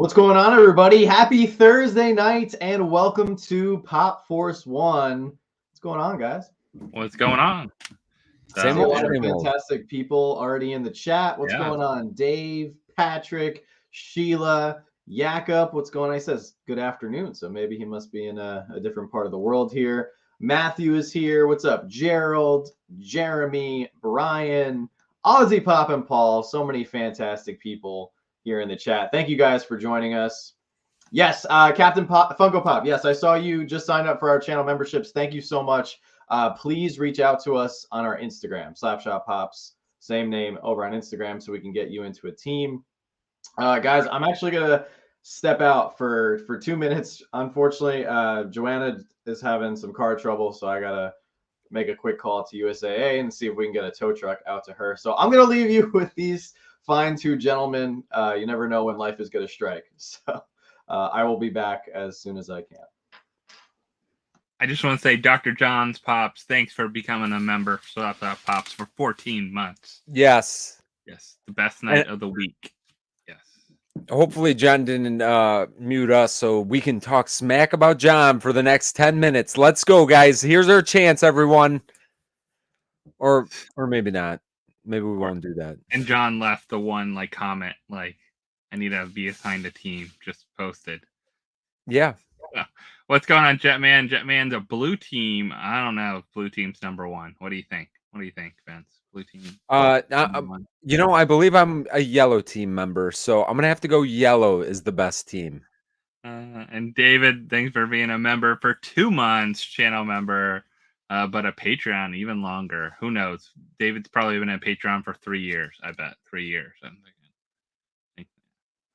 What's going on, everybody? Happy Thursday night and welcome to Pop Force 1. What's going on, guys? What's going on? A lot of fantastic people already in the chat. What's going on? Dave, Patrick, Sheila, Jakob. What's going on? He says good afternoon, so maybe he must be in a different part of the world here. Matthew is here. What's up? Gerald, Jeremy, Brian, Aussie Pop, and Paul. So many fantastic people here in the chat. Thank you guys for joining us. Yes, Captain Funko Pop. Yes, I saw you just signed up for our channel memberships. Thank you so much. Please reach out to us on our Instagram, Slapshotpops, same name over on Instagram, so we can get you into a team. Guys, I'm actually gonna step out for 2 minutes. Unfortunately, Joanna is having some car trouble, so I gotta make a quick call to USAA and see if we can get a tow truck out to her. So I'm gonna leave you with these fine two gentlemen. You never know when life is gonna strike. So I will be back as soon as I can. I just want to say, Dr. John's Pops, thanks for becoming a member of Slapshotpops for 14 months. Yes. Yes, the best night of the week. Yes. Hopefully John didn't mute us so we can talk smack about John for the next 10 minutes. Let's go, guys. Here's our chance, everyone. Or maybe not. Maybe we won't do that. And John left the one comment, I need to be assigned a team, just posted. Yeah. What's going on, Jetman? Jetman's a blue team. I don't know if blue team's number one. What do you think? What do you think, Vince? Blue team? I believe I'm a yellow team member, so I'm going to have to go yellow is the best team. And David, thanks for being a member for 2 months, channel member, but a Patreon even longer. Who knows? David's probably been a Patreon for 3 years, I bet. 3 years. I'm thinking.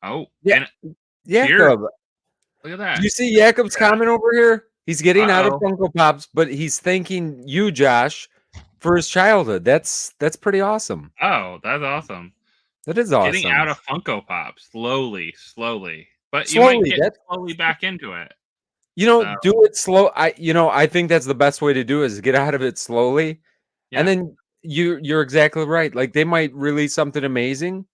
Oh, yeah. Jacob. Look at that. Do you see Jakob's comment over here? He's getting out of Funko Pops, but he's thanking you, Josh, for his childhood. That's pretty awesome. Oh, that's awesome. That is awesome. Getting out of Funko Pops slowly. But you might get slowly back into it. Do it slow. I think that's the best way to do it is get out of it slowly. Yeah. And then you're exactly right. Like they might release something amazing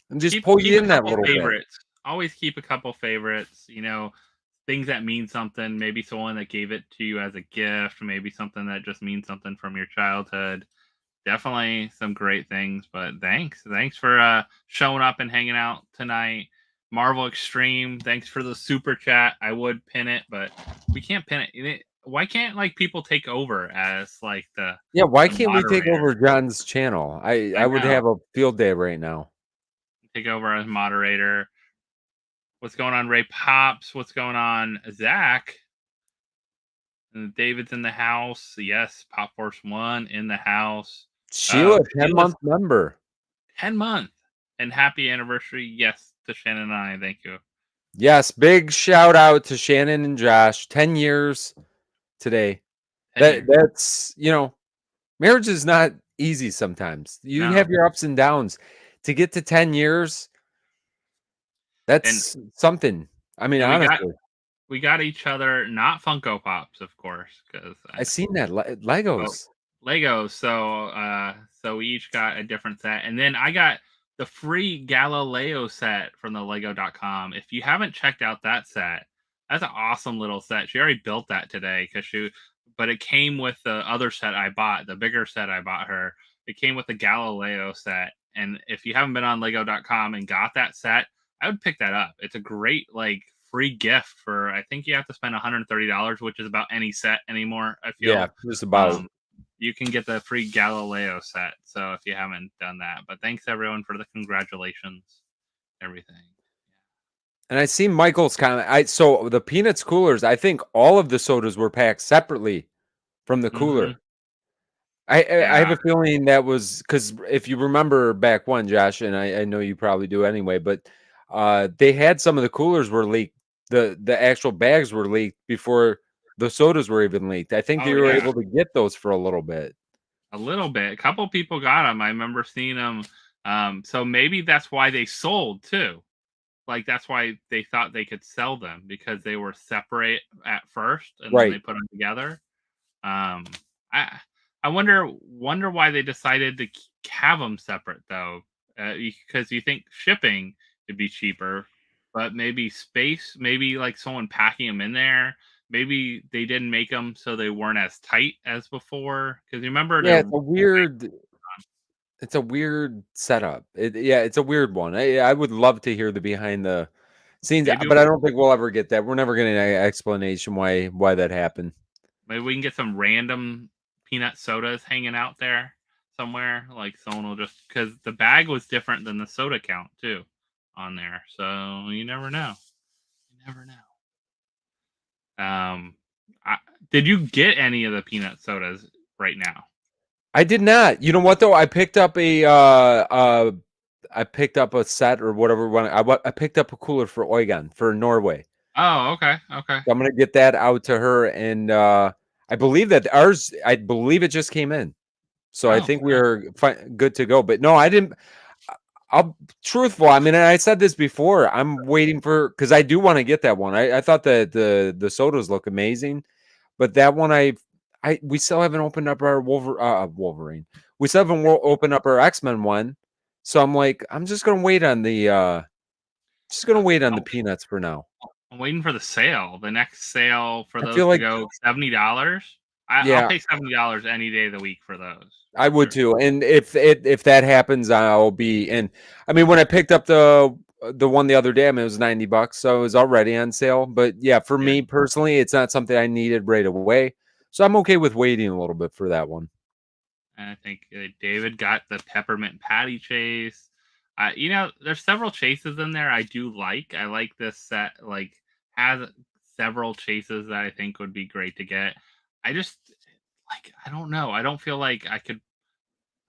and just pull you in that little bit. Always keep a couple favorites, things that mean something. Maybe someone that gave it to you as a gift, maybe something that just means something from your childhood. Definitely some great things, but thanks for showing up and hanging out tonight. Marvel Extreme, thanks for the super chat. I would pin it, but we can't pin it. Why can't people take over as why can't we take over John's channel? I would have a field day right now. Take over as moderator. What's going on, Ray Pops? What's going on, Zach? And David's in the house. Yes, Pop Force 1 in the house. Sheila, 10-month member. 10 month. And happy anniversary, yes, to Shannon and I. Thank you. Yes, big shout out to Shannon and Josh. 10 years today. That's, marriage is not easy sometimes. You have your ups and downs. To get to 10 years, that's something. I mean, honestly. We got each other, not Funko Pops, of course, because I seen that Legos. Legos. So we each got a different set, and then I got the free Galileo set from the Lego.com. If you haven't checked out that set, that's an awesome little set. She already built that today but it came with the other set I bought, the bigger set I bought her. It came with the Galileo set, and if you haven't been on Lego.com and got that set, I would pick that up. It's a great free gift for, I think you have to spend $130, which is about any set anymore. I feel. Yeah, just about. You can get the free Galileo set. So if you haven't done that, but thanks everyone for the congratulations, everything. And I see Michael's comment. So the Peanuts coolers, I think all of the sodas were packed separately from the cooler. Mm-hmm. I have a feeling that was because if you remember back when, Josh, and I know you probably do anyway, but they had some of the coolers were leaked. The actual bags were leaked before the sodas were even leaked. I think they were able to get those for a little bit. A couple people got them. I remember seeing them. So maybe that's why they sold too. That's why they thought they could sell them, because they were separate at first and then they put them together. I wonder why they decided to have them separate though, because you think shipping, it'd be cheaper. But maybe space, maybe like someone packing them in there. Maybe they didn't make them so they weren't as tight as before. Because remember, Yeah, they're it's a weird setup. It's a weird one. I would love to hear the behind the scenes, maybe but I don't think we'll ever get that. We're never getting an explanation why that happened. maybe we can get some random peanut sodas hanging out there somewhere. Like someone will just because the bag was different than the soda count too on there. So you never know. You never know. Did you get any of the peanut sodas right now? I did not. You know what though? I picked up a set or whatever one. I picked up a cooler for Oigan for Norway. Oh, okay, okay. So I'm gonna get that out to her, and I believe that ours. I believe it just came in, so I think we're good to go. But no, I didn't. I'll truthful. I mean, I said this before. I'm waiting for because I do want to get that one. I thought that the sodas look amazing, but that one we still haven't opened up our Wolverine. We still haven't opened up our X-Men one. So I'm like, I'm just gonna wait on the peanuts for now. I'm waiting for the sale. The next sale for I those feel to like go $70. I'll pay $70 any day of the week for those. I would too. And if that happens, I'll be in. I mean, when I picked up the one the other day, I mean, it was $90, so it was already on sale. But yeah, for me personally, it's not something I needed right away. So I'm okay with waiting a little bit for that one. And I think David got the peppermint patty chase. There's several chases in there I do like. I like this set, like, has several chases that I think would be great to get. I just, I don't know. I don't feel like I could.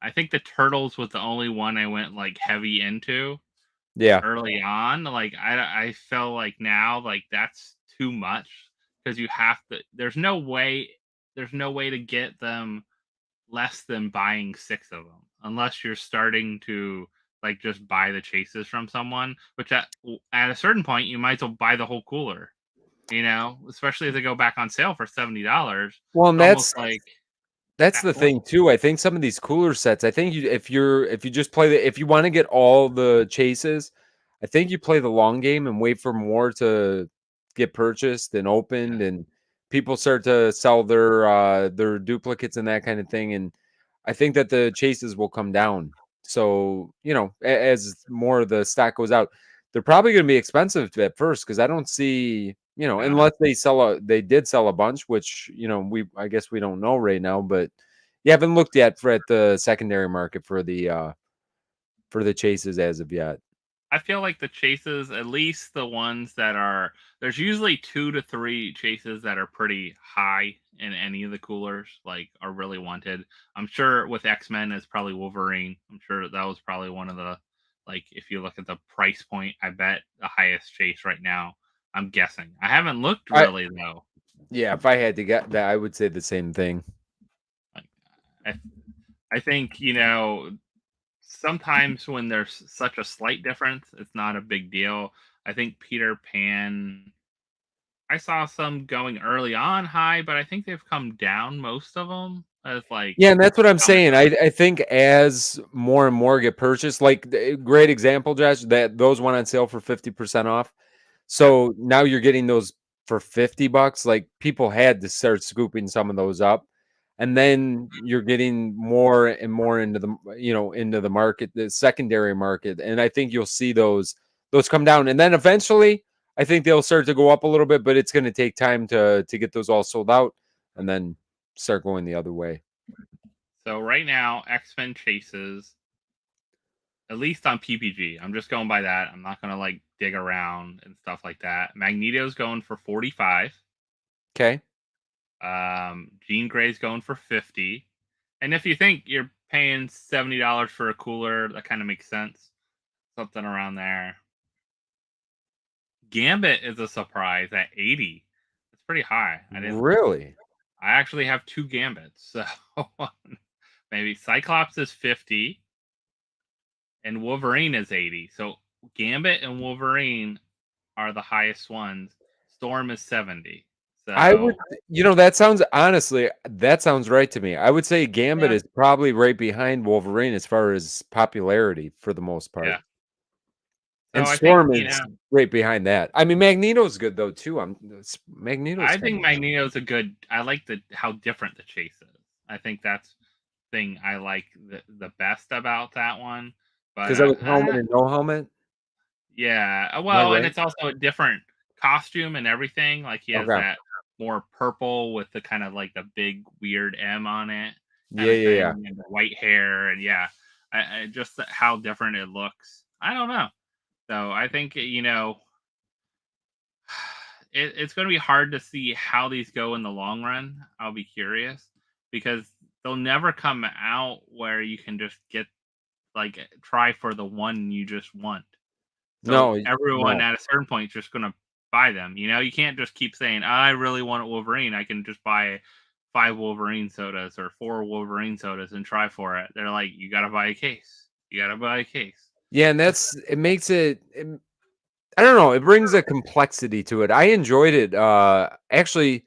I think the Turtles was the only one I went, like, heavy into. Yeah. Early on. Like, I felt like now, like, that's too much because you have to. There's no way to get them less than buying 6 of them unless you're starting to like just buy the chases from someone, which at a certain point you might as well buy the whole cooler, especially if they go back on sale for $70. Well, and that's the that thing too. I think some of these cooler sets, I think if you just play if you want to get all the chases, I think you play the long game and wait for more to get purchased and opened, and people start to sell their duplicates and that kind of thing. And I think that the chases will come down. So as more of the stock goes out, they're probably going to be expensive at first because I don't see unless they did sell a bunch, which I guess we don't know right now, but you haven't looked yet at the secondary market for the chases as of yet. I feel like the chases, at least the ones that there's usually 2 to 3 chases that are pretty high in any of the coolers, like are really wanted. I'm sure with X-Men it's probably Wolverine. I'm sure that was probably one of the, like, if you look at the price point, I bet the highest chase right now. I'm guessing. I haven't looked really though. Yeah, if I had to get that, I would say the same thing. I think, sometimes when there's such a slight difference, it's not a big deal. I think Peter Pan, I saw some going early on high, but I think they've come down, most of them. As and that's what I'm saying. I think as more and more get purchased, like great example, Josh, that those went on sale for 50% off. So now you're getting those for $50. Like people had to start scooping some of those up. And then you're getting more and more into the market, the secondary market. And I think you'll see those come down. And then eventually I think they'll start to go up a little bit, but it's going to take time to get those all sold out and then start going the other way. So right now, X-Men chases, at least on PPG. I'm just going by that. I'm not going to dig around and stuff like that. Magneto's going for 45. Okay. Jean Grey's going for 50. And if you think you're paying $70 for a cooler, that kind of makes sense. Something around there. Gambit is a surprise at 80. It's pretty high. Really? I actually have 2 Gambits. So maybe Cyclops is 50 and Wolverine is 80. So Gambit and Wolverine are the highest ones. Storm is 70. So I would, that sounds right to me. I would say Gambit is probably right behind Wolverine as far as popularity for the most part. Yeah. And Storm is right behind that. I mean, Magneto's good though too. I think Magneto's a good. I like how different the chase is. I think that's thing I like the best about that one. Because that was helmet and no helmet. Yeah, well, and it's also a different costume and everything. Like he has that more purple with the kind of like the big weird M on it. Yeah. And the white hair, and I just how different it looks. I don't know. So I think it's going to be hard to see how these go in the long run. I'll be curious because they'll never come out where you can just get try for the one you just want. So everyone at a certain point is just going to buy them. You can't just keep saying, I really want Wolverine. I can just buy 5 Wolverine sodas or 4 Wolverine sodas and try for it. They're like, you got to buy a case. You got to buy a case. Yeah, and it makes it I don't know, it brings a complexity to it. I enjoyed it. Actually,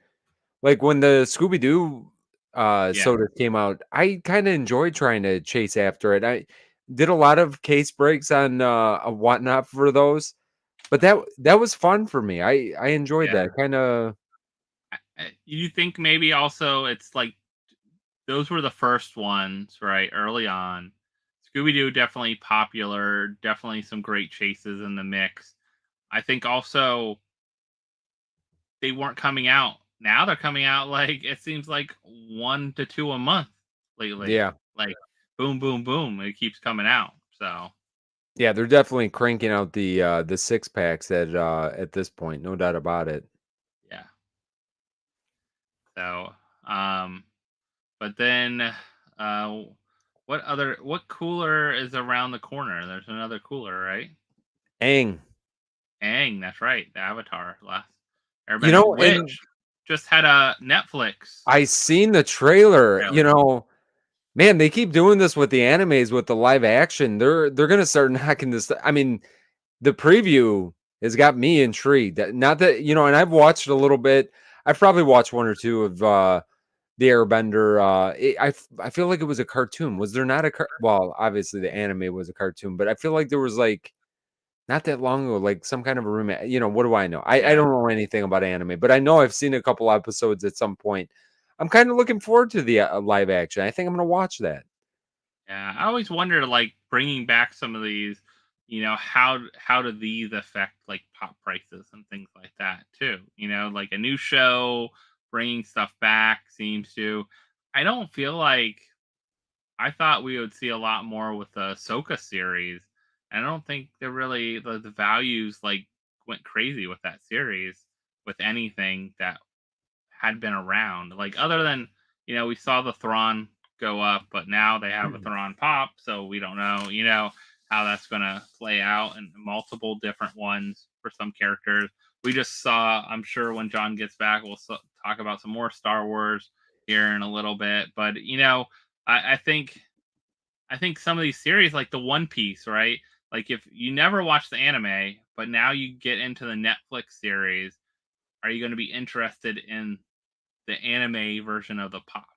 like when the Scooby-Doo soda came out, I kind of enjoyed trying to chase after it. I did a lot of case breaks on whatnot for those, but that was fun for me. I enjoyed that kind of. You think maybe also it's like those were the first ones, right? Early on, Scooby-Doo definitely popular, definitely some great chases in the mix. I think also they weren't coming out. Now they're coming out like it seems like 1 to 2 a month lately. Yeah. Like boom, boom, boom. It keeps coming out. So yeah, they're definitely cranking out the 6-packs at this point, no doubt about it. Yeah. So but then what cooler is around the corner? There's another cooler, right? Aang, that's right. The Avatar last Airbender, which just had a Netflix. I seen the trailer. Man, they keep doing this with the animes with the live action. They're gonna start knocking this. I mean, the preview has got me intrigued. Not that and I've watched a little bit. I've probably watched 1 or 2 of the Airbender. I feel like it was a cartoon. Was there not well, obviously the anime was a cartoon, but I feel like there was like not that long ago, like some kind of a remake. What do I know? I don't know anything about anime, but I know I've seen a couple episodes at some point. I'm kind of looking forward to the live action. I think I'm going to watch that. Yeah, I always wondered, like, bringing back some of these, how do these affect like pop prices and things like that too? Like a new show bringing stuff back seems to. I don't feel like I thought we would see a lot more with the Ahsoka series. And I don't think they're really the values like went crazy with that series with anything that had been around. Like other than we saw the Thrawn go up, but now they have a Thrawn pop, so we don't know how that's gonna play out, and multiple different ones for some characters. We just saw. I'm sure when John gets back, we'll talk about some more Star Wars here in a little bit. But I think some of these series, like the One Piece, right? Like if you never watched the anime, but now you get into the Netflix series, are you going to be interested in the anime version of the pops?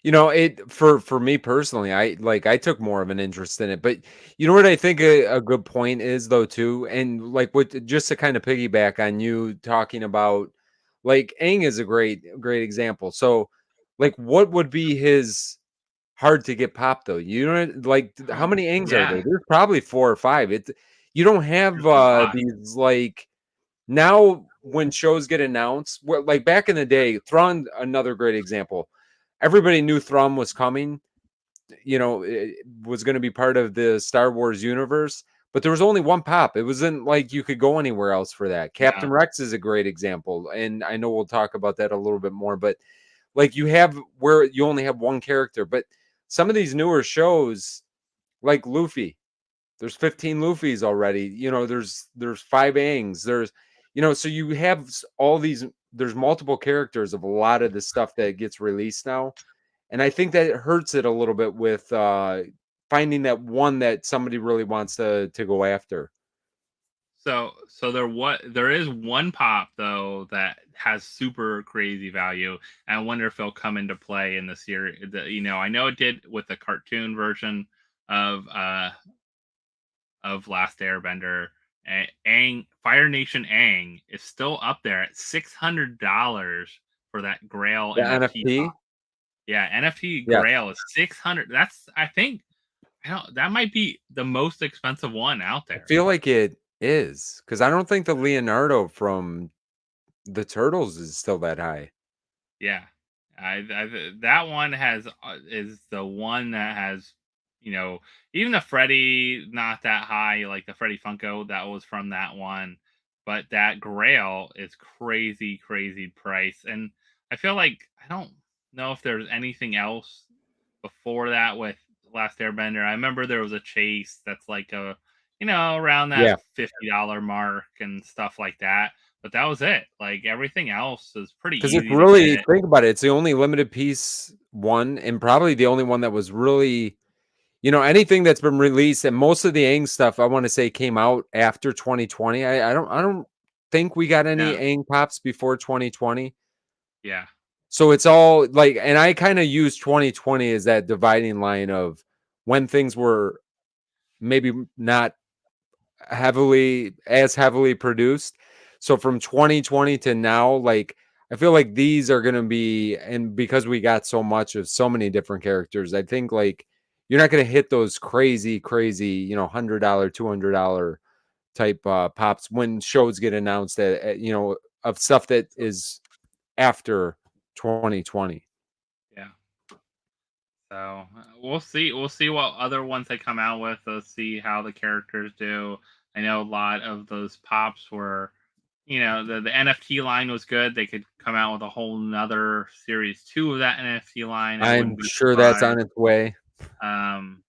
It for me personally, I took more of an interest in it. But you know what I think a good point is though too, and like what just to kind of piggyback on you talking about, like Aang is a great example. So, like, what would be his hard to get pop though? Like how many Aangs are there? There's probably 4 or 5. You don't have these like now when shows get announced. Like back in the day, Thrawn, another great example. Everybody knew Thrawn was coming. It was going to be part of the Star Wars universe, but there was only one pop. It wasn't like you could go anywhere else for that. Captain Rex is a great example, and I know we'll talk about that a little bit more, but like you have where you only have one character, but some of these newer shows like Luffy, there's 15 Luffys already. There's 5 Aangs. So you have all these, there's multiple characters of a lot of the stuff that gets released now. And I think that it hurts it a little bit with finding that one that somebody really wants to go after. So there is one pop though that has super crazy value, and I wonder if it'll come into play in the series. I know it did with the cartoon version of of Last Airbender. And Fire Nation Aang is still up there at $600 for that Grail The NFT. NFT? Yeah, NFT Yes. Grail is 600. That's I think that might be the most expensive one out I there. feel like it is because I don't think the Leonardo from the Turtles is still that high. Yeah, that one is the one that has, even the Freddy not that high, like the Freddy Funko that was from that one, but that Grail is crazy, crazy price, and I feel like I don't know if there's anything else before that with Last Airbender. I remember there was a chase that's like around that Yeah. $50 mark and stuff like that. But that was it. Like everything else is pretty Because easy if to really get. think about it, it's the only limited piece one, and probably the only one that was really, anything that's been released, and most of the Aang stuff I want to say came out after 2020. I don't think we got any No. Aang pops before 2020. Yeah. So it's all like, and I kind of use 2020 as that dividing line of when things were maybe not heavily produced. So from 2020 to now, like I feel like these are gonna be, and because we got so much of so many different characters, I think like you're not gonna hit those crazy, $100, $200 type pops when shows get announced that of stuff that is after 2020. Yeah. So we'll see. We'll see what other ones they come out with. Let's see how the characters do. I know a lot of those pops were, the NFT line was good. They could come out with a whole nother series 2 of that NFT line. I'm sure that's on its way. Um,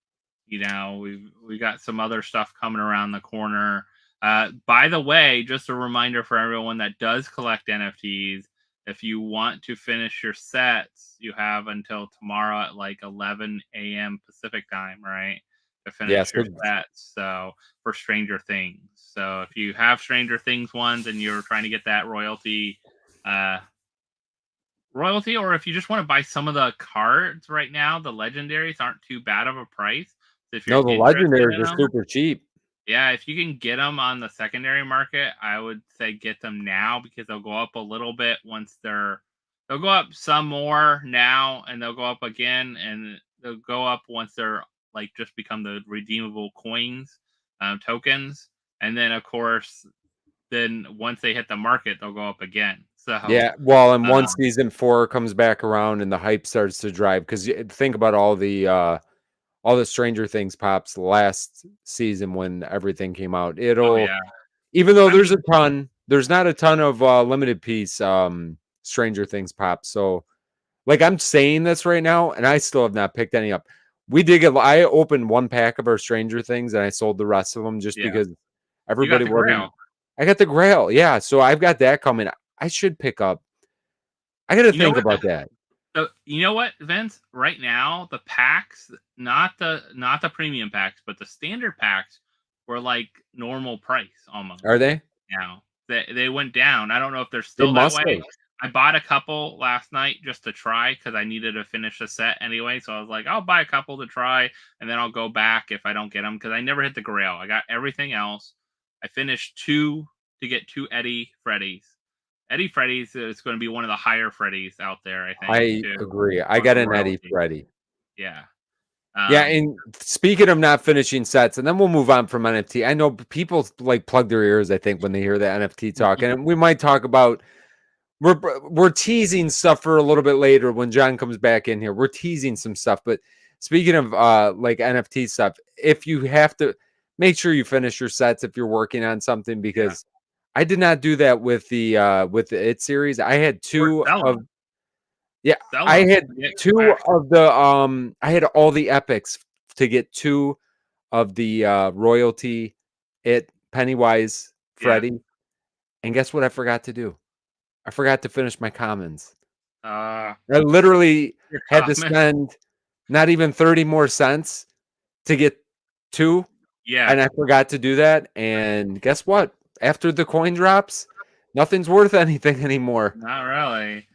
we got some other stuff coming around the corner. By the way, just a reminder for everyone that does collect NFTs, if you want to finish your sets, you have until tomorrow at like 11 a.m. Pacific time, right? To finish your sets. So for Stranger Things. So if you have Stranger Things ones and you're trying to get that royalty, or if you just want to buy some of the cards right now, the legendaries aren't too bad of a price. So if you're No, the legendaries are super cheap. Yeah, if you can get them on the secondary market, I would say get them now because they'll go up a little bit once they'll go up some more now and they'll go up again and they'll go up once they're like just become the redeemable coins, tokens. And then of course, then once they hit the market, they'll go up again. So yeah, well, and once season 4 comes back around and the hype starts to drive, because think about all the Stranger Things pops last season when everything came out. Even though there's not a ton of limited piece Stranger Things pops. So like I'm saying this right now, and I still have not picked any up. I opened one pack of our Stranger Things and I sold the rest of them just because everybody wasn't. I got the Grail, yeah. So I've got that coming. I should pick up. I got to think about that. So you know what, Vince? Right now, the packs, not the premium packs, but the standard packs were like normal price almost. Are they? Now they went down. I don't know if they're still that way. I bought a couple last night just to try because I needed to finish the set anyway. So I was like, I'll buy a couple to try, and then I'll go back if I don't get them because I never hit the Grail. I got everything else. I finished 2 to get 2 Eddie Freddies. Eddie Freddy's is going to be one of the higher Freddy's out there, I think. I agree. I got an Eddie Freddy. Yeah. Yeah, and speaking of not finishing sets, and then we'll move on from NFT. I know people like plug their ears, I think, when they hear the NFT talk. And we might talk about we're teasing stuff for a little bit later when John comes back in here. We're teasing some stuff. But speaking of like NFT stuff, if you have to make sure you finish your sets if you're working on something, because I did not do that with the It series. I had 2 of I had 2 of the I had all the epics to get 2 of the royalty Pennywise Freddy. And guess what I forgot to do? I forgot to finish my commons. I literally had to spend not even 30 more cents to get 2. Yeah. And I forgot to do that. And guess what? After the coin drops, nothing's worth anything anymore. Not really.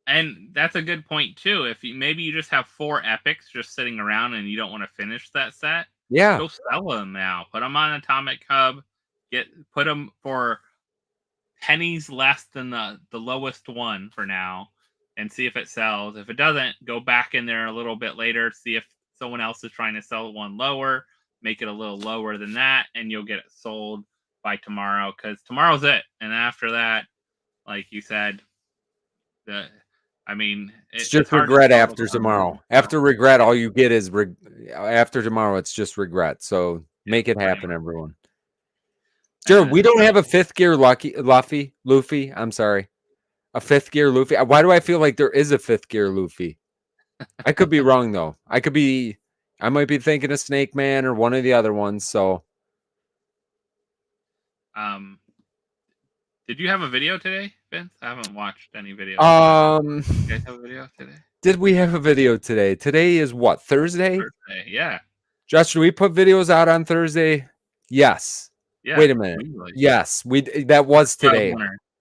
And that's a good point too. If maybe you just have 4 epics just sitting around and you don't want to finish that set, Yeah. Go sell them now. Put them on Atomic Hub. Put them for pennies less than the lowest one for now, and see if it sells. If it doesn't, go back in there a little bit later, see if someone else is trying to sell one lower. Make it a little lower than that, and you'll get it sold by tomorrow, because tomorrow's it. And after that, like you said, it's just regret after tomorrow. After regret, all you get is after tomorrow. It's just regret. So make it happen, everyone. Jared, we don't have a fifth gear Luffy. I'm sorry, a fifth gear Luffy. Why do I feel like there is a fifth gear Luffy? I could be wrong though. I might be thinking of Snake Man or one of the other ones. So, did you have a video today, Vince? I haven't watched any videos. You guys have a video today? Did we have a video today? Today is what, Thursday? Thursday, yeah. Josh, do we put videos out on Thursday? Yes. Yeah. Wait a minute. Yes, that was today.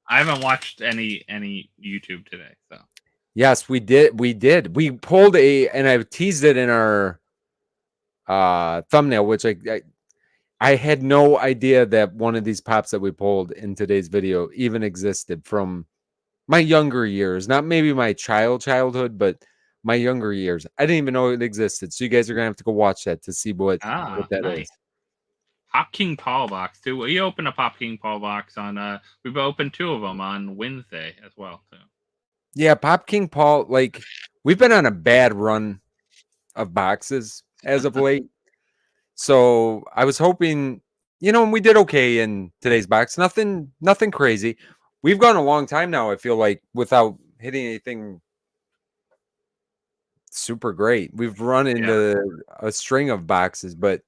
I haven't watched any YouTube today, so. Yes, we did. We pulled and I teased it in our thumbnail, which I had no idea that one of these pops that we pulled in today's video even existed from my younger years. Not maybe my childhood, but my younger years. I didn't even know it existed. So you guys are gonna have to go watch that to see what that is. Pop King Paul box too. We opened a Pop King Paul box on we've opened 2 of them on Wednesday as well too. Yeah, Pop King Paul, like we've been on a bad run of boxes as of late. So I was hoping, we did okay in today's box. Nothing crazy. We've gone a long time now, I feel like, without hitting anything super great. We've run into a string of boxes, but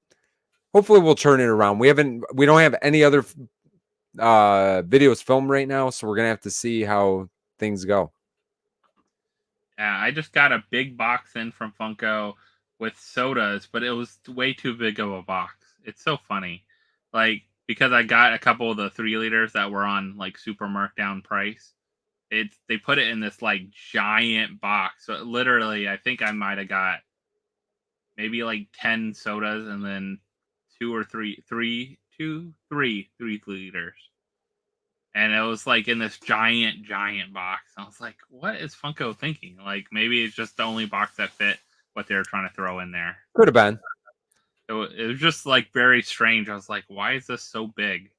hopefully we'll turn it around. We don't have any other videos filmed right now, so we're gonna have to see how things go. Yeah, I just got a big box in from Funko with sodas, but it was way too big of a box. It's so funny. Like, because I got a couple of the 3 liters that were on like super markdown price. They put it in this like giant box. So literally, I think I might have got maybe like 10 sodas and then 2 or 3 liters. And it was like in this giant box. I was like, what is Funko thinking? Like, maybe it's just the only box that fit what they were trying to throw in there. Could have been. It was just like very strange. I was like, why is this so big?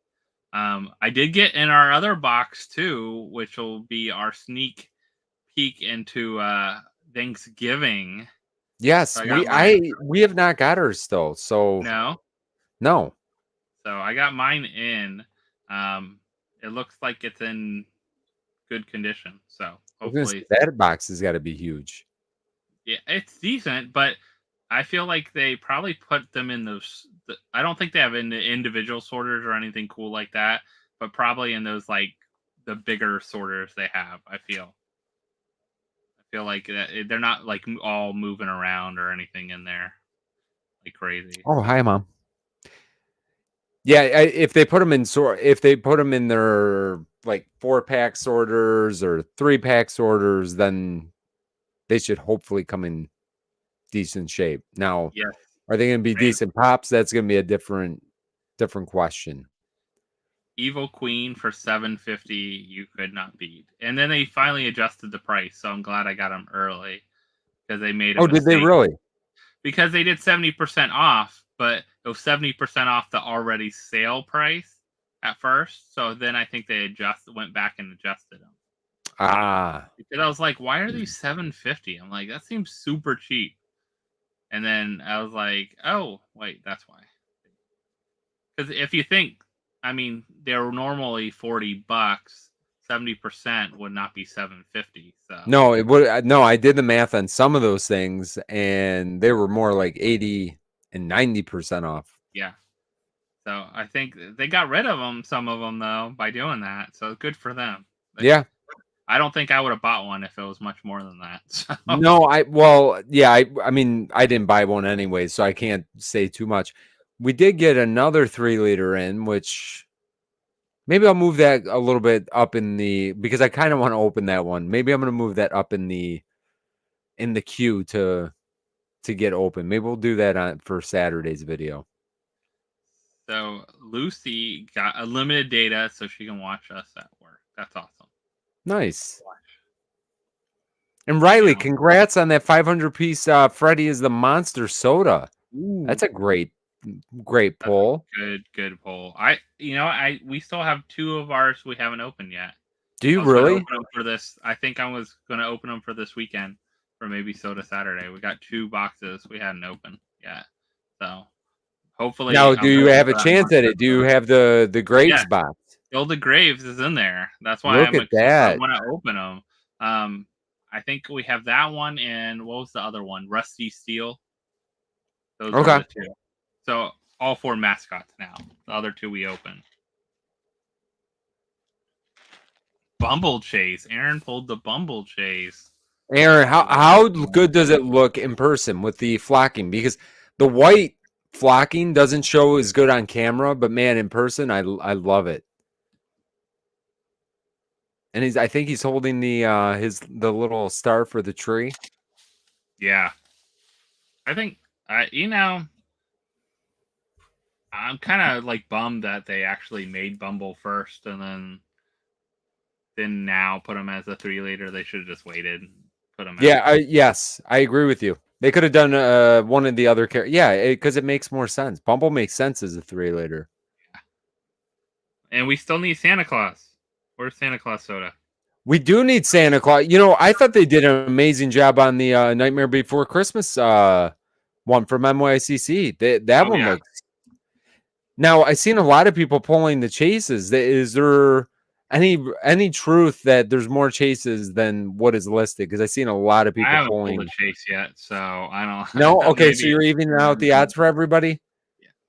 I did get in our other box too, which will be our sneak peek into Thanksgiving. Yes, so we have not got ours still. So no. So I got mine in. It looks like it's in good condition. So hopefully that box has got to be huge. Yeah, it's decent, but I feel like they probably put them in those. I don't think they have individual sorters or anything cool like that, but probably in those like the bigger sorters they have. I feel like they're not like all moving around or anything in there like crazy. Oh, hi, Mom. Yeah, if they put them in their like 4-pack sorters or 3-pack sorters, then they should hopefully come in decent shape. Now, are they going to be decent pops? That's going to be a different question. Evil Queen for $7.50, you could not beat. And then they finally adjusted the price, so I'm glad I got them early because they made a mistake. Did they really? Because they did 70% off, but it was 70% off the already sale price at first. So then I think they went back and adjusted them. Because I was like, why are these $7.50? I'm like, that seems super cheap. And then I was like, oh, wait, that's why. Because if you think, I mean, they're normally $40, 70% would not be $7.50. So no, it would. No, I did the math on some of those things, and they were more like 80 and 90% off. Yeah. So I think they got rid of them, some of them though, by doing that. So good for them. Yeah. I don't think I would have bought one if it was much more than that. So. No, I mean, I didn't buy one anyway, so I can't say too much. We did get another 3-liter in, which maybe I'll move that a little bit up because I kind of want to open that one. Maybe I'm going to move that up in the queue to to get open. Maybe we'll do that for Saturday's video. So Lucy got unlimited data so she can watch us at work. That's awesome. Nice. And Riley, congrats on that 500-piece Freddy is the Monster soda. Ooh. That's a great pull. Good pull. We still have 2 of ours we haven't opened yet. Do you really? Open them for this. I think I was going to open them for this weekend for maybe Soda Saturday. We got 2 boxes we hadn't opened yet. So hopefully. Now, do you have a chance at it? Do you have the Graves box? Still the Graves is in there. That's why I want to open them. I think we have that one, and what was the other one? Rusty Steel. Those are the 2. So all 4 mascots now. The other 2 we opened. Bumble Chase. Aaron pulled the Bumble Chase. Aaron, how good does it look in person with the flocking? Because the white flocking doesn't show as good on camera, but man, in person, I love it. And I think he's holding the little star for the tree. Yeah. I think I'm kind of like bummed that they actually made Bumble first and then now put them as a 3-liter. They should have just waited and put them out. Yeah, yes, I agree with you. They could have done one of the other characters. Yeah, because it makes more sense. Bumble makes sense as a 3-liter. Yeah. And we still need Santa Claus. Where's Santa Claus soda? We do need Santa Claus. I thought they did an amazing job on the Nightmare Before Christmas one from NYCC. That one looks. Now, I've seen a lot of people pulling the chases. Is there any truth that there's more chases than what is listed? Because I've seen a lot of people pulling the chase yet, so I don't. No, okay, so you're evening out the odds for everybody.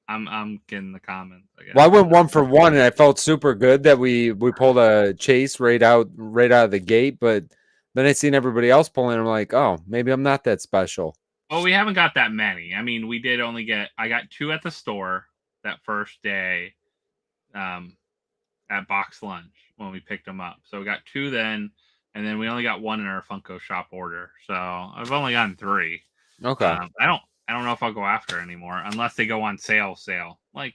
I'm getting the comments. Well, I went 1 for 1, and I felt super good that we pulled a chase right out of the gate. But then I seen everybody else pulling. I'm like, oh, maybe I'm not that special. Well, we haven't got that many. I mean, we did only I got 2 at the store that first day, at box lunch when we picked them up. So we got 2 then, and then we only got 1 in our Funko shop order. So I've only gotten 3. Okay. I don't know if I'll go after anymore unless they go on sale. Like,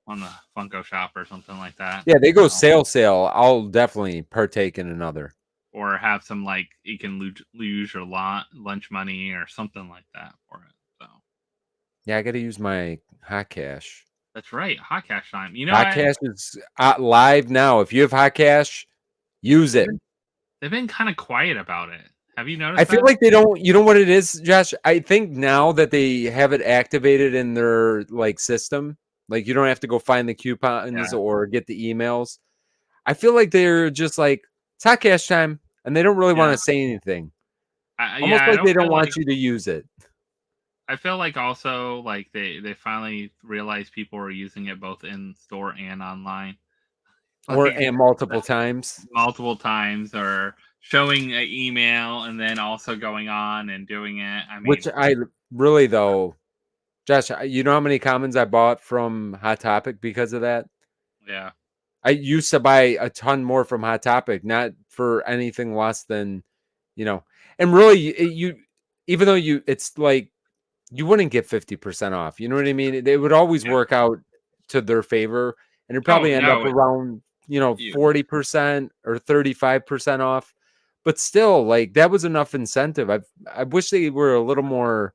on the Funko shop or something like that. Yeah, they go sale. I'll definitely partake in another. Or have some, like, you can lose your lunch money or something like that for it. So. Yeah, I got to use my hot cash. That's right. Hot cash time. Hot cash is live now. If you have hot cash, use it. They've been kind of quiet about it. Have you noticed? I feel like they don't. You know what it is, Josh? I think now that they have it activated in their system, like you don't have to go find the coupons or get the emails. I feel like they're just like, it's hot cash time, and they don't really want to say anything. Almost like they don't want you to use it. I feel like also like they finally realized people are using it both in store and online. And multiple times. Multiple times, or showing an email and then also going on and doing it. I mean, which I really, though, Josh, you know how many commons I bought from Hot Topic because of that? Yeah. I used to buy a ton more from Hot Topic, not for anything less than, and really, even though it's like, you wouldn't get 50% off. You know what I mean? They would always work out to their favor, and it'd probably end up around, 40% or 35% off. But still, like, that was enough incentive. I wish they were a little more,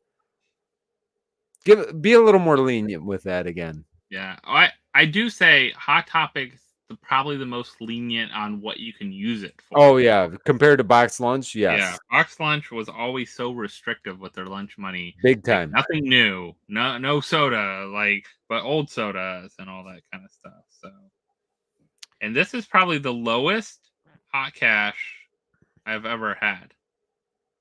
be a little more lenient with that again. Yeah, I do say Hot Topic's probably the most lenient on what you can use it for. Oh yeah, compared to Box Lunch, yes. Yeah, Box Lunch was always so restrictive with their lunch money. Big time. Like, nothing new, no soda, but old sodas and all that kind of stuff. So, and this is probably the lowest hot cash I've ever had.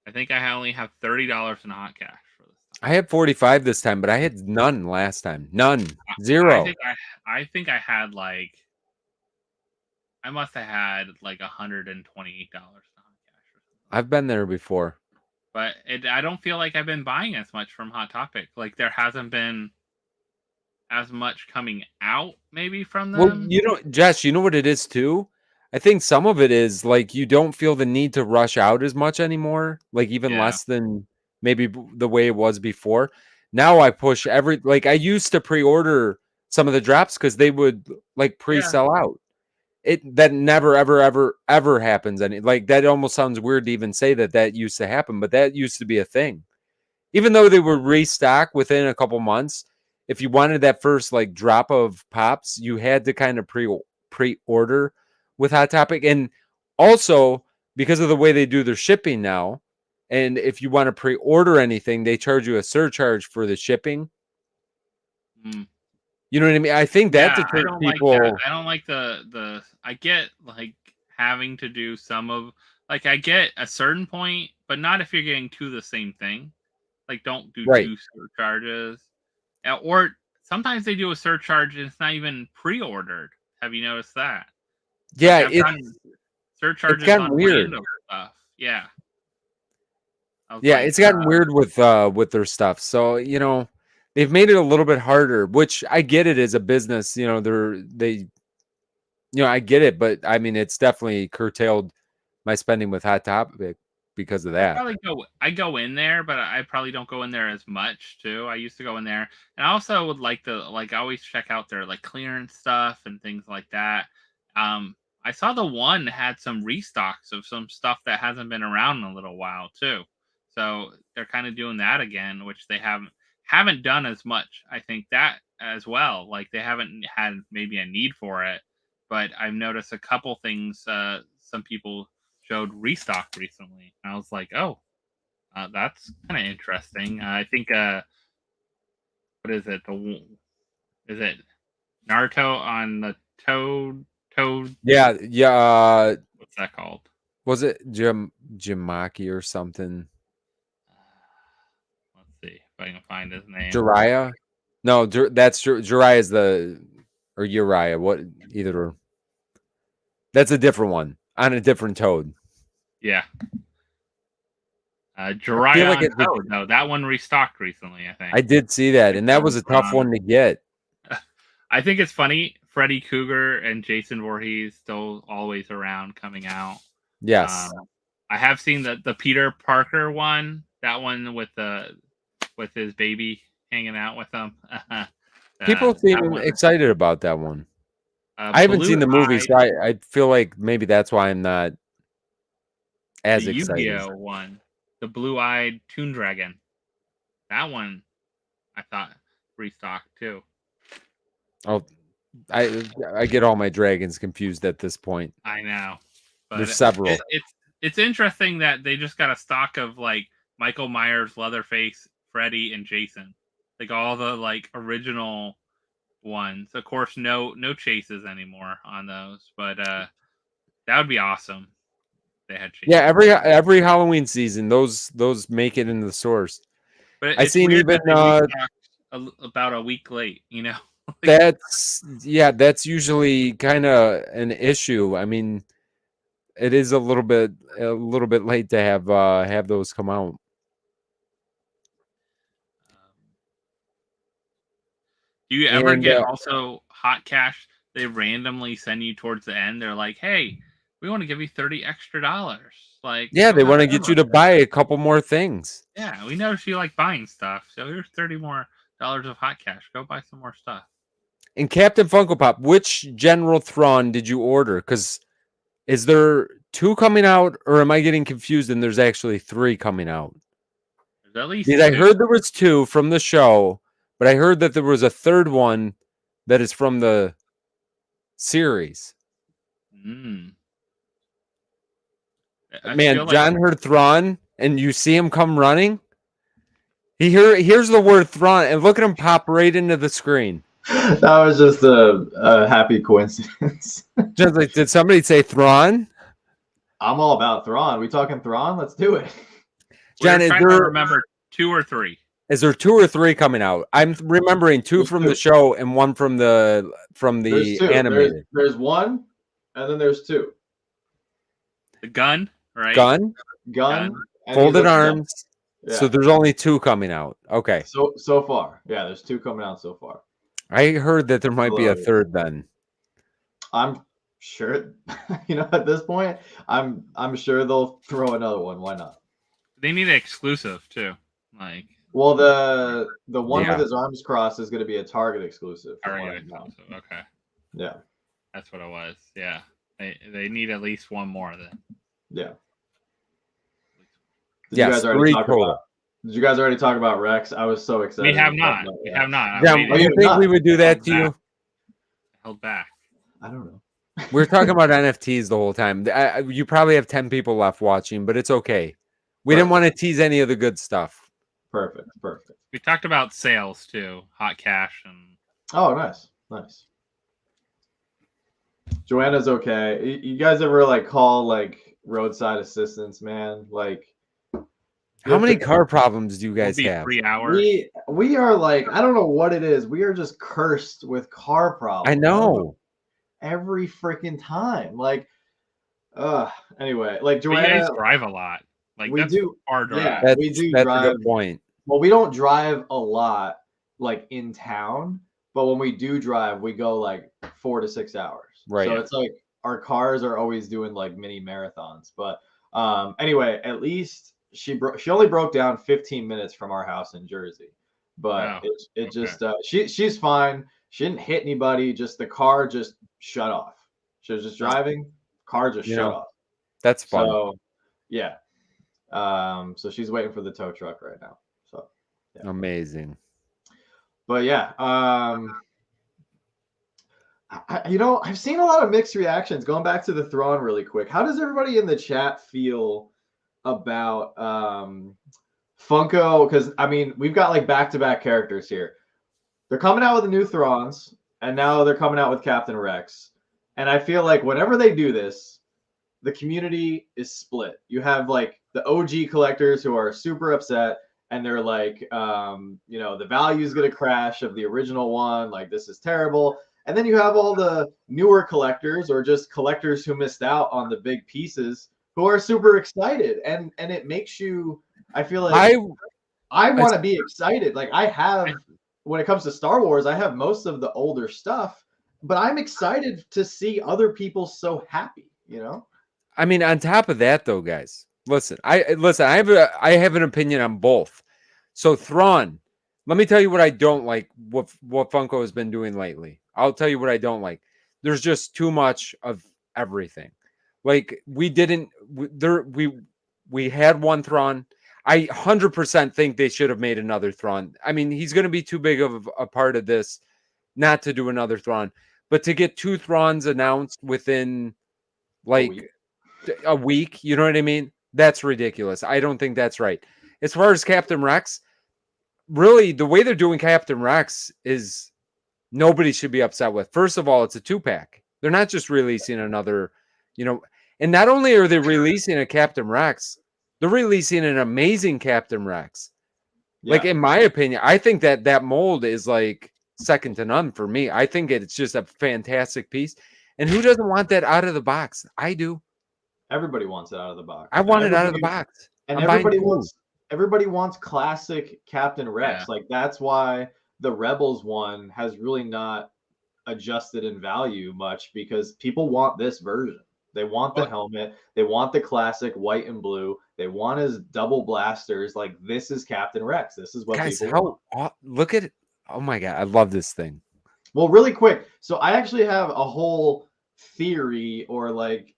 I think I only have $30 in hot cash for this time. I had 45 this time, but I had none last time. None. Zero. I think I had I must have had $128 in hot cash. I've been there before. But I don't feel like I've been buying as much from Hot Topic. Like, there hasn't been as much coming out maybe from them. Well, Jess, you know what it is too? I think some of it is like you don't feel the need to rush out as much anymore. Like even less than maybe the way it was before. Now I push I used to pre-order some of the drops because they would like pre-sell out. That never ever happens. And like that almost sounds weird to even say that used to happen, but that used to be a thing. Even though they were restock within a couple months, if you wanted that first like drop of pops, you had to kind of pre-order with Hot Topic. And also because of the way they do their shipping now, and if you want to pre-order anything, they charge you a surcharge for the shipping. You know what I mean? I think that deters people. I don't like the. I get like having to do some of like I get a certain point, but not if you're getting two the same thing. Like don't do two surcharges, or sometimes they do a surcharge and it's not even pre-ordered. Have you noticed that? Yeah, like surcharges on random stuff. Yeah. Yeah, it's gotten weird with their stuff. So, you know, they've made it a little bit harder, which I get it as a business, you know, I get it, but I mean, it's definitely curtailed my spending with Hot Topic because of that. I go in there, but I probably don't go in there as much too. I used to go in there, and I also would like to I always check out their like clearance stuff and things like that. I saw the one had some restocks of some stuff that hasn't been around in a little while too. So they're kind of doing that again, which they haven't done as much. I think that as well. Like they haven't had maybe a need for it, but I've noticed a couple things. Some people showed restock recently. And I was like, oh, that's kind of interesting. I think what is it? Is it Naruto on the Toad? Yeah. What's that called? Was it Jimaki or something? Let's see if I can find his name. Jiraiya? No, that's Jiraiya is or Uriah. What either? That's a different one on a different Toad. Yeah. Jiraiya on Toad. No, that one restocked recently, I think. I did see that, and that was a tough one to get. I think it's funny. Freddy Cougar and Jason Voorhees still always around coming out. Yes. I have seen the Peter Parker one. That one with his baby hanging out with him. People seem excited about that one. I haven't seen the movie, so I feel like maybe that's why I'm not as excited. Yu-Gi-Oh one, the blue-eyed Toon Dragon. That one, I thought restocked too. Oh, I get all my dragons confused at this point. I know. But there's several. It's interesting that they just got a stock of like Michael Myers, Leatherface, Freddy, and Jason. Like all the like original ones. Of course, no chases anymore on those, but that would be awesome. They had chases. Yeah, every Halloween season, those make it into the stores. But I seen even about a week late. You know. That's usually kind of an issue. I mean, it is a little bit late to have those come out. Do you ever get also hot cash? They randomly send you towards the end. They're like, "Hey, we want to give you $30 extra." Like, yeah, they want to get you to buy a couple more things. Yeah, we notice you like buying stuff, so here's $30 more of hot cash. Go buy some more stuff. And Captain Funko Pop, which General Thrawn did you order? Because is there 2 coming out, or am I getting confused and there's actually 3 coming out? There's at least 2. I heard there was 2 from the show, but I heard that there was a 3rd one that is from the series. Man, John heard Thrawn, and you see him come running. He hears the word Thrawn, and look at him pop right into the screen. That was just a happy coincidence. Just like, did somebody say Thrawn? I'm all about Thrawn. We talking Thrawn? Let's do it. John, is there, remember 2 or 3? Is there 2 or 3 coming out? I'm remembering 2 there's from 2. The show and 1 from the animated. There's 1, and then there's 2. The gun, right? Gun. Folded arms. Yeah. So there's only 2 coming out. Okay. So far, yeah, there's 2 coming out so far. I heard that there might be a 3rd then. I'm sure, at this point, I'm sure they'll throw another one. Why not? They need an exclusive too. Like, well, the one with his arms crossed is going to be a Target exclusive. Target exclusive. Okay. Yeah, that's what it was. Yeah, they need at least one more then. Yeah. Did you guys already talk about? Did you guys already talk about Rex? I was so excited. We have not. We have not. Yeah, you think we would do that to you? Held back. I don't know. We're talking about NFTs the whole time. You probably have 10 people left watching, but it's okay. We didn't want to tease any of the good stuff. Perfect. We talked about sales too, hot cash and. Oh, nice. Joanna's okay. You guys ever like call like roadside assistance, man? Like, how many car problems do you guys have? 3 hours. We are like, I don't know what it is. We are just cursed with car problems. I know. Every freaking time. Like, anyway, like Joanna. But you guys drive a lot. Like we do far drive. Yeah, we do that's drive. a good point. Well, we don't drive a lot like in town, but when we do drive, we go like 4 to 6 hours. Right. So it's like our cars are always doing like mini marathons. But anyway, at least she only broke down 15 minutes from our house in Jersey. But she's fine. She didn't hit anybody. Just the car just shut off. She was just driving. Car just shut off. That's fun. So yeah. So she's waiting for the tow truck right now. So yeah. Amazing. But yeah, I've seen a lot of mixed reactions. Going back to the Thrawn really quick, how does everybody in the chat feel about Funko? Because I mean, we've got like back-to-back characters here. They're coming out with the new Thrawns, and now they're coming out with Captain Rex. And I feel like whenever they do this, the community is split. You have like the OG collectors who are super upset, and they're like, the value is going to crash of the original one. Like, this is terrible. And then you have all the newer collectors or just collectors who missed out on the big pieces who are super excited. And it makes you, I feel like I want to be excited. Like I have, when it comes to Star Wars, I have most of the older stuff, but I'm excited to see other people so happy, I mean, on top of that though, guys, listen, I have an opinion on both. So Thrawn, let me tell you what I don't like, what Funko has been doing lately. I'll tell you what I don't like. There's just too much of everything. Like we had one Thrawn. I 100% think they should have made another Thrawn. I mean, he's going to be too big of a part of this not to do another Thrawn. But to get 2 Thrawns announced within like a week, you know what I mean? That's ridiculous. I don't think that's right. As far as Captain Rex, really, the way they're doing Captain Rex is nobody should be upset with. First of all, it's a 2-pack. They're not just releasing another, and not only are they releasing a Captain Rex, they're releasing an amazing Captain Rex. Yeah. Like, in my opinion, I think that mold is like second to none for me. I think it's just a fantastic piece. And who doesn't want that out of the box? I do. Everybody wants it out of the box. I want it out of the box. And everybody wants classic Captain Rex. Yeah. Like that's why the Rebels one has really not adjusted in value much because people want this version. They want the helmet. They want the classic white and blue. They want his double blasters. Like this is Captain Rex. This is what people want. Look at it. Oh my God. I love this thing. Well, really quick. So I actually have a whole theory or like,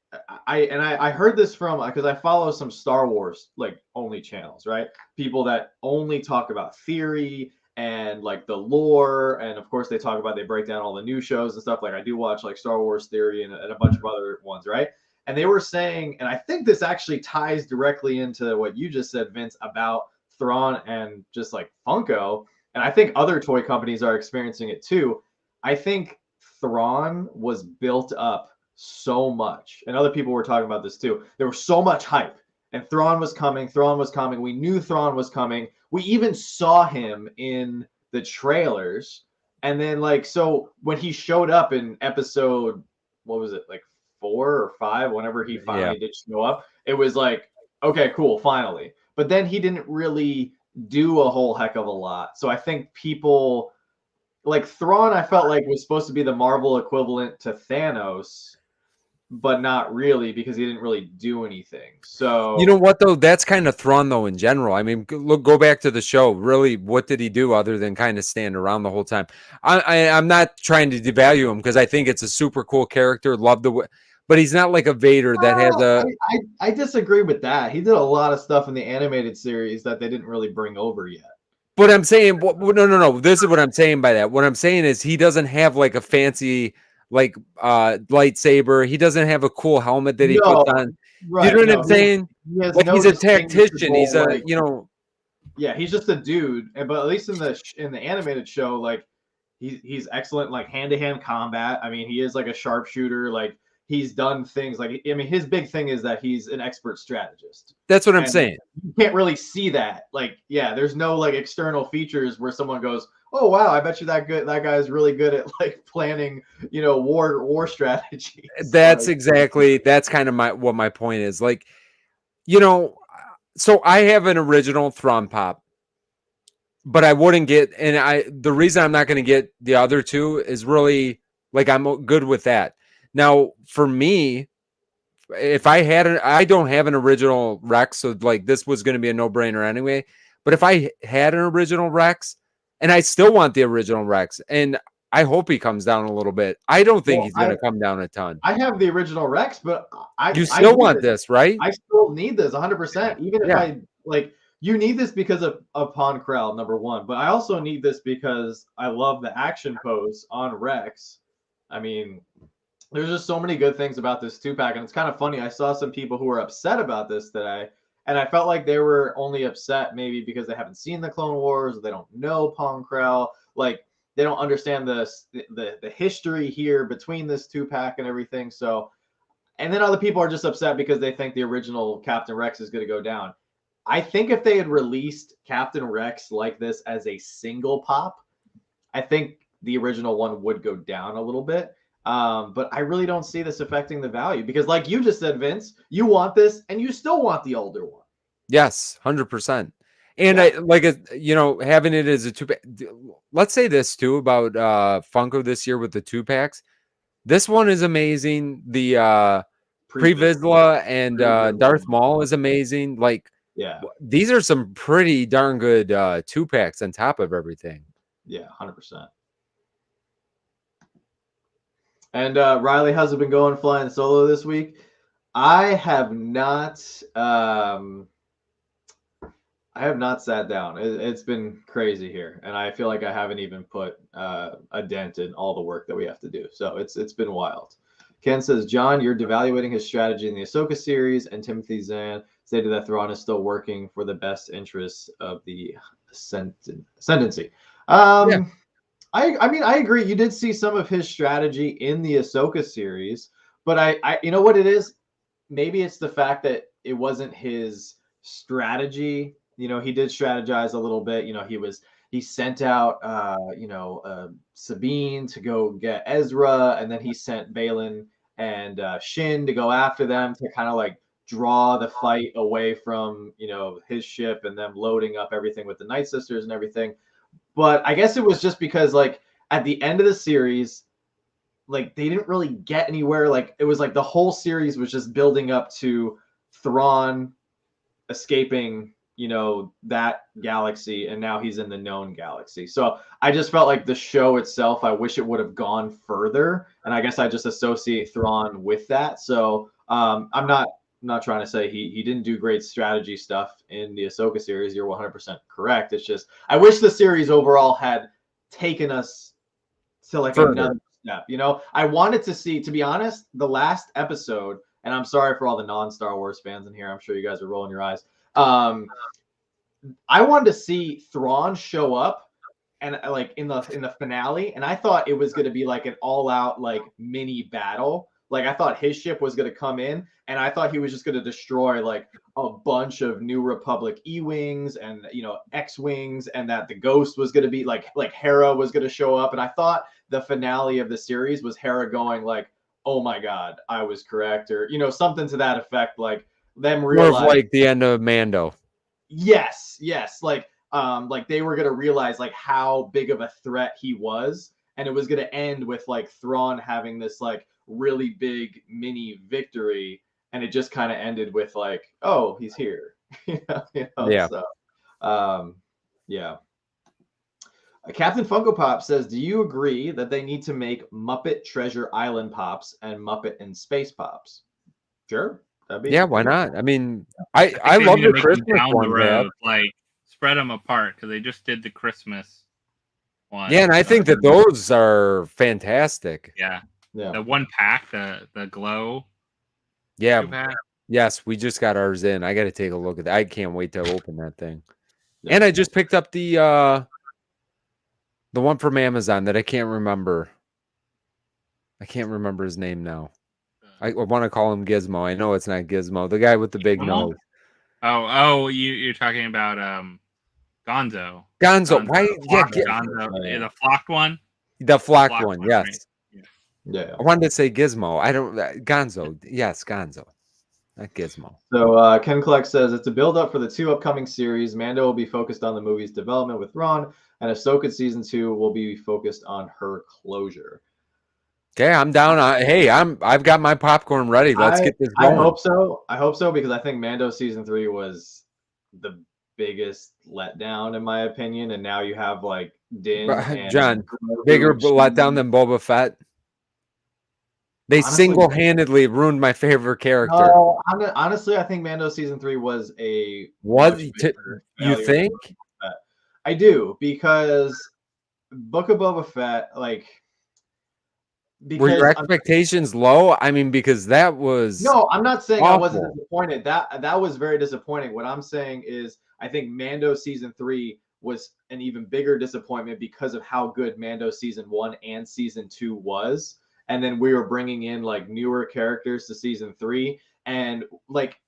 I heard this from because I follow some Star Wars like only channels, right? People that only talk about theory and like the lore, and of course they break down all the new shows and stuff. Like I do watch like Star Wars Theory and a bunch of other ones, right? And they were saying, and I think this actually ties directly into what you just said, Vince, about Thrawn and just like Funko, and I think other toy companies are experiencing it too. I think Thrawn was built up so much, and other people were talking about this too. There was so much hype, and Thrawn was coming. We knew Thrawn was coming. We even saw him in the trailers, and then like so when he showed up in episode, what was it, like 4 or 5? Whenever he finally did show up, it was like, okay, cool, finally. But then he didn't really do a whole heck of a lot. So I think people like Thrawn, I felt like was supposed to be the Marvel equivalent to Thanos. but not really, because he didn't really do anything. So you know what though? That's kind of Thrawn though in general. I mean, go back to the show. Really, what did he do other than kind of stand around the whole time? I'm not trying to devalue him because I think it's a super cool character. Love the, but he's not like a Vader that has a. I disagree with that. He did a lot of stuff in the animated series that they didn't really bring over yet. But I'm saying, no. This is what I'm saying by that. What I'm saying is he doesn't have like a fancy like lightsaber. He doesn't have a cool helmet that he puts on. Right. You know what I'm saying? Like he's a tactician. He's a, like, yeah, he's just a dude. But at least in the animated show, like he's excellent, like hand-to-hand combat. I mean, he is like a sharpshooter. Like he's done things like, I mean, his big thing is that he's an expert strategist. That's what I'm saying. You can't really see that. Like, yeah, there's no like external features where someone goes, oh wow, I bet you that guy's really good at like planning, war strategies. That's that's kind of what my point is. Like, so I have an original Thrawn pop, but I wouldn't get, and the reason I'm not going to get the other two is really like I'm good with that. Now, for me, if I don't have an original Rex, so like this was going to be a no-brainer anyway. But if I had an original Rex, and I still want the original Rex, and I hope he comes down a little bit. I don't think he's going to come down a ton. I have the original Rex, but you still want this, right? I still need this 100%. Even if I like, you need this because of Pon Krell, number one. But I also need this because I love the action pose on Rex. I mean, there's just so many good things about this 2-pack, and it's kind of funny. I saw some people who were upset about this today, and I felt like they were only upset maybe because they haven't seen the Clone Wars, or they don't know Pon Krell, like they don't understand the history here between this 2-pack and everything. So, and then other people are just upset because they think the original Captain Rex is going to go down. I think if they had released Captain Rex like this as a single pop, I think the original one would go down a little bit. But I really don't see this affecting the value because, like you just said, Vince, you want this and you still want the older one. Yes, 100%. And I like it, having it as a 2-pack. Let's say this too about Funko this year with the 2-packs. This one is amazing. The Pre-Vizsla and Darth Maul is amazing. Like, yeah, these are some pretty darn good 2-packs on top of everything. Yeah, 100%. And Riley, how's it been going flying solo this week? I have not sat down. It's been crazy here, and I feel like I haven't even put a dent in all the work that we have to do. So it's been wild. Ken says, John, you're devaluating his strategy in the Ahsoka series, and Timothy Zahn stated that Thrawn is still working for the best interests of the ascendancy. Yeah. I mean, I agree. You did see some of his strategy in the Ahsoka series, but I you know what it is? Maybe it's the fact that it wasn't his strategy. He did strategize a little bit. He sent out Sabine to go get Ezra, and then he sent Balin and Shin to go after them to kind of like draw the fight away from his ship and them loading up everything with the Night Sisters and everything. But I guess it was just because, like, at the end of the series, like, they didn't really get anywhere. Like, it was like the whole series was just building up to Thrawn escaping, that galaxy, and now he's in the known galaxy. So I just felt like the show itself, I wish it would have gone further. And I guess I just associate Thrawn with that. So I'm not trying to say he didn't do great strategy stuff in the Ahsoka series. You're 100% correct. It's just I wish the series overall had taken us to like another step. I wanted to see, to be honest, the last episode, and I'm sorry for all the non-Star Wars fans in here. I'm sure you guys are rolling your eyes. I wanted to see Thrawn show up and like in the finale, and I thought it was going to be like an all-out like mini battle. Like I thought his ship was going to come in, and I thought he was just going to destroy like a bunch of New Republic E-wings and X-wings, and that the Ghost was going to be like Hera was going to show up. And I thought the finale of the series was Hera going like, "Oh my God, I was correct," or something to that effect. Like them realize, more of like the end of Mando. Yes, like they were going to realize like how big of a threat he was, and it was going to end with like Thrawn having this like really big mini victory, and it just kind of ended with like, oh, he's here. Yeah. So yeah. Captain Funko Pop says, do you agree that they need to make Muppet Treasure Island Pops and Muppet in Space Pops? Sure. Why not? I mean, I think they love need to the make them Christmas down the one, man. road, like spread them apart, because they just did the Christmas one. Yeah, and I think that those are fantastic. Yeah. The one pack, the glow. Yeah. Yes, we just got ours in. I got to take a look at that. I can't wait to open that thing. And I just picked up the one from Amazon that I can't remember. I can't remember his name now. I want to call him Gizmo. I know it's not Gizmo. The guy with the big nose. Oh, you're talking about Gonzo. Why? Gonzo. Yeah, the flocked one. The flocked one. Yes. Right? Yeah. I wanted to say Gizmo. I don't. Gonzo. Yes, Gonzo. Not Gizmo. So Ken Clark says it's a build-up for the 2 upcoming series. Mando will be focused on the movie's development with Ron, and Ahsoka season 2 will be focused on her closure. Okay, I'm down. I've got my popcorn ready. Let's get this going. I hope so because I think Mando season 3 was the biggest letdown in my opinion, and now you have like Din and John, bigger letdown than Boba Fett. They single-handedly ruined my favorite character. No, honestly, I think Mando season 3 was a. You think? I do, because Book of Boba Fett, like. Were your expectations low? I mean, because that was. No, I'm not saying awful. I wasn't disappointed. That was very disappointing. What I'm saying is, I think Mando season 3 was an even bigger disappointment because of how good Mando season 1 and season 2 was. And then we were bringing in like newer characters to season 3, and like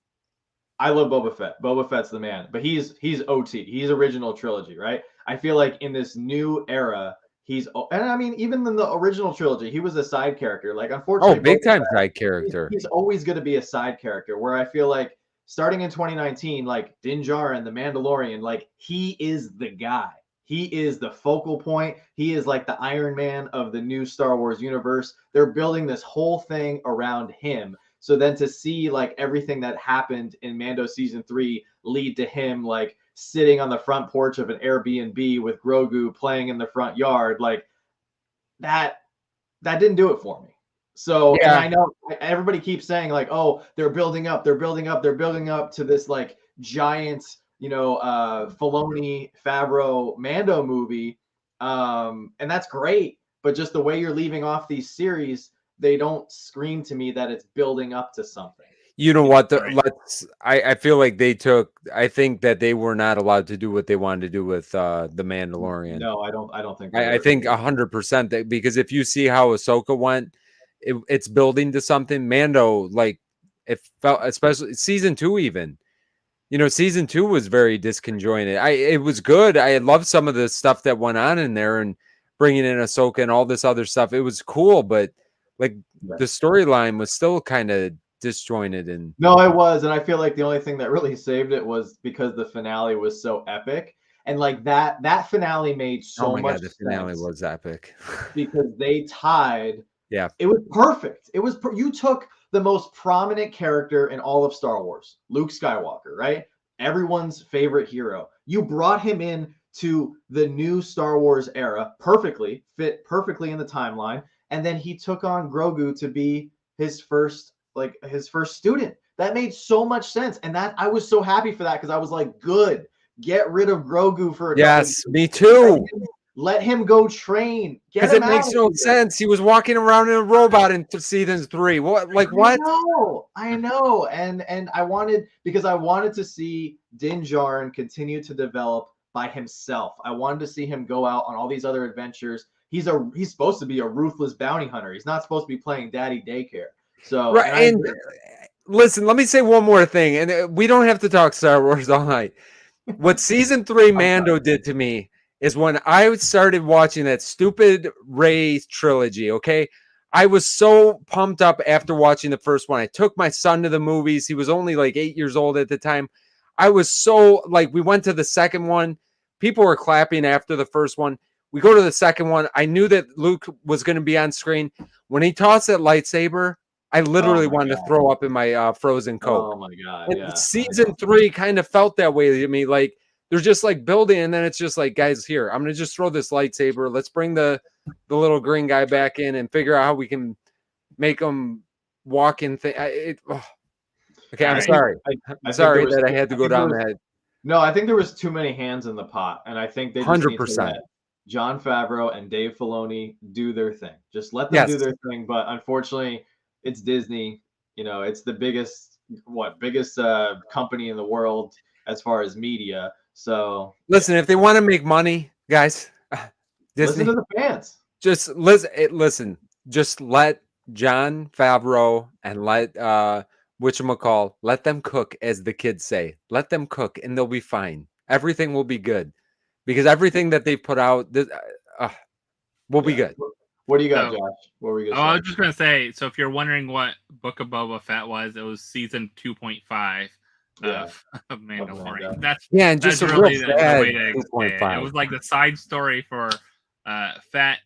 I love Boba Fett. Boba Fett's the man, but he's OT. He's original trilogy, right? I feel like in this new era, and I mean even in the original trilogy, he was a side character. Like unfortunately, big time side character. He's always going to be a side character. Where I feel like starting in 2019, like Din Djarin, the Mandalorian, like he is the guy. He is the focal point. He is like the Iron Man of the new Star Wars universe. They're building this whole thing around him. So then to see like everything that happened in Mando season 3 lead to him like sitting on the front porch of an Airbnb with Grogu playing in the front yard, like that didn't do it for me. So and I know everybody keeps saying like, oh, they're building up to this like giant, Filoni, Favreau, Mando movie. And that's great. But just the way you're leaving off these series, they don't scream to me that it's building up to something. You know what? I feel like I think that they were not allowed to do what they wanted to do with the Mandalorian. No, I don't think. I think 100% because if you see how Ahsoka went, it's building to something. Mando, like it felt, especially season 2, even. Season 2 was very disconjointed. It was good. I loved some of the stuff that went on in there and bringing in Ahsoka and all this other stuff. It was cool, but like the storyline was still kind of disjointed. And no, it was. And I feel like the only thing that really saved it was because the finale was so epic. And like that finale made so much sense. The finale was epic because they tied. Yeah, it was perfect. It was you took the most prominent character in all of Star Wars, Luke Skywalker, right? Everyone's favorite hero. You brought him in to the new Star Wars era, fit perfectly in the timeline, and then he took on Grogu to be his first student. That made so much sense, and that I was so happy for that because I was like, good, get rid of Grogu for a yes, me too. Let him go train. Because it makes no sense. He was walking around in a robot in season 3. What? Like what? I know. And I wanted to see Din Djarin continue to develop by himself. I wanted to see him go out on all these other adventures. He's supposed to be a ruthless bounty hunter. He's not supposed to be playing daddy daycare. So right. And listen, let me say one more thing, and we don't have to talk Star Wars all night. What season 3 Mando did to me is when I started watching that stupid Rey trilogy, okay? I was so pumped up after watching the first one. I took my son to the movies. He was only like 8 years old at the time. I was so, like, we went to the second one. People were clapping after the first one. We go to the second one. I knew that Luke was going to be on screen. When he tossed that lightsaber, I literally wanted to throw up in my frozen Coke. Oh my God. And yeah. Season 3 kind of felt that way to me. Like they're just like building, and then it's just like, guys, here, I'm going to just throw this lightsaber. Let's bring the little green guy back in and figure out how we can make him walk in. Okay, I'm sorry. I'm sorry that I had to go down that. No, I think there was too many hands in the pot, and I think they just 100%. Need to let Jon Favreau and Dave Filoni do their thing. Just let them do their thing. But unfortunately, it's Disney. You know, it's the biggest company in the world as far as media. So listen, if they want to make money, guys, Disney, listen to the fans. Just listen. Just let Jon Favreau and let whatchamacall, let them cook, as the kids say. Let them cook, and they'll be fine. Everything will be good, because everything that they put out will be good. What do you got, Josh? What were you gonna say? I was just gonna say. So, if you're wondering what Book of Boba Fett was, it was season 2.5 of Mandalorian. That's just that's really the way to say it. It was like the side story for Fett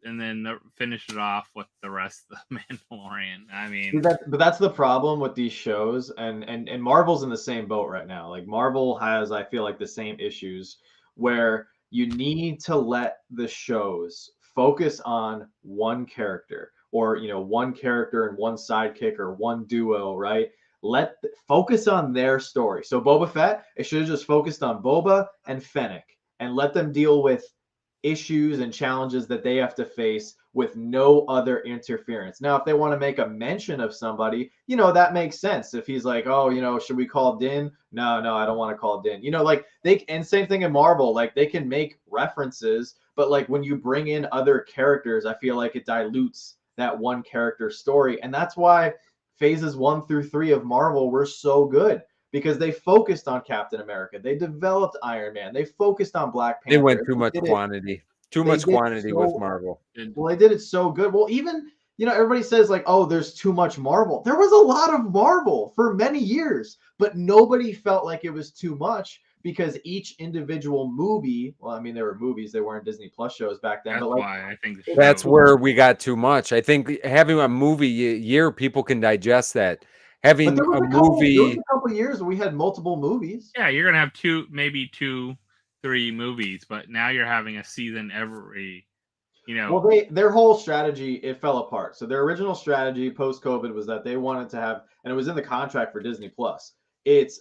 and then finish it off with the rest of the Mandalorian. I mean, but that's the problem with these shows, and Marvel's in the same boat right now. Like Marvel has, I feel like, the same issues where you need to let the shows focus on one character, or one character and one sidekick, or one duo, right? Focus on their story. So Boba Fett, it should have just focused on Boba and Fennec and let them deal with issues and challenges that they have to face with no other interference. Now, if they want to make a mention of somebody, that makes sense. If he's like, oh, should we call Din? No, I don't want to call Din. And same thing in Marvel, like they can make references, but like when you bring in other characters, I feel like it dilutes that one character story. And that's why phases 1 through 3 of Marvel were so good, because they focused on Captain America. They developed Iron Man. They focused on Black Panther. They went too much quantity. Too much quantity with Marvel. Well, they did it so good. Well, even, everybody says like, oh, there's too much Marvel. There was a lot of Marvel for many years, but nobody felt like it was too much, because each individual movie, well, I mean, they were movies. They weren't Disney Plus shows back then. That's but why I think that's where we got too much. I think having a movie year, people can digest that. Having there was a couple years where we had multiple movies. Yeah, you're gonna have 2, 3 movies, but now you're having a season every. Well, their whole strategy, it fell apart. So their original strategy post-COVID was that they wanted to have, and it was in the contract for Disney Plus. It's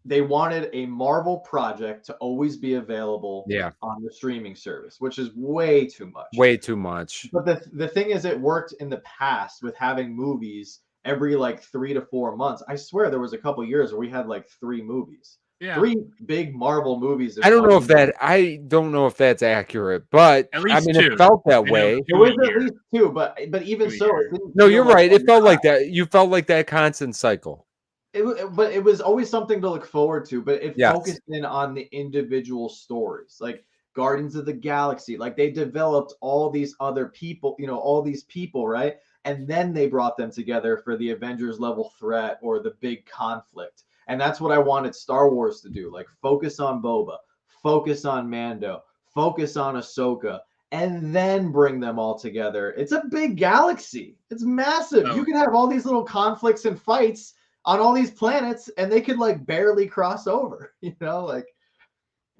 they wanted a Marvel project to always be available on the streaming service, which is way too much. Way too much. But the thing is, it worked in the past with having movies every like 3 to 4 months. I swear there was a couple years where we had like 3 movies. Yeah. 3 big Marvel movies. I don't know if that's accurate, but at least it felt that way. It was at least 2, but even so, no, you're right. It felt like that. You felt like that constant cycle. But it was always something to look forward to. But it focused in on the individual stories, like Guardians of the Galaxy. Like they developed all these other people, all these people, right? And then they brought them together for the Avengers level threat or the big conflict. And that's what I wanted Star Wars to do. Like focus on Boba, focus on Mando, focus on Ahsoka, and then bring them all together. It's a big galaxy. It's massive. You can have all these little conflicts and fights on all these planets, and they could like barely cross over, anyway.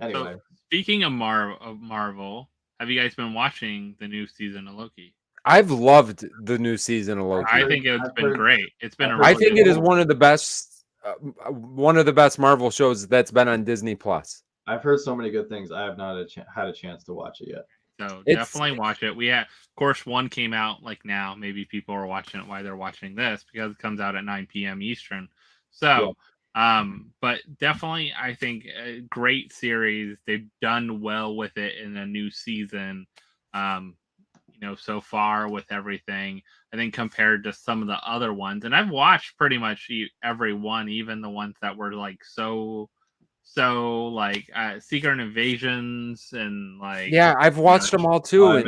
So, speaking of Marvel, have you guys been watching the new season of Loki? I've loved the new season of Loki. I think it's been great. It's been. I think it is one of the best Marvel shows that's been on Disney Plus. I've heard so many good things. I have not had a chance to watch it yet. So definitely watch it. Of course, one came out like now. Maybe people are watching it while they're watching this because it comes out at 9 p.m. Eastern. So, but definitely, I think a great series. They've done well with it in a new season. So far with everything, I think compared to some of the other ones, and I've watched pretty much every one, even the ones that were like so like Secret Invasions and like I've watched them all too. I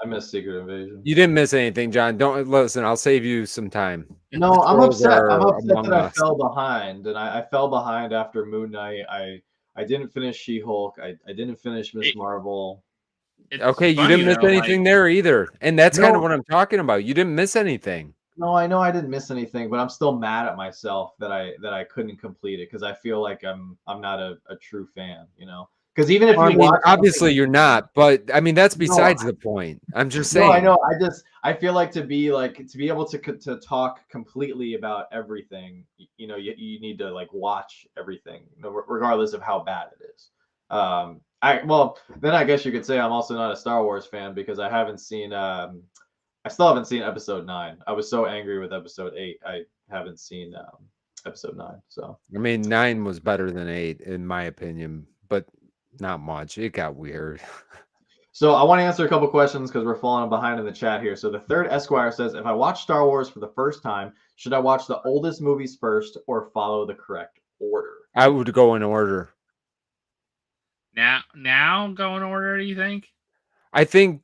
missed Secret Invasion. You didn't miss anything, John. Don't listen. I'll save you some time. No, I'm upset. I'm upset that I fell behind, and I fell behind after Moon Knight. I didn't finish She-Hulk. I didn't finish Miss Marvel. Okay, you didn't miss anything there either. And that's kind of what I'm talking about. You didn't miss anything. No, I know I didn't miss anything, but I'm still mad at myself that I couldn't complete it because I feel like I'm not a true fan, you know. Because even if you watch, obviously you're not, but I mean that's besides the point. I'm just saying. No, I know. I feel like to be able to talk completely about everything, you know, you need to like watch everything, regardless of how bad it is. Then I guess you could say I'm also not a Star Wars fan because I haven't seen I still haven't seen episode 9. I was so angry with episode 8. I haven't seen episode 9. So I mean 9 was better than 8 in my opinion, but not much. It got weird. So I want to answer a couple questions because we're falling behind in the chat here. So the third Esquire says, if I watch Star Wars for the first time, should I watch the oldest movies first or follow the correct order? I would go in order. Now go in order, do you think? I think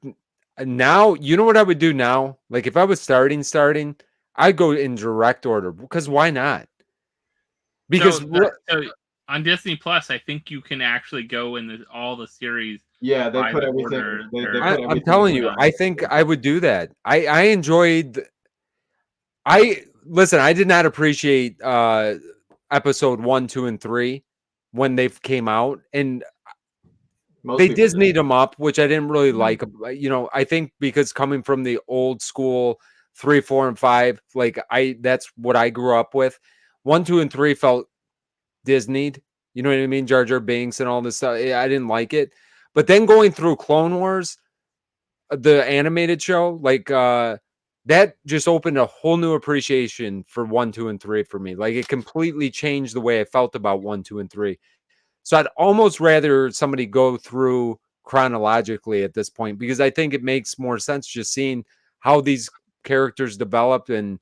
now, you know what I would do now? Like if I was starting, I'd go in direct order because why not? Because so on Disney Plus, I think you can actually go in all the series. Yeah, they put everything. I'm telling you, I think I would do that. I enjoyed. Listen. I did not appreciate episode 1, 2, and 3 when they came out, and they Disneyed them up, which I didn't really like. You know, I think because coming from the old school 3, 4, and 5, like that's what I grew up with. 1, 2, and 3 felt Disneyed. You know what I mean? Jar Jar Binks and all this stuff. I didn't like it. But then going through Clone Wars, the animated show, like that just opened a whole new appreciation for 1, 2, and 3 for me. Like it completely changed the way I felt about 1, 2, and 3. So I'd almost rather somebody go through chronologically at this point because I think it makes more sense just seeing how these characters develop, and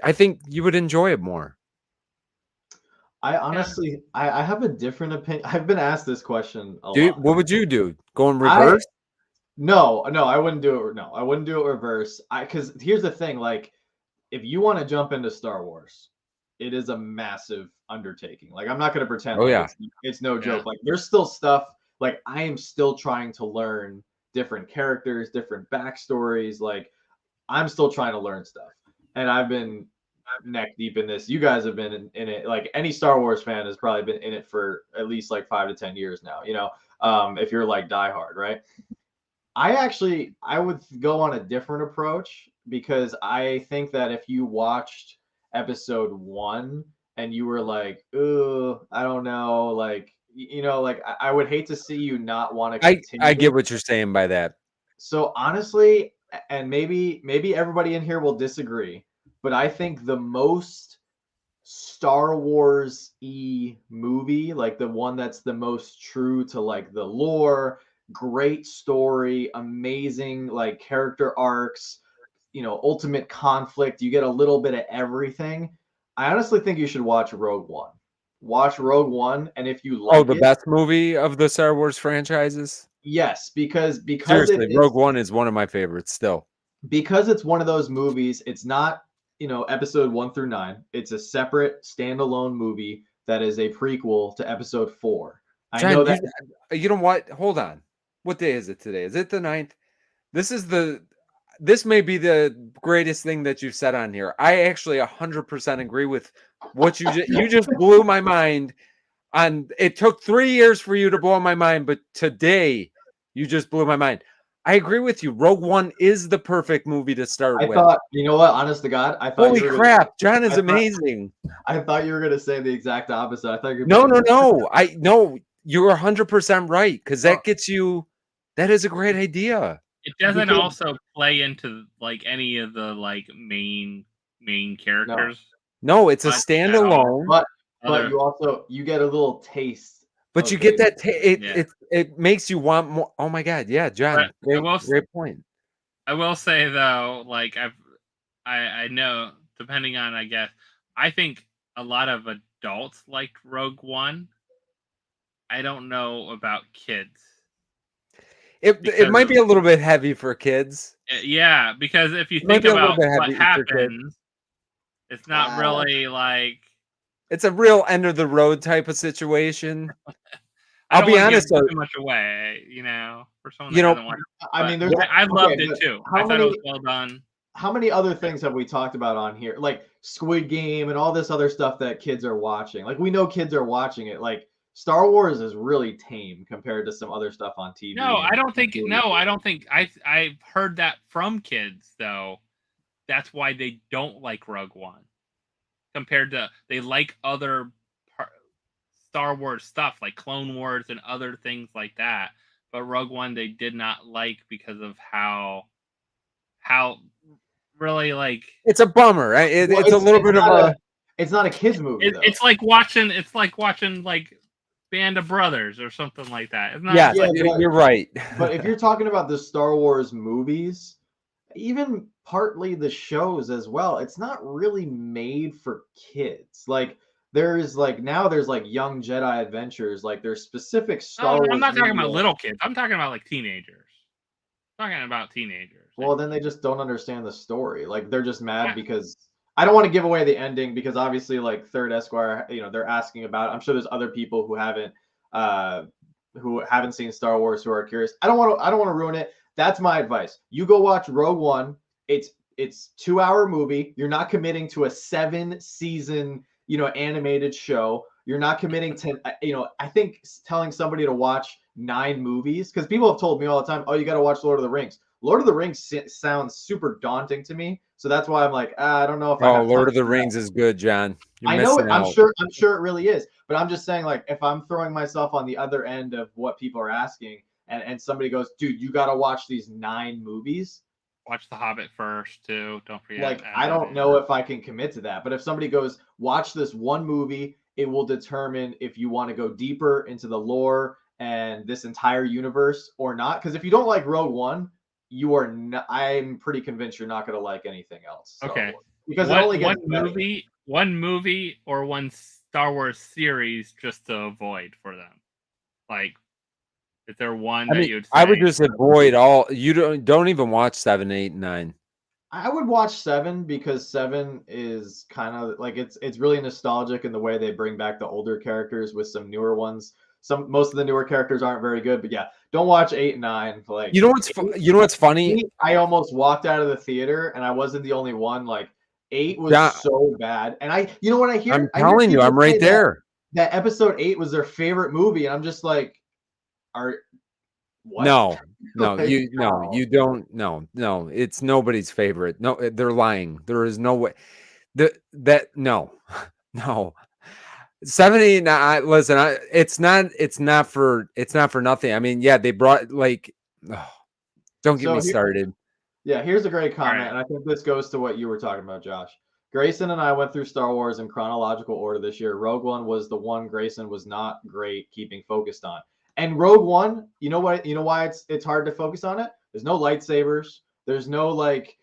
I think you would enjoy it more. I honestly, I have a different opinion. I've been asked this question a lot. What would you do? Go in reverse? No, I wouldn't do it. No, I wouldn't do it reverse. Because here's the thing: like, if you want to jump into Star Wars, it is a massive undertaking. Like, I'm not going to pretend it's no joke. Like, there's still stuff. Like, I am still trying to learn different characters, different backstories. Like, I'm still trying to learn stuff, and I've been neck deep in this. You guys have been in it. Like any Star Wars fan has probably been in it for at least like 5 to 10 years now, you know, if you're like diehard, right? I would go on a different approach because I think that if you watched episode 1 and you were like, ooh, I don't know, like, you know, like I would hate to see you not want to continue. I get what you're saying by that. So honestly, and maybe everybody in here will disagree, but I think the most Star Wars-y movie, like the one that's the most true to like the lore, great story, amazing like character arcs, you know, ultimate conflict, you get a little bit of everything. I honestly think you should watch Rogue One. Watch Rogue One, and if you like the best movie of the Star Wars franchises? Yes, because seriously, Rogue One is one of my favorites still. Because it's one of those movies, it's not, you know, episode 1 through 9. It's a separate standalone movie that is a prequel to episode 4. John, I know that. You know what? Hold on. What day is it today? Is it the 9th? This may be the greatest thing that you've said on here. I actually 100% agree with what you just blew my mind. On it took 3 years for you to blow my mind, but today you just blew my mind. I agree with you. Rogue One is the perfect movie to start with. I thought, you know what? Honest to God, I thought. Holy crap, John is amazing. I thought you were gonna say the exact opposite. I thought you were. No. You're 100% right because that gets you. That is a great idea. It doesn't also play into like any of the like main characters. No, it's a standalone. But you get a little taste. But you get that it makes you want more. Oh my God, yeah, John, great point. I will say though, like I know, depending on, I guess, I think a lot of adults liked Rogue One. I don't know about kids. It might be a little bit heavy for kids. Yeah, because if you think about what happens, it's not really like. It's a real end of the road type of situation. I'll be honest. Too much away, for someone that hasn't watched. I mean, I loved it too. I thought it was well done. How many other things have we talked about on here, like Squid Game and all this other stuff that kids are watching? Like we know kids are watching it. Like Star Wars is really tame compared to some other stuff on TV. No, I don't think. No, I don't think. I've heard that from kids though. That's why they don't like Rogue One, compared to they like other Star Wars stuff like Clone Wars and other things like that. But Rogue One they did not like because of how really like it's a bummer, right? It's a little bit of a. It's not a kids movie. It's like watching like Band of Brothers or something like that. It's not, yeah, you're right. But if you're talking about the Star Wars movies, even partly the shows as well, it's not really made for kids. Like there's like Young Jedi Adventures, like there's specific Star Wars. I'm not talking about little kids. I'm talking about like teenagers. I'm talking about teenagers. Well, then they just don't understand the story. Like they're just mad because I don't want to give away the ending because obviously like Third Esquire, they're asking about it. I'm sure there's other people who haven't seen Star Wars who are curious. I don't want to ruin it. That's my advice. You go watch Rogue One. It's 2-hour movie. You're not committing to a 7-season, animated show. You're not committing to, I think telling somebody to watch 9 movies, because people have told me all the time, oh, you got to watch Lord of the Rings. Lord of the Rings sounds super daunting to me. So that's why I'm like, I don't know if I have Lord of the Rings is good, John. I know it. I'm sure it really is. But I'm just saying, like, if I'm throwing myself on the other end of what people are asking and somebody goes, dude, you got to watch these 9 movies. Watch The Hobbit first, too. Don't forget. Like, I don't know if I can commit to that. But if somebody goes, watch this one movie, it will determine if you want to go deeper into the lore and this entire universe or not. Because if you don't like Rogue One, you are not, I'm pretty convinced you're not going to like anything else. Okay. Because it only gets one movie or one Star Wars series just to avoid for them. Like, is there one that you'd say? I would just avoid all. You don't even watch 7, 8, and 9. I would watch 7 because 7 is kind of like it's really nostalgic in the way they bring back the older characters with some newer ones. Most of the newer characters aren't very good, but yeah, don't watch 8 and 9. Like, you know what's funny? I almost walked out of the theater, and I wasn't the only one. Like 8 was so bad, and I hear. I'm telling you, I'm right there. That episode 8 was their favorite movie, and I'm just like, what? No, you don't. No, it's nobody's favorite. No, they're lying. There is no way. No. 7, 8, 9. Listen, it's not for nothing. I mean, yeah, they brought don't get me started. Yeah, here's a great comment, and I think this goes to what you were talking about, Josh. Grayson and I went through Star Wars in chronological order this year. Rogue One was the one Grayson was not great keeping focused on. And Rogue One, you know what? You know why it's hard to focus on it? There's no lightsabers. There's no like.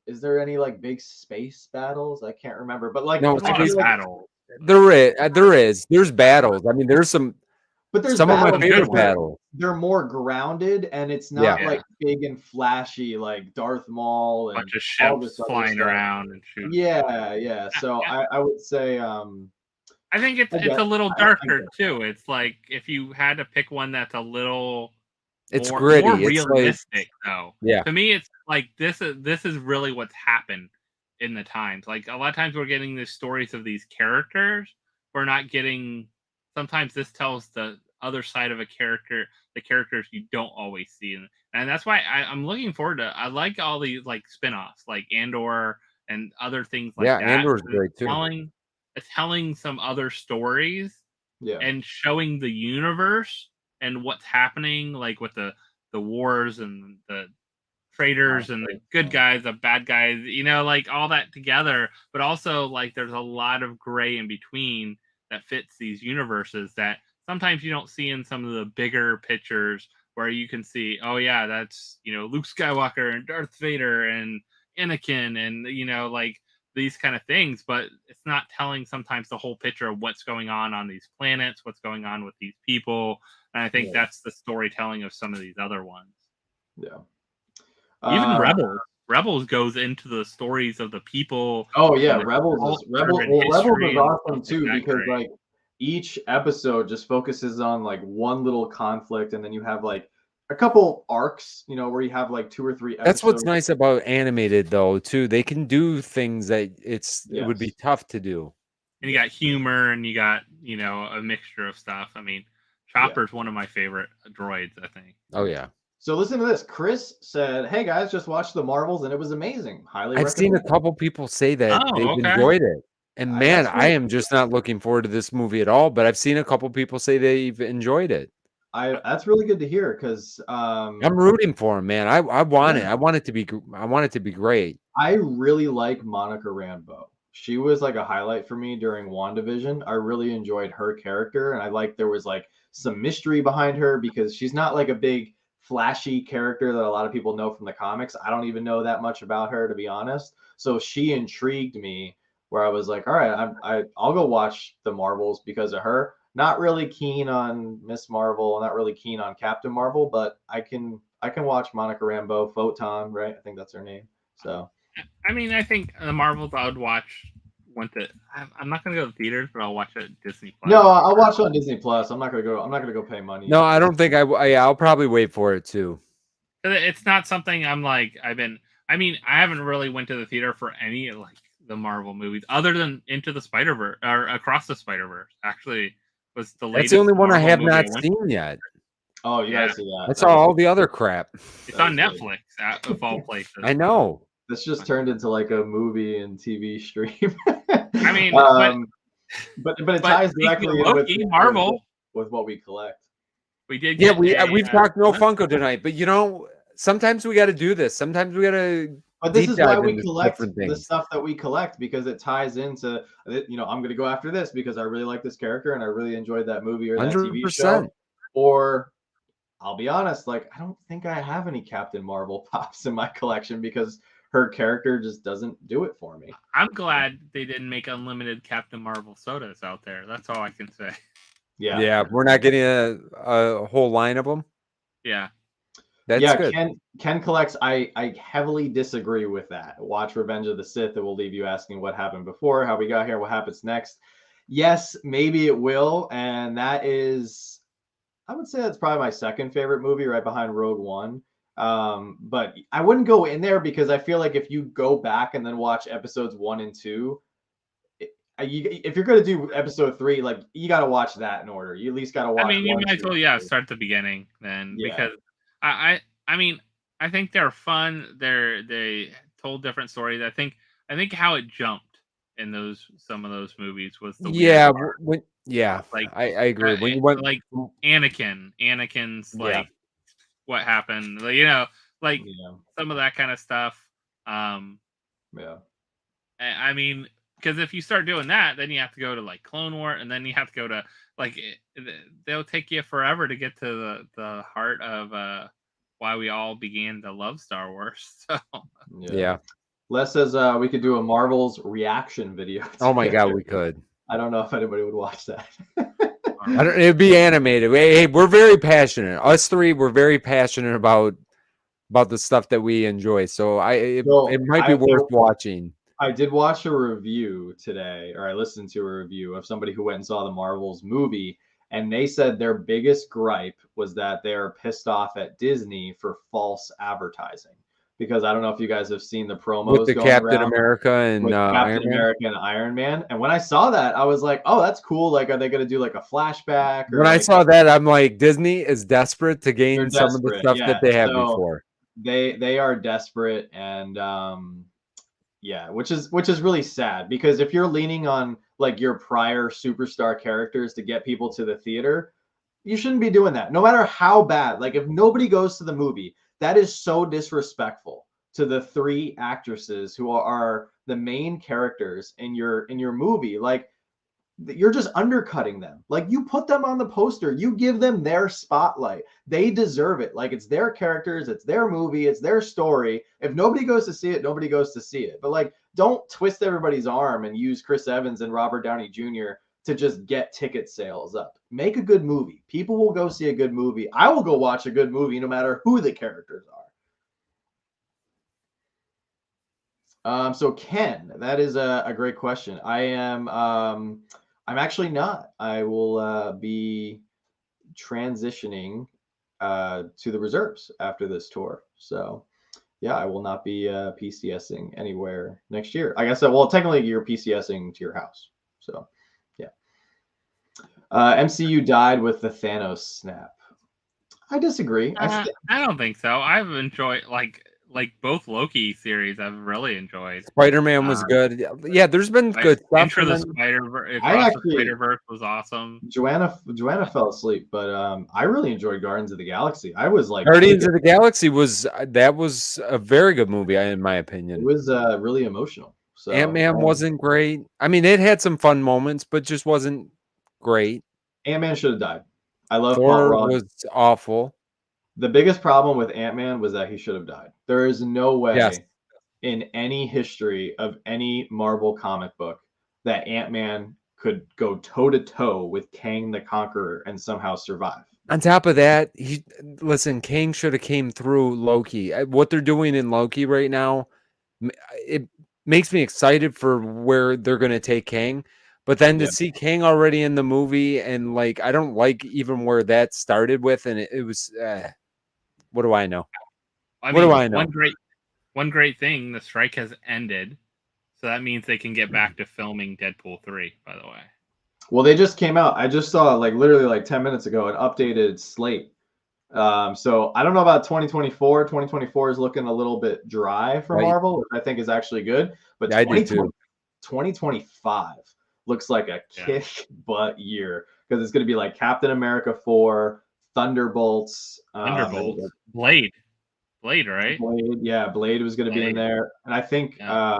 Is there any like big space battles? I can't remember, but like no space battle. There is. There's battles. I mean, there's some. But there's some of my favorite battles. They're more grounded, and it's not like big and flashy like Darth Maul and bunch of ships flying around and shooting. Yeah. So I would say. I think it's a little darker too. It's like if you had to pick one that's a little. It's gritty. More realistic, though. Yeah. To me, it's like this is really what's happened in the times. Like a lot of times we're getting these stories of these characters. We're not getting. Sometimes this tells the other side of a character, the characters you don't always see, and that's why I'm looking forward to. I like all these like spinoffs, like Andor and other things like that. Yeah, Andor's great too. Telling some other stories, and showing the universe and what's happening, like with the wars and the traitors and the good guys, the bad guys, like all that together. But also, like, there's a lot of gray in between that fits these universes that sometimes you don't see in some of the bigger pictures where you can see, oh yeah, that's, Luke Skywalker and Darth Vader and Anakin and, like these kind of things, but it's not telling sometimes the whole picture of what's going on these planets, what's going on with these people. And I think that's the storytelling of some of these other ones. Yeah. Even Rebels goes into the stories of the people. Oh yeah, Rebels is awesome too, because like each episode just focuses on like one little conflict, and then you have like a couple arcs, you know, where you have like 2 or 3 episodes. That's what's nice about animated though, too. They can do things that it would be tough to do. And you got humor, and you got, you know, a mixture of stuff. I mean, Chopper's one of my favorite droids, I think. Oh yeah. So listen to this. Chris said, "Hey guys, just watched the Marvels and it was amazing. Highly I've seen a couple people say that they've enjoyed it. And man, I am just not looking forward to this movie at all, but I've seen a couple people say they've enjoyed it. That's really good to hear, because I'm rooting for him, man. I want it. I want it to be great. I really like Monica Rambeau. She was like a highlight for me during WandaVision. I really enjoyed her character, and I like there was like some mystery behind her, because she's not like a big flashy character that a lot of people know from the comics. I don't even know that much about her, to be honest. So she intrigued me, where I was like, all right, I'll go watch the Marvels because of her. Not really keen on Miss Marvel, not really keen on Captain Marvel, but I can watch Monica Rambeau, Photon, right? I think that's her name. So I mean, I think the Marvels I would watch. I'm not gonna go to theaters, but I'll watch it at Disney Plus. No, I'll watch it on Disney Plus. I'm not gonna go pay money. No, I don't think I'll probably wait for it too. It's not something I'm like I haven't really went to the theater for any like the Marvel movies other than Into the Spider-Verse or Across the Spider-Verse. Actually, was the latest. That's the only one Marvel I have movie not seen yet. Oh, you gotta see that. I saw all the other crap. It's on Netflix, of all places. I know. This just turned into like a movie and TV stream. I mean, but it ties directly Loki, with Marvel, with what we collect. We did. Yeah, we've talked no Funko tonight, but you know, sometimes we got to do this. Sometimes we got to. But this is why we collect the stuff that we collect, because it ties into, you know, I'm going to go after this because I really like this character and I really enjoyed that movie or that 100%. TV show. Or I'll be honest, like, I don't think I have any Captain Marvel pops in my collection because her character just doesn't do it for me. I'm glad they didn't make unlimited Captain Marvel sodas out there. That's all I can say. Yeah, we're not getting a whole line of them. Yeah. That's good. Ken collects. I heavily disagree with that. Watch Revenge of the Sith. It will leave you asking what happened before, how we got here, what happens next. Yes, maybe it will. And that is, I would say that's probably my second favorite movie, right behind Rogue One. But I wouldn't go in there because I feel like if you go back and then watch episodes 1 and 2, if you're going to do episode 3, like, you got to watch that in order. You at least got to watch. I mean, you might as well, start at the beginning then, because I mean, I think they're fun. They told different stories. I think how it jumped in some of those movies was the like I agree. When you went like Anakin's like what happened, you know, like some of that kind of stuff. I mean, because if you start doing that, then you have to go to like Clone War, and then you have to go to like they'll take you forever to get to the heart of why we all began to love Star Wars. So Les says we could do a Marvel's reaction video together. Oh my god, we could. I don't know if anybody would watch that. It'd be animated. Hey, we're very passionate. Us three, we're very passionate about the stuff that we enjoy. So it might be worth watching. I did watch a review today, or I listened to a review of somebody who went and saw the Marvels movie, and they said their biggest gripe was that they're pissed off at Disney for false advertising. Because I don't know if you guys have seen the promos with the Captain America and Iron Man. And when I saw that, I was like, "Oh, that's cool! Like, are they going to do like a flashback?" When I saw that, I'm like, Disney is desperate to gain some of the stuff that they had before. They are desperate, and which is really sad, because if you're leaning on like your prior superstar characters to get people to the theater, you shouldn't be doing that. No matter how bad. Like, if nobody goes to the movie, that is so disrespectful to the 3 actresses who are the main characters in your movie. Like, you're just undercutting them. Like, you put them on the poster, you give them their spotlight. They deserve it. Like, it's their characters, it's their movie, it's their story. If nobody goes to see it, nobody goes to see it. But like, don't twist everybody's arm and use Chris Evans and Robert Downey Jr. to just get ticket sales up. Make a good movie. People will go see a good movie. I will go watch a good movie no matter who the characters are. So Ken, that is a great question. I am I'm actually not. I will be transitioning to the reserves after this tour. So yeah, I will not be PCSing anywhere next year. I guess, well, technically you're PCSing to your house. So yeah. MCU died with the Thanos snap. I disagree. I don't think so. I've enjoyed like both Loki series. I've really enjoyed. Spider-Man was good. Yeah, there's been good stuff. Into the Spider-Verse was awesome. Joanna fell asleep, but I really enjoyed Guardians of the Galaxy. I was like, Guardians of the Galaxy was a very good movie in my opinion. It was really emotional. So Ant-Man wasn't great. I mean, it had some fun moments, but just wasn't great. Ant-Man should have died. I love Thor Paul Rudd. Was awful. The biggest problem with Ant-Man was that he should have died. There is no way in any history of any Marvel comic book that Ant-Man could go toe-to-toe with Kang the Conqueror and somehow survive. On top of that, Kang should have came through Loki. What they're doing in Loki right now, it makes me excited for where they're going to take Kang. But then to see Kang already in the movie, and like, I don't like even where that started with, and it was, what do I know? What do I know? One great thing, the strike has ended, so that means they can get back to filming Deadpool 3, by the way. Well, they just came out. I just saw literally 10 minutes ago an updated slate. So I don't know about 2024. 2024 is looking a little bit dry for Marvel, which I think is actually good. But 2025 looks like a kick butt year because it's going to be like Captain America 4, Thunderbolts, Blade, right? Blade was going to be in there, and I think I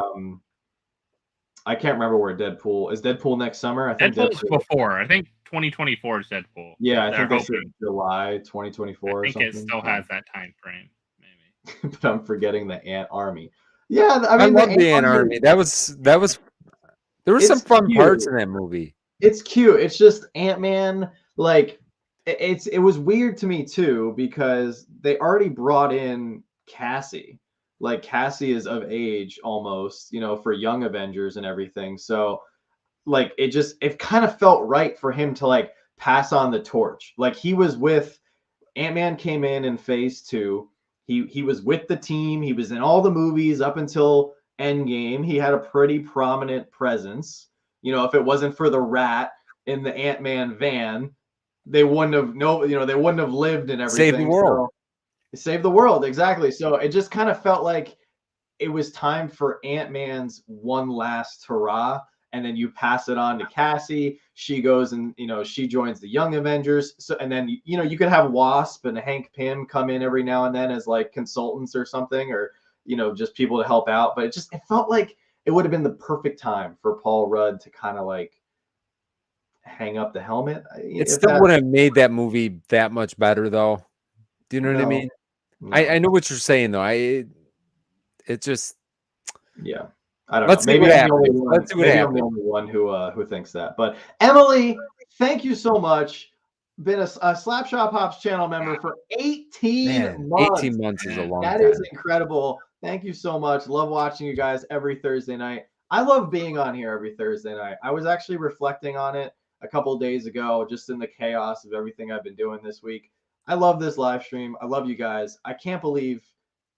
can't remember where Deadpool is. Deadpool next summer. I think Deadpool's before. I think 2024 is Deadpool. Yeah, I think they said July 2024. I think it still has that time frame, maybe. But I'm forgetting the Ant Army. Yeah, I mean, love the Ant Army. There was some fun parts in that movie. It's cute. It's just Ant-Man. Like, it was weird to me too because they already brought in Cassie. Like, Cassie is of age almost, for Young Avengers and everything. So like it kind of felt right for him to like pass on the torch. Like, he was with Ant-Man came in phase 2. He was with the team. He was in all the movies up until Endgame. He had a pretty prominent presence. If it wasn't for the rat in the Ant-Man van, they wouldn't have they wouldn't have lived and everything. Save the world. Save the world, exactly. So it just kind of felt like it was time for Ant-Man's one last hurrah, and then you pass it on to Cassie. She goes and she joins the Young Avengers. So and then you could have Wasp and Hank Pym come in every now and then as like consultants or something, or just people to help out. But it felt like it would have been the perfect time for Paul Rudd to kind of like hang up the helmet. It still wouldn't have made that movie that much better, though. Do you know what I mean? No. I know what you're saying, though. It just, I don't know. Maybe I'm the only one who thinks that. But Emily, thank you so much. Been a Slapshotpops channel member for 18 months. 18 months is a long time. That is incredible. Thank you so much. Love watching you guys every Thursday night. I love being on here every Thursday night. I was actually reflecting on it a couple of days ago, just in the chaos of everything I've been doing this week. I love this live stream. I love you guys. I can't believe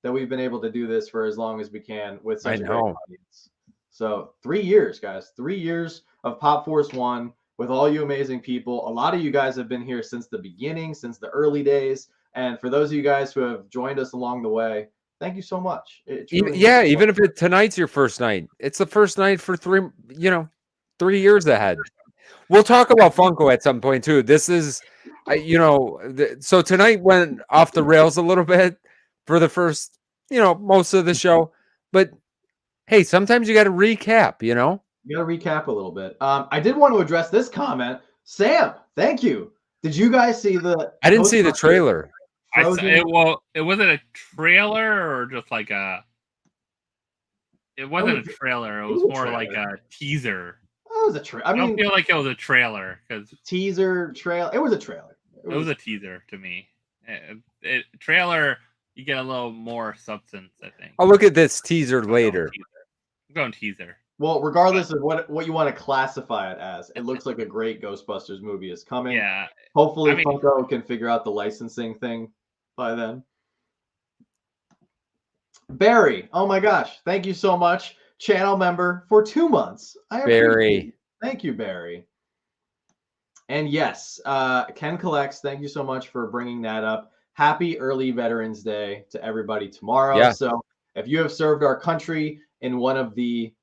that we've been able to do this for as long as we can with such a great audience. So 3 years, guys. 3 years of Pop Force 1 with all you amazing people. A lot of you guys have been here since the beginning, since the early days. And for those of you guys who have joined us along the way, thank you so much. Even if tonight's your first night, it's the first night for 3 years ahead. We'll talk about Funko at some point too. This is, so tonight went off the rails a little bit for the first, most of the show. But hey, sometimes you got to recap. You got to recap a little bit. I did want to address this comment. Sam, thank you. Did you guys see the? I didn't see the trailer. It wasn't a trailer or just like a. It wasn't a trailer. It was more like a teaser. It was a trailer. I don't feel like it was a trailer because teaser trail. It was a trailer. It was a teaser to me. Trailer, you get a little more substance, I think. I'll look at this teaser later. I'm going teaser. Well, regardless of what you want to classify it as, it looks like a great Ghostbusters movie is coming. Yeah. Hopefully, Funko can figure out the licensing thing by then. Barry, oh my gosh, thank you so much. Channel member for 2 months. I appreciate it. Thank you, Barry. And yes, Ken Collects, thank you so much for bringing that up. Happy early Veterans Day to everybody tomorrow. Yeah. So if you have served our country in one of the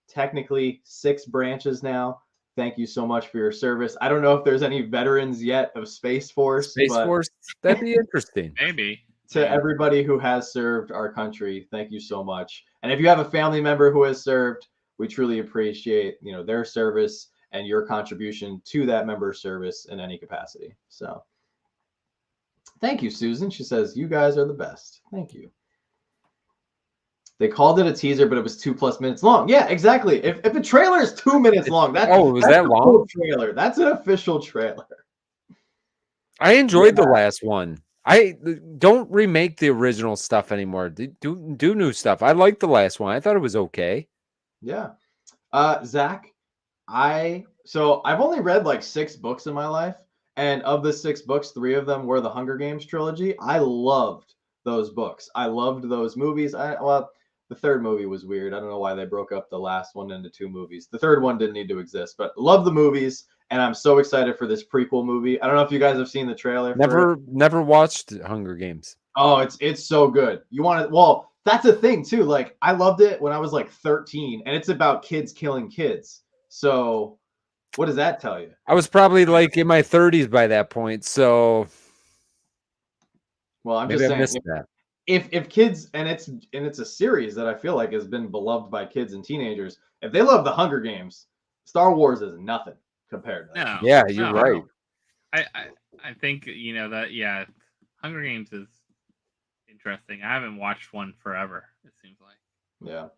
technically 6 branches now, thank you so much for your service. I don't know if there's any veterans yet of Space Force. Force, that'd be interesting. Maybe. To everybody who has served our country, thank you so much. And if you have a family member who has served, we truly appreciate their service and your contribution to that member's service in any capacity. So thank you, Susan. She says, you guys are the best. Thank you. They called it a teaser, but it was 2+ minutes long. Yeah, exactly. If a trailer is 2 minutes long, that's that long? Trailer. That's an official trailer. I enjoyed the last one. I don't remake the original stuff anymore. Do new stuff. I liked the last one. I thought it was okay. Yeah. Zach, I've only read like 6 books in my life, and of the 6 books, 3 of them were the Hunger Games trilogy. I loved those books. I loved those movies. The third movie was weird. I don't know why they broke up the last one into 2 movies. The third one didn't need to exist, but love the movies, and I'm so excited for this prequel movie. I don't know if you guys have seen the trailer. Never watched Hunger Games. Oh, it's so good. You want to? Well, that's a thing too. Like I loved it when I was like 13, and it's about kids killing kids. So, what does that tell you? I was probably like in my 30s by that point. So, well, I'm maybe just saying. I missed that. If kids, and it's a series that I feel like has been beloved by kids and teenagers. If they love the Hunger Games, Star Wars is nothing compared to that. No, yeah, you're right. I think that Hunger Games is interesting. I haven't watched one forever, it seems like. Yeah.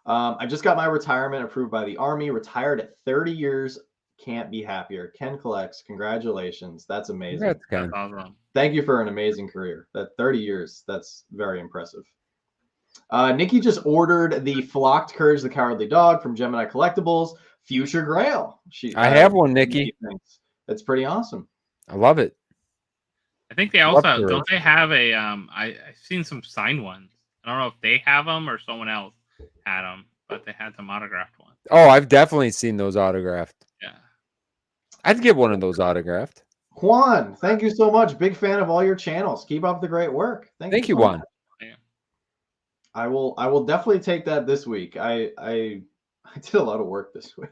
I just got my retirement approved by the Army. Retired at 30 years. Can't be happier. Ken Collects. Congratulations. That's amazing. That's awesome. Thank you for an amazing career. That 30 years. That's very impressive. Nikki just ordered the Flocked Courage the Cowardly Dog from Gemini Collectibles. Future Grail. I have one, Nikki. That's pretty awesome. I love it. I think they also don't they have a I've seen some signed ones. I don't know if they have them or someone else had them, but they had some autographed ones. Oh, I've definitely seen those autographed. Yeah. I'd get one of those autographed. Juan, thank you so much. Big fan of all your channels. Keep up the great work. Thank you, Juan. Yeah. I will definitely take that this week. I did a lot of work this week.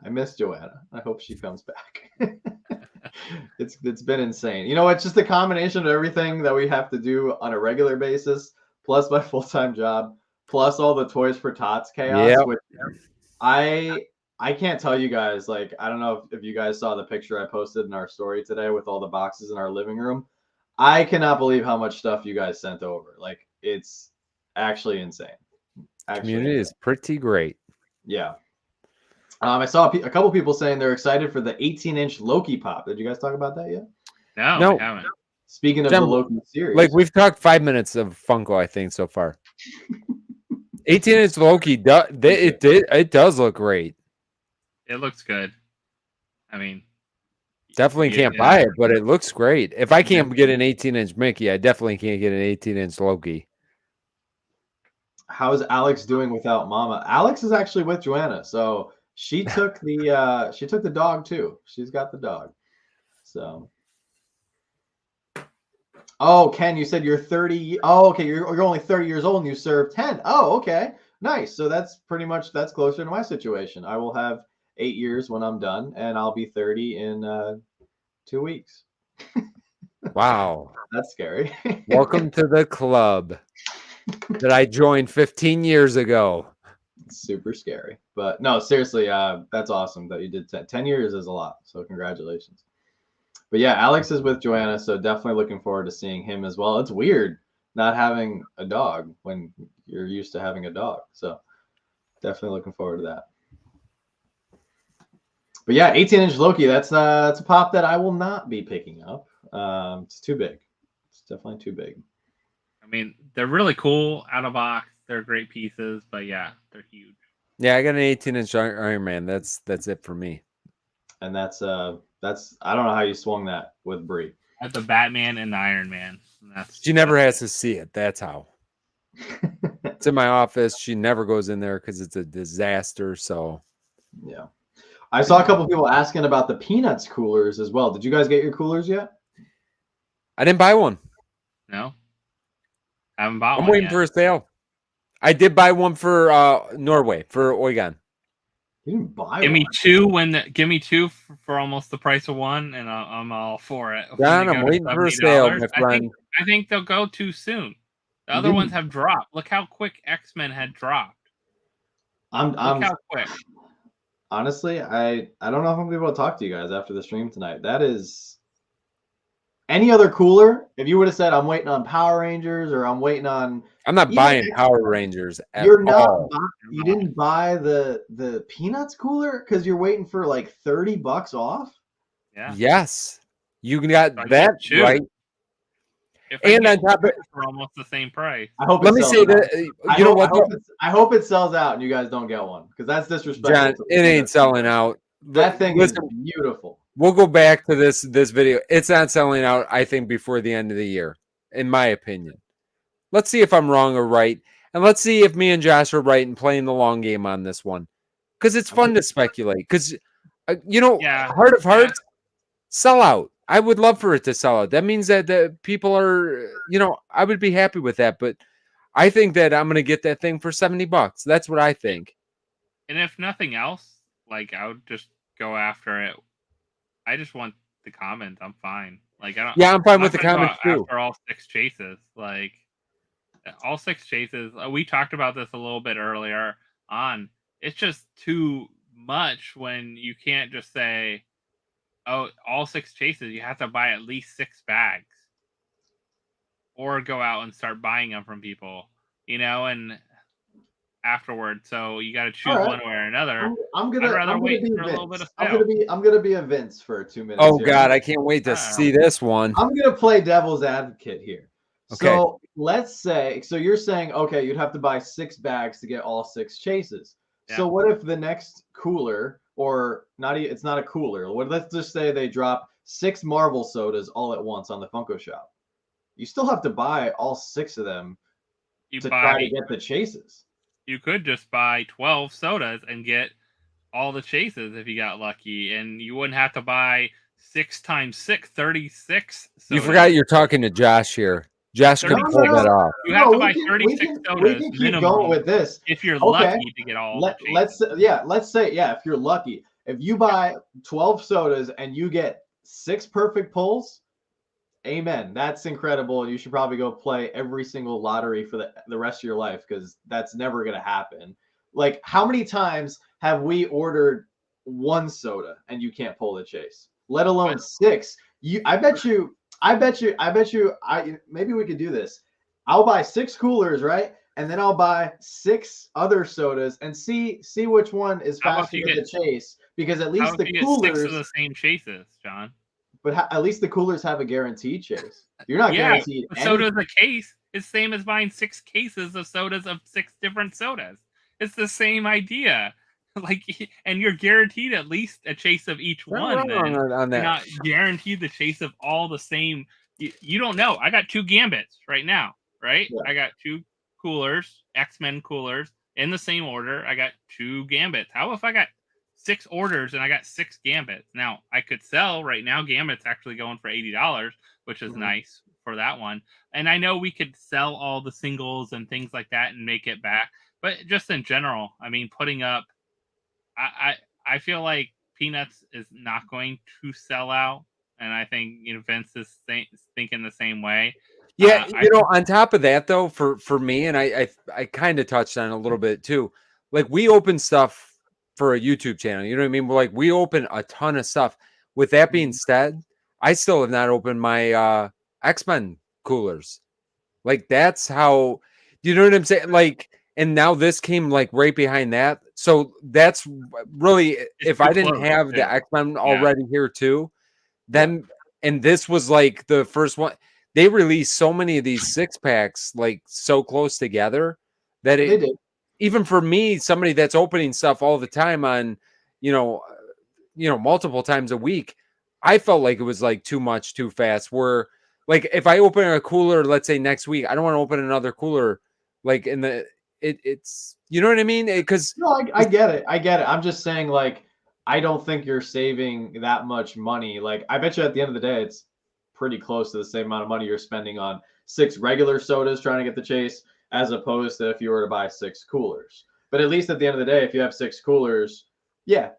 I miss Joanna. I hope she comes back. It's been insane. It's just a combination of everything that we have to do on a regular basis, plus my full-time job, plus all the Toys for Tots chaos. Yep. Which I can't tell you guys. Like, I don't know if you guys saw the picture I posted in our story today with all the boxes in our living room. I cannot believe how much stuff you guys sent over. Like, it's actually insane. Community is pretty great. Yeah. I saw a couple people saying they're excited for the 18-inch Loki pop. Did you guys talk about that yet? No, we haven't. Speaking of the Loki series, like we've talked 5 minutes of Funko, I think, so far. 18-inch Loki, it does look great. It looks good. I mean, definitely can't buy it, but it looks great. If I can't get an 18-inch Mickey, I definitely can't get an 18-inch Loki. How's Alex doing without Mama? Alex is actually with Joanna, so she took the dog too. She's got the dog. So, oh, Ken, you said you're 30. Oh, okay, you're only 30 years old and you served 10. Oh, okay, nice. So that's closer to my situation. I will have 8 years when I'm done, and I'll be 30 in 2 weeks. Wow, that's scary. Welcome to the club that I joined 15 years ago. Super scary, but no, seriously, that's awesome that you did 10 years is a lot, so congratulations. But yeah, Alex is with Joanna, so definitely looking forward to seeing him as well. It's weird not having a dog when you're used to having a dog, so definitely looking forward to that. But yeah, 18-inch Loki, that's a pop that I will not be picking up. It's too big. It's definitely too big. I mean, they're really cool out of box. They're great pieces, but yeah, they're huge. Yeah, I got an 18-inch Iron Man. That's it for me. And that's I don't know how you swung that with Brie. At the Batman and the Iron Man. She never has to see it. That's how. It's in my office. She never goes in there because it's a disaster. So, yeah. I saw a couple people asking about the Peanuts coolers as well. Did you guys get your coolers yet? I didn't buy one. No. I haven't bought one. I'm waiting for a sale. I did buy one for Norway, for Oregon. You didn't buy give one. Give me two for almost the price of one, and I'm all for it. John, I'm waiting for a sale, my friend. I think they'll go too soon. The other ones have dropped. Look how quick X-Men had dropped. Look how quick. Honestly, I don't know if I'm gonna be able to talk to you guys after the stream tonight. That is any other cooler. If you would have said I'm waiting on Power Rangers or I'm waiting on, I'm not buying Power Rangers. You're not. You didn't buy the Peanuts cooler because you're waiting for like $30 off. Yeah. Yes, you got that right. And on top of it, for almost the same price. I hope. Let me say that. You know what? I hope it sells out and you guys don't get one because that's disrespectful. John, it ain't selling out. That thing is beautiful. We'll go back to this video. It's not selling out, I think, before the end of the year, in my opinion. Let's see if I'm wrong or right. And let's see if me and Josh are right in playing the long game on this one. Because it's fun to speculate. Because, heart of hearts, sell out. I would love for it to sell out. That means that the people are, I would be happy with that. But I think that I'm going to get that thing for $70. That's what I think. And if nothing else, like, I would just go after it. I just want the comments. I'm fine. Like, I don't. Yeah, I'm fine with the comments too. After all 6 chases, like all 6 chases, we talked about this a little bit earlier on. It's just too much when you can't just say, "Oh, all 6 chases." You have to buy at least 6 bags, or go out and start buying them from people, and afterward. So you got to choose one way or another. I'm gonna wait be for a little bit of I'm gonna be a Vince for 2 minutes. Oh God, I can't wait to see this one. I'm gonna play devil's advocate here. Okay. So let's say, you're saying, okay, you'd have to buy 6 bags to get all 6 chases. Yeah. So what if the next cooler, or it's not a cooler. Let's just say they drop 6 Marvel sodas all at once on the Funko shop. You still have to buy all 6 of them try to get the chases. You could just buy 12 sodas and get all the chases if you got lucky, and you wouldn't have to buy 6 times 6, 36 sodas. You forgot you're talking to Josh here. Josh could pull that off. You have to buy 36 sodas. We can keep going with this. If you're lucky to get all the chases. Let's say, if you're lucky. If you buy 12 sodas and you get 6 perfect pulls, amen. That's incredible. You should probably go play every single lottery for the rest of your life because that's never going to happen. Like, how many times have we ordered 1 soda and you can't pull the chase, let alone 6? Maybe we could do this. I'll buy 6 coolers, right? And then I'll buy 6 other sodas and see which one is faster to the chase. Because at least the coolers 6 of the same chases, John. But at least the coolers have a guaranteed chase. You're not guaranteed. Soda's a case. It's same as buying 6 cases of sodas of 6 different sodas. It's the same idea. And you're guaranteed at least a chase of each one. On that. You're not guaranteed the chase of all the same. You don't know. I got 2 Gambits right now, right? Yeah. I got 2 coolers, X-Men coolers in the same order. I got 2 Gambits. How if I got 6 orders and I got 6 Gambits? Now I could sell right now. Gambit's actually going for $80, which is nice for that one. And I know we could sell all the singles and things like that and make it back. But just in general, I mean, putting up, I feel like Peanuts is not going to sell out, and I think Vince is thinking the same way. Yeah, on top of that though, for me, and I kind of touched on it a little bit too. Like, we open stuff for a YouTube channel, you know what I mean? We open a ton of stuff. With that being said, I still have not opened my X-Men coolers. Like, that's how, you know what I'm saying? Like, and now this came like right behind that. So that's really, if I didn't have the X-Men already here too, then, and this was like the first one. They released so many of these 6-packs like so close together that they did. even for me, somebody that's opening stuff all the time on, multiple times a week, I felt like it was like too much, too fast. Where like if I open a cooler, let's say next week, I don't want to open another cooler like it's you know what I mean? Because no, I get it. I get it. I'm just saying, like, I don't think you're saving that much money. Like, I bet you at the end of the day, it's pretty close to the same amount of money you're spending on 6 regular sodas trying to get the chase, as opposed to if you were to buy 6 coolers. But at least at the end of the day, if you have 6 coolers, yeah,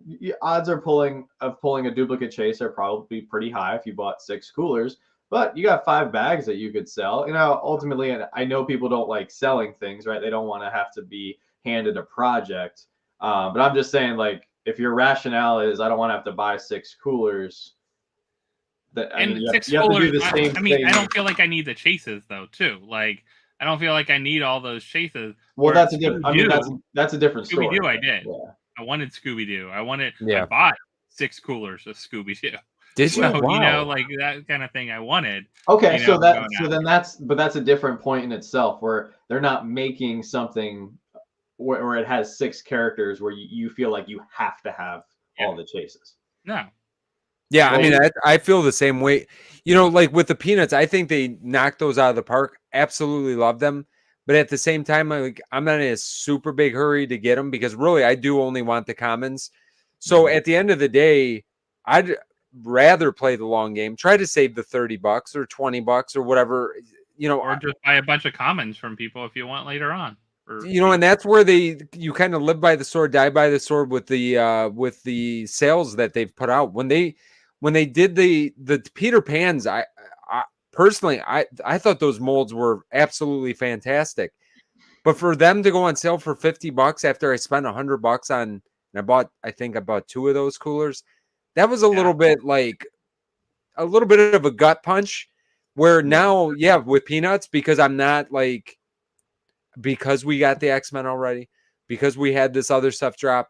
odds are pulling a duplicate chase are probably pretty high if you bought 6 coolers. But you got 5 bags that you could sell. Ultimately, and I know people don't like selling things, right? They don't want to have to be handed a project. But I'm just saying, like, if your rationale is I don't want to have to buy 6 coolers, you have to do the same thing. I don't feel like I need the chases though, too. Like, I don't feel like I need all those chases. Well, that's a different. I mean, that's a different story. Scooby-Doo, I did. Yeah. I wanted Scooby-Doo. I bought 6 coolers of Scooby-Doo. Did you? So, wow. Like that kind of thing I wanted. Okay, so that's a different point in itself where they're not making something where it has 6 characters where you feel like you have to have all the chases. No. Yeah, I mean, I feel the same way. Like with the peanuts, I think they knocked those out of the park. Absolutely love them. But at the same time, I'm not in a super big hurry to get them because really I do only want the commons. So at the end of the day, I'd rather play the long game. Try to save the $30 or $20 or whatever, or just buy a bunch of commons from people if you want later on. And that's where you kind of live by the sword, die by the sword with the sales that they've put out. When they did the Peter Pans, I personally, I thought those molds were absolutely fantastic. But for them to go on sale for $50 after I spent $100 on, and I think I bought 2 of those coolers, that was a little bit of a gut punch. Where now, with peanuts, because I'm not because we got the X-Men already, because we had this other stuff drop,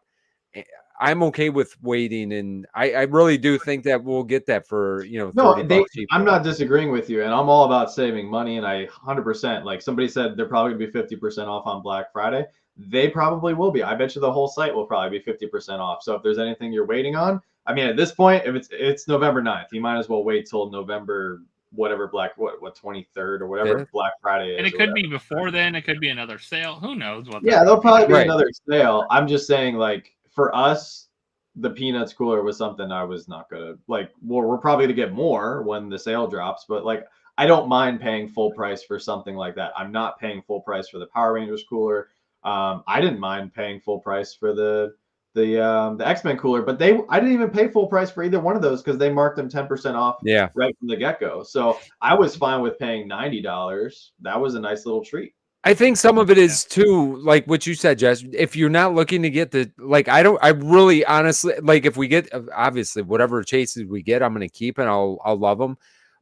I'm okay with waiting, and I really do think that we'll get that for $30 cheaper. I'm not disagreeing with you, and I'm all about saving money, and I 100%, like somebody said, they're probably gonna be 50% off on Black Friday. They probably will be. I bet you the whole site will probably be 50% off. So if there's anything you're waiting on, I mean, at this point, if it's November 9th, you might as well wait till November whatever 23rd or whatever Black Friday is. And it could be before then. It could be another sale. Who knows what? Yeah, there'll probably be another sale. I'm just saying, like, for us, the peanuts cooler was something I was not gonna like. Well, we're probably gonna get more when the sale drops, but like, I don't mind paying full price for something like that. I'm not paying full price for the Power Rangers cooler. I didn't mind paying full price for the X-Men cooler, but I didn't even pay full price for either one of those because they marked them 10% off right from the get-go. So I was fine with paying $90. That was a nice little treat. I think some of it is too, like what you said, Jess. If you're not looking to get I really honestly, like, if we get, obviously whatever chases we get, I'm going to keep and I'll love them,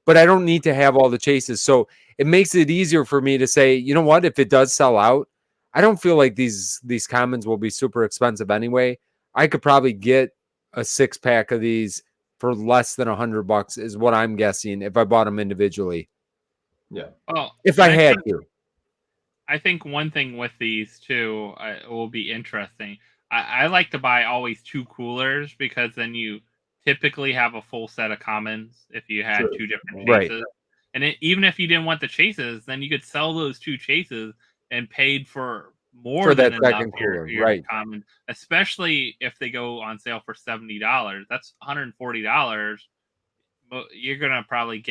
but I don't need to have all the chases. So it makes it easier for me to say, you know what, if it does sell out, I don't feel like these commons will be super expensive anyway. I could probably get a 6-pack of these for less than $100 is what I'm guessing if I bought them individually. Yeah. Well, if I had to. I think one thing with these too will be interesting. I like to buy always 2 coolers because then you typically have a full set of commons if you had 2 different chases. And even if you didn't want the chases, then you could sell those 2 chases and paid for more than enough second cooler, your common, especially if they go on sale for $70. That's $140. You're gonna probably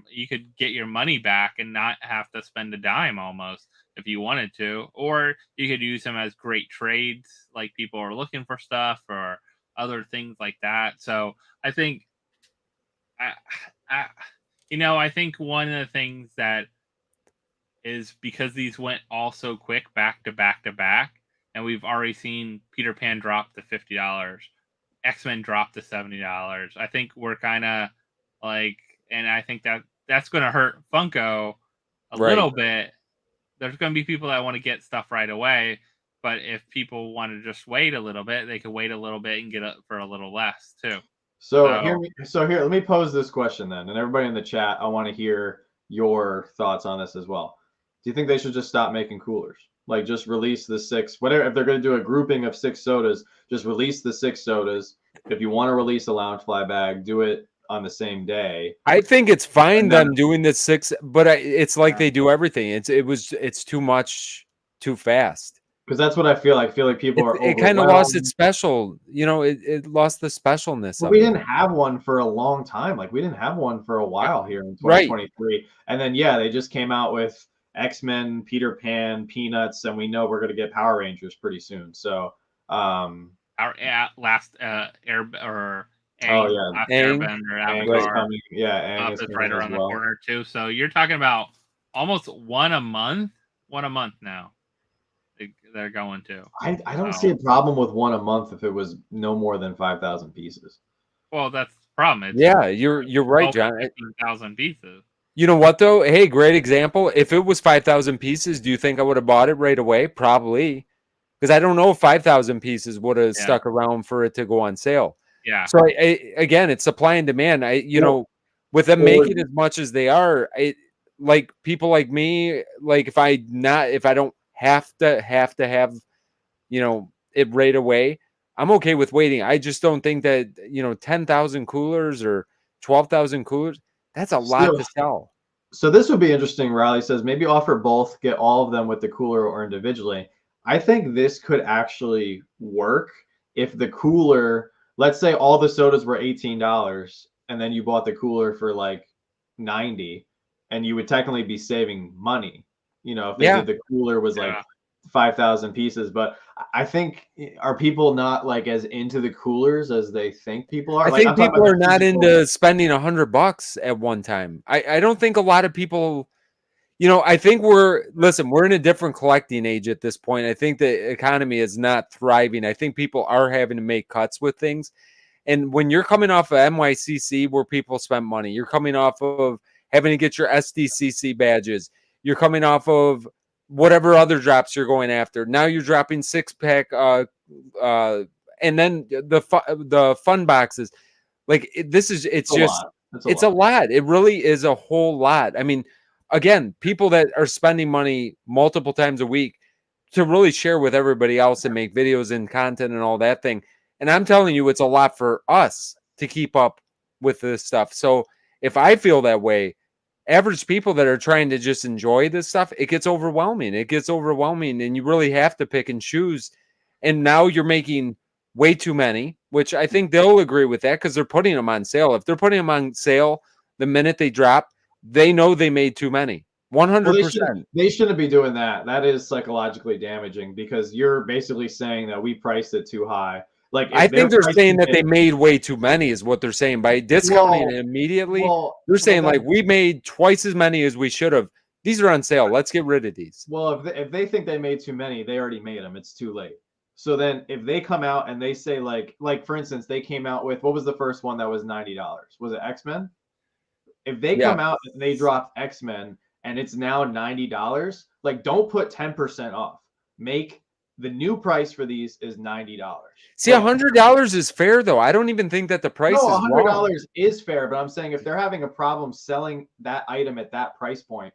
you could get your money back and not have to spend a dime almost if you wanted to, or you could use them as great trades, like people are looking for stuff or other things like that. So I think, I think one of the things that is because these went all so quick back to back to back, and we've already seen Peter Pan drop to $50, X-Men drop to $70. I think we're kind of and I think that's going to hurt Funko a little bit. There's going to be people that want to get stuff right away, but if people want to just wait a little bit, they can wait a little bit and get it for a little less too. So here, let me pose this question then, and everybody in the chat, I want to hear your thoughts on this as well. Do you think they should just stop making coolers? Like, just release the 6, whatever. If they're going to do a grouping of 6 sodas, just release the 6 sodas. If you want to release a Loungefly bag, do it on the same day. I think it's fine them doing the 6, but it's like they do everything. It's too much, too fast. Because that's what I feel like. I feel like people are. It kind of lost its special. You know, it lost the specialness. But we didn't have one for a long time. Like, we didn't have one for a while here in 2023. Right. And then they just came out with X-Men, Peter Pan, Peanuts, and we know we're going to get Power Rangers pretty soon. So, our last Airbender, Avatar, is right around the corner too. So you're talking about almost one a month now. They're going to. I don't see a problem with one a month if it was no more than 5,000 pieces. Well, that's the problem. It's you're right, John. 15,000 pieces. You know what though? Hey, great example. If it was 5,000 pieces, do you think I would have bought it right away? Probably, because I don't know if 5,000 pieces would have stuck around for it to go on sale. Yeah. So again, it's supply and demand. With them making as much as they are, like people like me, like if I don't have to have, it right away, I'm okay with waiting. I just don't think that 10,000 coolers or 12,000 coolers, that's a lot to sell. So this would be interesting. Riley says maybe offer both, get all of them with the cooler or individually. I think this could actually work if the cooler, let's say all the sodas were $18 and then you bought the cooler for like $90, and you would technically be saving money. If they did the cooler was like 5,000 pieces. But I think, are people not like as into the coolers as they think people are? I think people are not into spending $100 at one time. I don't think a lot of people, I think we're in a different collecting age at this point. I think the economy is not thriving. I think people are having to make cuts with things. And when you're coming off of NYCC where people spend money, you're coming off of having to get your SDCC badges, you're coming off of whatever other drops you're going after. Now you're dropping 6-pack, and then the fun boxes. Like it's a lot. It really is a whole lot. I mean, again, people that are spending money multiple times a week to really share with everybody else and make videos and content and all that thing. And I'm telling you, it's a lot for us to keep up with this stuff. So if I feel that way, average people that are trying to just enjoy this stuff, it gets overwhelming. And you really have to pick and choose. And now you're making way too many, which I think they'll agree with that because they're putting them on sale. If they're putting them on sale the minute they drop, they know they made too many. 100%. They shouldn't be doing that. That is psychologically damaging because you're basically saying that we priced it too high. Like, I think they're saying that they made way too many is what they're saying. By discounting it immediately, they're saying like we made twice as many as we should have. These are on sale. Let's get rid of these. Well, if they think they made too many, they already made them. It's too late. So then if they come out and they say like for instance, they came out with, what was the first one that was $90? Was it X-Men? If they come out and they drop X-Men and it's now $90, like don't put 10% off. Make the new price for these is $90. See, $100 is fair though. I don't even think that the price is $100 is fair, but I'm saying if they're having a problem selling that item at that price point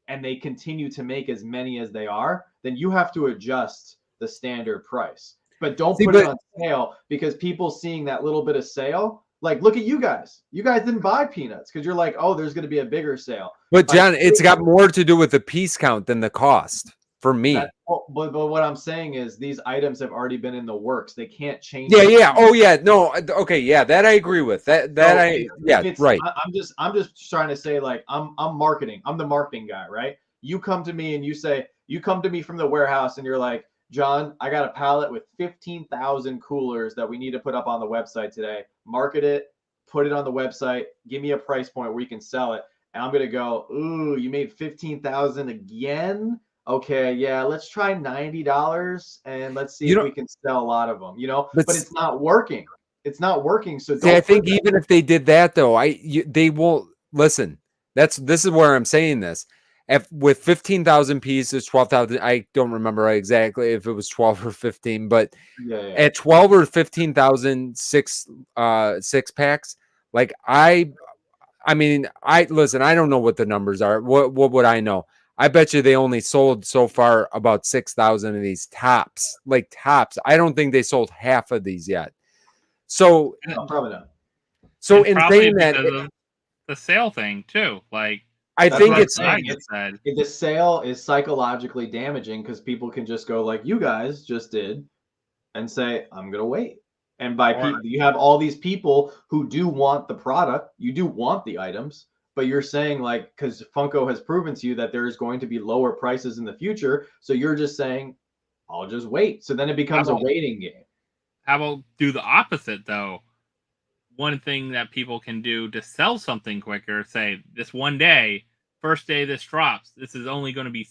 and they continue to make as many as they are, then you have to adjust the standard price. But don't put it on sale because people seeing that little bit of sale, like look at you guys. You guys didn't buy peanuts because you're like, oh, there's going to be a bigger sale. But John, it's got more to do with the piece count than the cost. For me, but what I'm saying is these items have already been in the works. They can't change. Yeah. Oh yeah. No. Okay. Yeah. That I agree with. Right. I'm just trying to say like I'm marketing. I'm the marketing guy, right? You come to me and you come to me from the warehouse and you're like, John, I got a pallet with 15,000 coolers that we need to put up on the website today. Market it, put it on the website. Give me a price point where you can sell it. And I'm gonna go, ooh, you made 15,000 again. Okay, yeah, let's try $90 and let's see if we can sell a lot of them, but it's not working. It's not working. So I think even if they did that though, they won't listen. This is where I'm saying this. With 15,000 pieces, 12,000, I don't remember exactly if it was 12 or 15, but at 12 or 15,000 six packs, like I mean, listen, I don't know what the numbers are. What would I know? I bet you they only sold so far about 6,000 of these tops. Like tops. I don't think they sold half of these yet. So no, probably not. So in saying that, the sale thing too, like I think it's the sale is psychologically damaging because people can just go like you guys just did and say, I'm gonna wait. And by people, you have all these people who do want the product, you do want the items, but you're saying like because Funko has proven to you that there is going to be lower prices in the future, so you're just saying, I'll just wait. So then it becomes a waiting game. How about do the opposite though? One thing that people can do to sell something quicker, say this one day, first day this drops, this is only going to be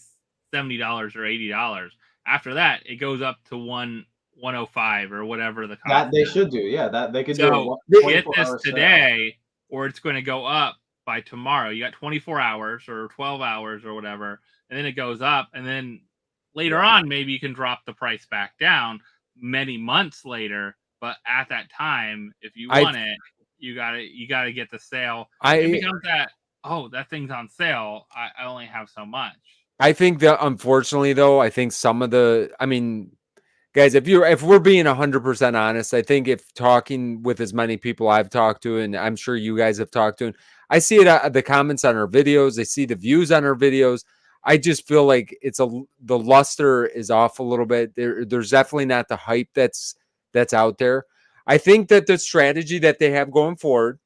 $70 or $80. After that, it goes up to $105 or whatever the cost. That they should do, yeah. That they could do. Get this today, or it's going to go up by tomorrow. You got 24 hours or 12 hours or whatever, and then it goes up, and then later on, maybe you can drop the price back down many months later. But at that time, if you want it, you gotta get the sale. It becomes that thing's on sale. I only have so much. I think that unfortunately, though, I think some of guys, if we're being 100% honest, I think if talking with as many people I've talked to, and I'm sure you guys have talked to, and I see it the comments on our videos, I see the views on our videos. I just feel like the luster is off a little bit. There's definitely not the hype that's out there. I think that the strategy that they have going forward,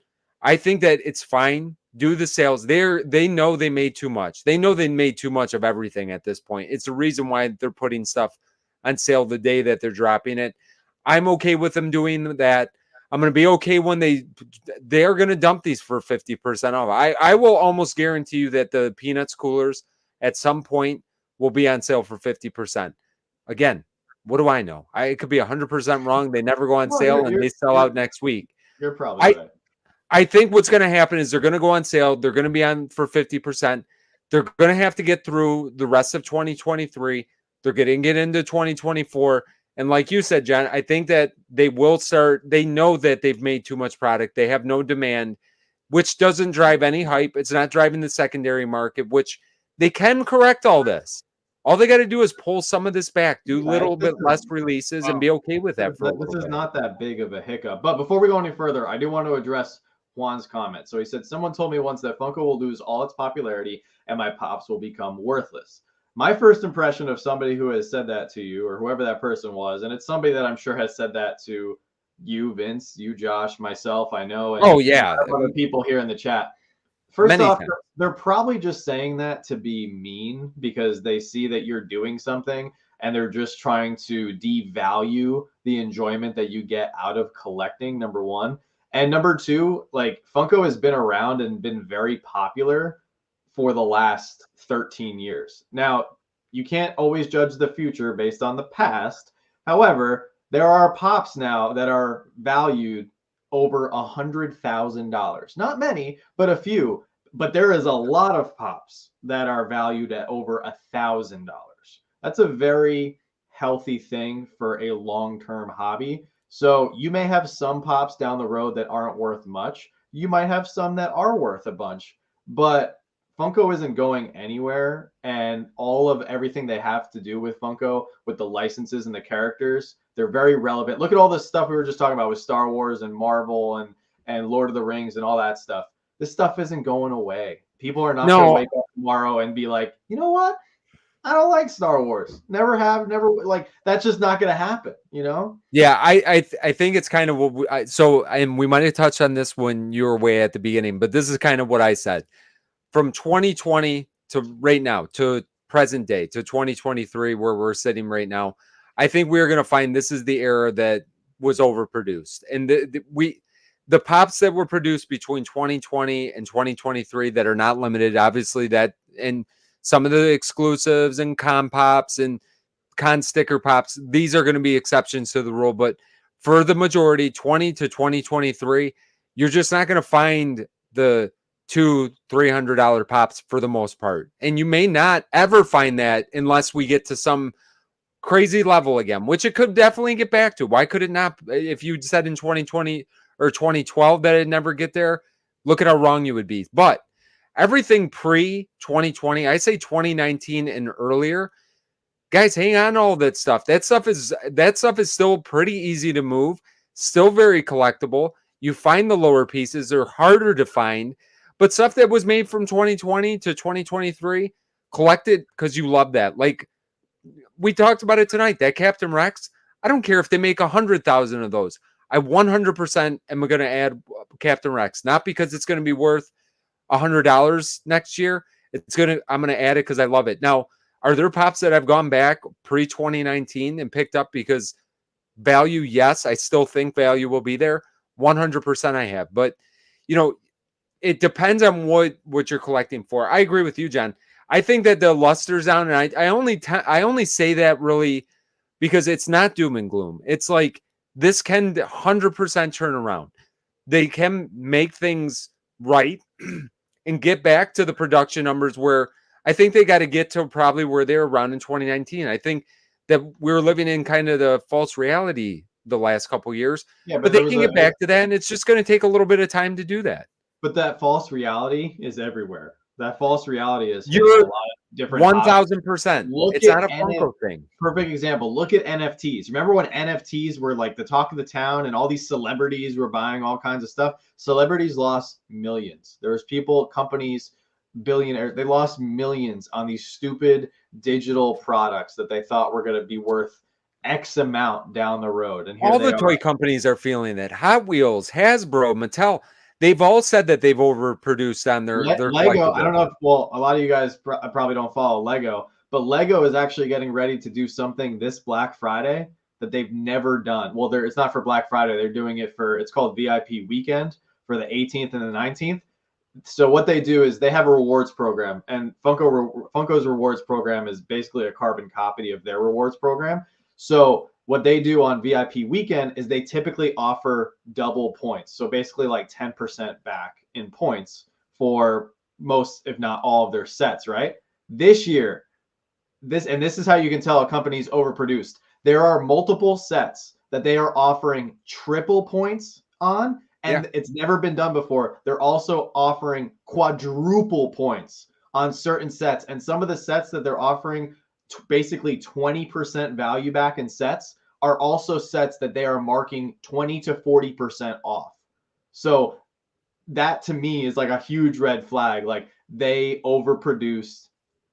I think that it's fine. Do the sales. They know they made too much. They know they made too much of everything at this point. It's the reason why they're putting stuff on sale the day that they're dropping it. I'm okay with them doing that. I'm going to be okay when they're going to dump these for 50% off. I will almost guarantee you that the Peanuts coolers at some point will be on sale for 50%. Again, what do I know? It could be 100% wrong. They never go on sale and they sell out next week. You're probably right. I think what's going to happen is they're going to go on sale. They're going to be on for 50%. They're going to have to get through the rest of 2023. They're going to get into 2024. And like you said, John, I think that they will start. They know that they've made too much product. They have no demand, which doesn't drive any hype. It's not driving the secondary market, which they can correct all this. All they got to do is pull some of this back, do a little bit less releases, and be okay with that. This is not that big of a hiccup. But before we go any further, I do want to address Juan's comment. So he said, someone told me once that Funko will lose all its popularity and my pops will become worthless. My first impression of somebody who has said that to you, or whoever that person was, and it's somebody that I'm sure has said that to you, Vince, you, Josh, myself, I know. And other people here in the chat. First off, they're probably just saying that to be mean because they see that you're doing something and they're just trying to devalue the enjoyment that you get out of collecting, number one. And number two, like Funko has been around and been very popular for the last 13 years. Now, you can't always judge the future based on the past. However, there are pops now that are valued over $100,000. Not many, but a few. But there is a lot of pops that are valued at over $1,000. That's a very healthy thing for a long-term hobby. So you may have some pops down the road that aren't worth much. You might have some that are worth a bunch. But Funko isn't going anywhere. And all of everything they have to do with Funko, with the licenses and the characters, they're very relevant. Look at all this stuff we were just talking about with Star Wars and Marvel and Lord of the Rings and all that stuff. This stuff isn't going away. People are not going to wake up tomorrow and be like, you know what? I don't like Star Wars. Never have, never like. That's just not going to happen, you know? Yeah, I think it's kind of what and we might have touched on this when you were way at the beginning, but this is kind of what I said. From 2020 to right now, to present day, to 2023, where we're sitting right now, I think we're going to find this is the era that was overproduced. And the pops that were produced between 2020 and 2023 that are not limited, obviously, that and some of the exclusives and con pops and con sticker pops, these are going to be exceptions to the rule. But for the majority, 20 to 2023, you're just not going to find the $200-$300 pops for the most part. And you may not ever find that unless we get to some crazy level again, which it could definitely get back to. Why could it not? If you said in 2020 or 2012 that it'd never get there, look at how wrong you would be. But everything pre 2020, I say 2019 and earlier, guys, hang on to all that stuff. That stuff is still pretty easy to move, still very collectible. You find the lower pieces, they're harder to find, but stuff that was made from 2020 to 2023, collect it because you love that. Like we talked about it tonight, that Captain Rex, I don't care if they make 100,000 of those. I 100% am going to add Captain Rex, not because it's going to be worth $100 next year. I'm going to add it because I love it. Now, are there pops that I've gone back pre 2019 and picked up because value? Yes, I still think value will be there. 100% I have, but it depends on what you're collecting for. I agree with you, John. I think that the luster's down, and I only say that really because it's not doom and gloom. It's like this can 100% turn around. They can make things right and get back to the production numbers where I think they got to get to probably where they were around in 2019. I think that we're living in kind of the false reality the last couple of years. Yeah, but they can get back to that, and it's just going to take a little bit of time to do that. But that false reality is everywhere. That false reality is a lot of different 1,000%. It's not a Funko thing. Perfect example. Look at NFTs. Remember when NFTs were like the talk of the town and all these celebrities were buying all kinds of stuff? Celebrities lost millions. There was people, companies, billionaires, they lost millions on these stupid digital products that they thought were going to be worth X amount down the road. And all the toy companies are feeling that. Hot Wheels, Hasbro, Mattel, they've all said that they've overproduced on their Lego. I don't know if, well, a lot of you guys probably don't follow Lego, but Lego is actually getting ready to do something this Black Friday that they've never done. Well, it's not for Black Friday. They're doing it it's called VIP weekend for the 18th and the 19th. So what they do is they have a rewards program, and Funko's rewards program is basically a carbon copy of their rewards program. So what they do on VIP weekend is they typically offer double points. So basically like 10% back in points for most, if not all, of their sets, right? This year, this is how you can tell a company's overproduced. There are multiple sets that they are offering triple points on, and it's never been done before. They're also offering quadruple points on certain sets. And some of the sets that they're offering basically 20% value back in sets are also sets that they are marking 20 to 40% off. So that to me is like a huge red flag. Like they overproduce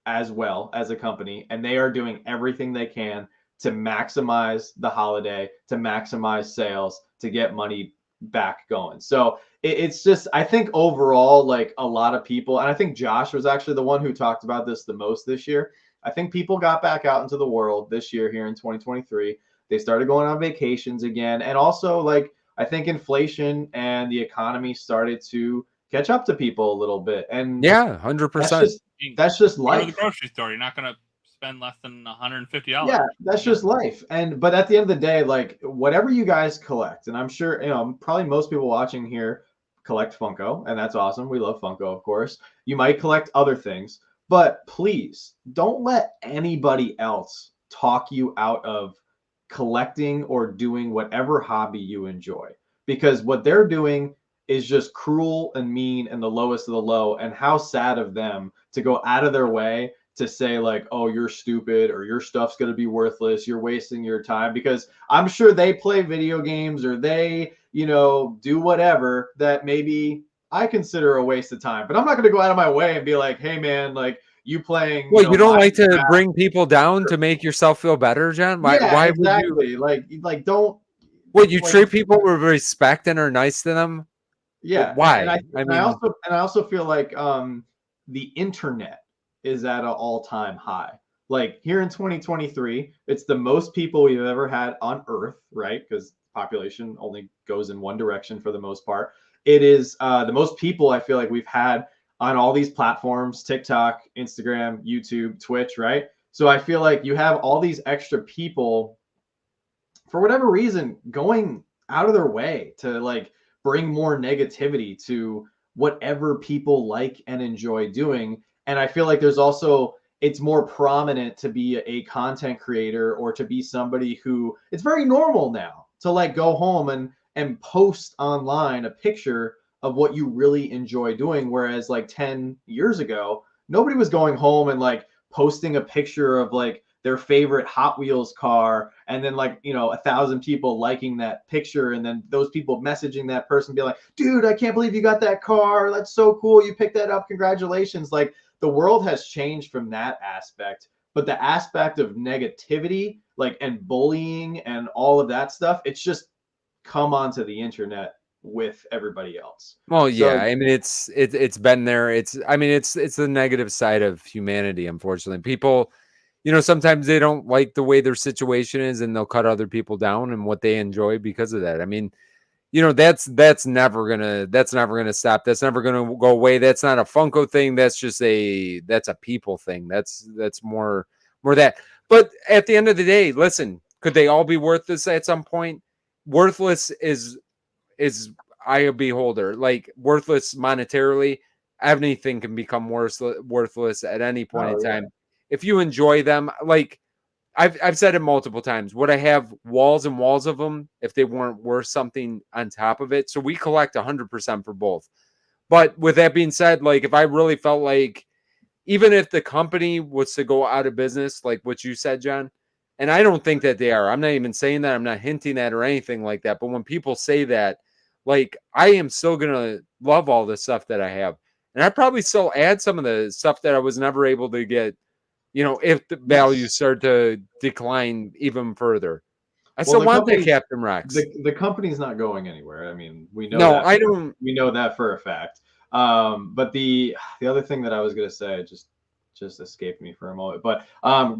as well as a company, and they are doing everything they can to maximize the holiday, to maximize sales, to get money back going. So it's just, I think overall, like a lot of people, and I think Josh was actually the one who talked about this the most this year. I think people got back out into the world this year here in 2023. They started going on vacations again. And also, like, I think inflation and the economy started to catch up to people a little bit. And yeah, 100%. That's just life. Go to the grocery store. You're not going to spend less than $150. Yeah, that's just life. But at the end of the day, like whatever you guys collect, and I'm sure, probably most people watching here collect Funko, and that's awesome. We love Funko, of course. You might collect other things, but please don't let anybody else talk you out of collecting or doing whatever hobby you enjoy, because what they're doing is just cruel and mean and the lowest of the low. And how sad of them to go out of their way to say like, oh, you're stupid, or your stuff's going to be worthless, you're wasting your time, because I'm sure they play video games or they, do whatever that maybe I consider a waste of time. But I'm not going to go out of my way and be like, hey man, like you playing. Well, you don't like to bring people down to make yourself feel better, John? Why exactly. would you? Like don't. What, you treat people with respect and are nice to them? Yeah. Why? And I also feel like the internet is at an all-time high. Like here in 2023, it's the most people we've ever had on Earth, right? Because population only goes in one direction for the most part. It is the most people I feel like we've had on all these platforms: TikTok, Instagram, YouTube, Twitch, right? So I feel like you have all these extra people, for whatever reason, going out of their way to like bring more negativity to whatever people like and enjoy doing. And I feel like there's also, it's more prominent to be a content creator or to be somebody who, it's very normal now to like go home and post online a picture of what you really enjoy doing. Whereas like 10 years ago, nobody was going home and like posting a picture of like their favorite Hot Wheels car, and then like, you know, 1,000 people liking that picture, and then those people messaging that person be like, dude, I can't believe you got that car, that's so cool, you picked that up, congratulations. Like, the world has changed from that aspect, but the aspect of negativity, like, and bullying and all of that stuff, it's just come onto the internet with everybody else. Well, So yeah, I mean it's been there. It's the negative side of humanity, unfortunately. People, you know, sometimes they don't like the way their situation is and they'll cut other people down and what they enjoy because of that. I mean, you know, that's never gonna stop. That's never gonna go away. That's not a Funko thing. That's a people thing. That's more that. But at the end of the day, listen, could they all be worthless at some point? Worthless is eye of beholder. Like, worthless monetarily, anything can become worthless at any point in time. If you enjoy them, like I've said it multiple times, would I have walls and walls of them if they weren't worth something on top of it? So we collect 100% for both. But with that being said, like, if I really felt like, even if the company was to go out of business, like what you said, John, and I don't think that they are. I'm not even saying that. I'm not hinting at or anything like that. But when people say that, like, I am still going to love all the stuff that I have. And I probably still add some of the stuff that I was never able to get, you know, if the values start to decline even further. I still want that Captain Rex. The company's not going anywhere. I mean, we know No, that. I don't. We know that for a fact. But the other thing that I was gonna say just escaped me for a moment. But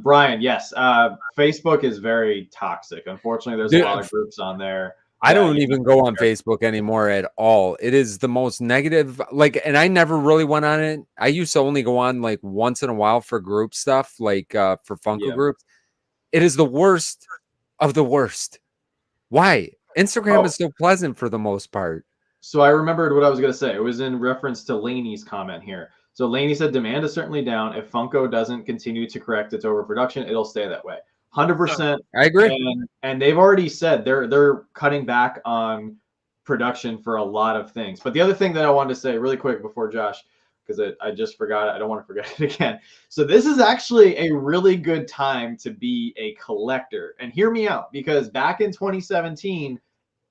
Brian, yes, Facebook is very toxic. Unfortunately, there's a lot of groups on there. I don't even go on Facebook anymore at all. It is the most negative, like, and I never really went on it. I used to only go on like once in a while for group stuff, like for Funko groups. It is the worst of the worst. Why? Instagram is so pleasant for the most part. So I remembered what I was going to say. It was in reference to Laney's comment here. So Laney said, demand is certainly down. If Funko doesn't continue to correct its overproduction, it'll stay that way. 100%. I agree. And they've already said they're cutting back on production for a lot of things. But the other thing that I wanted to say really quick before Josh, because I just forgot it. I don't want to forget it again. So this is actually a really good time to be a collector. And hear me out, because back in 2017,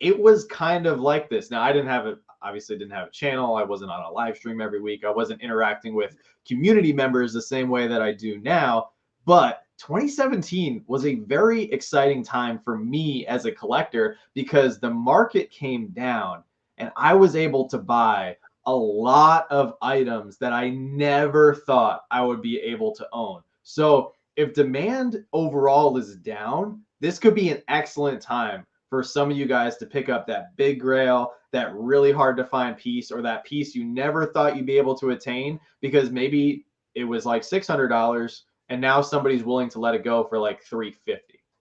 it was kind of like this. Now, I obviously didn't have a channel. I wasn't on a live stream every week. I wasn't interacting with community members the same way that I do now. But 2017 was a very exciting time for me as a collector, because the market came down and I was able to buy a lot of items that I never thought I would be able to own. So if demand overall is down, this could be an excellent time for some of you guys to pick up that big grail, that really hard to find piece, or that piece you never thought you'd be able to attain, because maybe it was like $600 and now somebody's willing to let it go for like $350.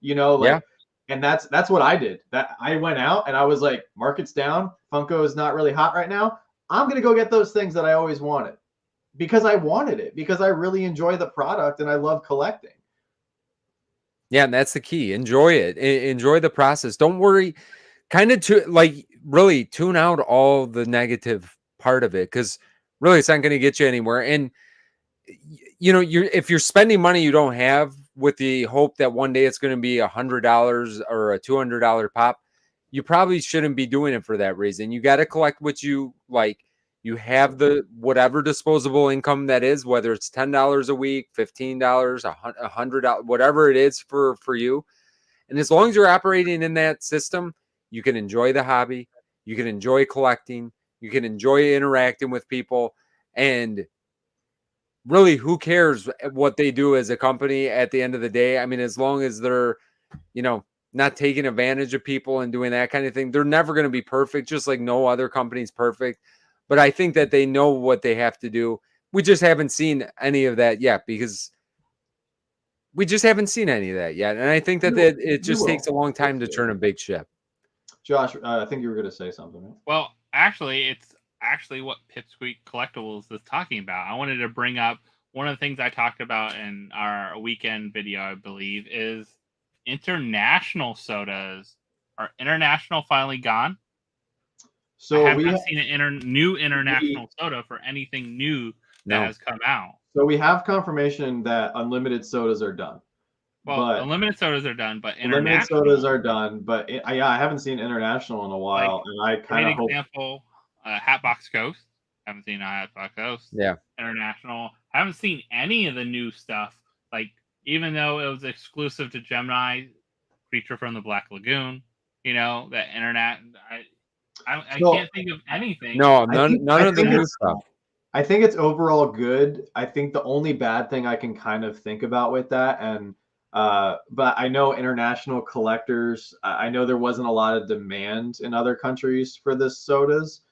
You know, like, and that's what I did. That I went out and I was like, market's down, Funko is not really hot right now. I'm going to go get those things that I always wanted, because I wanted it, because I really enjoy the product and I love collecting. Yeah, and that's the key. Enjoy it. Enjoy the process. Don't worry. Kind of really tune out all the negative part of it, because really it's not going to get you anywhere. And you know, if you're spending money you don't have with the hope that one day it's going to be $100 or a $200 pop, you probably shouldn't be doing it for that reason. You got to collect what you like. You have the whatever disposable income that is, whether it's $10 a week, $15, $100, whatever it is for you. And as long as you're operating in that system, you can enjoy the hobby, you can enjoy collecting, you can enjoy interacting with people, and really, who cares what they do as a company at the end of the day? I mean, as long as they're, you know, not taking advantage of people and doing that kind of thing, they're never going to be perfect, just like no other company's perfect. But I think that they know what they have to do. We just haven't seen any of that yet, because we just haven't seen any of that yet. And I think that it just takes a long time to turn a big ship. Josh, I think you were going to say something. Right? Well, actually, it's actually what Pipsqueak Collectibles is talking about. I wanted to bring up one of the things I talked about in our weekend video, I believe, is international sodas. Are international finally gone? So I have not seen an new international soda for anything new that has come out. So we have confirmation that unlimited sodas are done. Well, unlimited sodas are done, but unlimited sodas are done. But I haven't seen international in a while, and I kind of hope. Example, Hatbox Ghost. Haven't seen a Hatbox Ghost. Yeah. International. Haven't seen any of the new stuff. Like, even though it was exclusive to Gemini, Creature from the Black Lagoon, you know, that internet. I can't think of anything. No, none of the new stuff. I think it's overall good. I think the only bad thing I can kind of think about with that, and but I know international collectors, I know there wasn't a lot of demand in other countries for this sodas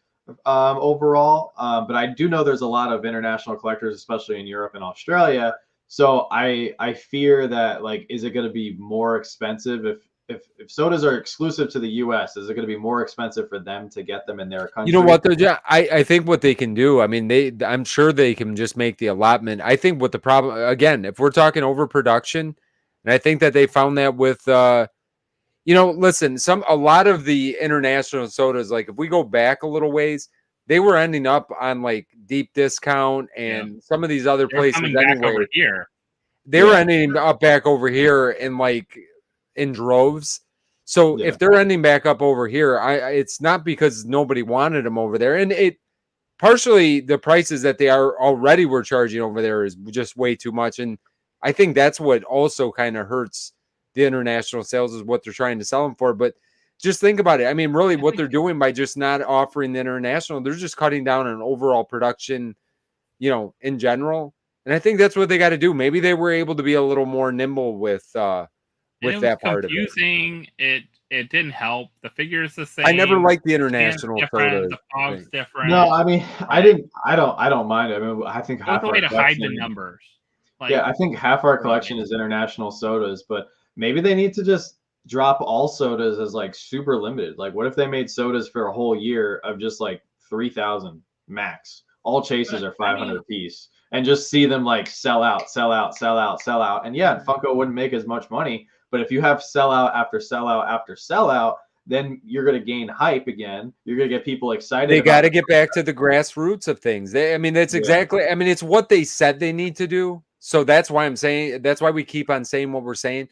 overall, but I do know there's a lot of international collectors, especially in Europe and Australia. So I fear that, like, is it going to be more expensive if sodas are exclusive to the U.S., is it going to be more expensive for them to get them in their country? You know what, though, I think what they can do, I mean, I'm sure they can just make the allotment. I think what the problem, again, if we're talking overproduction, and I think that they found that with, listen, a lot of the international sodas, like if we go back a little ways, they were ending up on like Deep Discount and some of these other places anyway. They were ending up back over here in droves. So if they're ending back up over here, it's not because nobody wanted them over there. And it partially the prices that they already were charging over there is just way too much. And I think that's what also kind of hurts the international sales, is what they're trying to sell them for. But just think about it. I mean, really what they're doing by just not offering the international, they're just cutting down on overall production, in general. And I think that's what they got to do. Maybe they were able to be a little more nimble with that part of it. It didn't help. The figure is the same. I never liked the international soda. The fog's different. No, I mean, right. I don't mind it. I mean, I think half the way to hide the numbers. I think half our collection is international sodas, but maybe they need to just drop all sodas as like super limited. Like, what if they made sodas for a whole year of just like 3,000 max? All chases are 500 piece, and just see them like sell out. And yeah, Funko wouldn't make as much money, but if you have sellout after sellout after sellout, then you're going to gain hype again. You're going to get people excited. They got to get back to the grassroots of things. That's exactly. I mean, it's what they said they need to do. So that's why that's why we keep on saying what we're saying.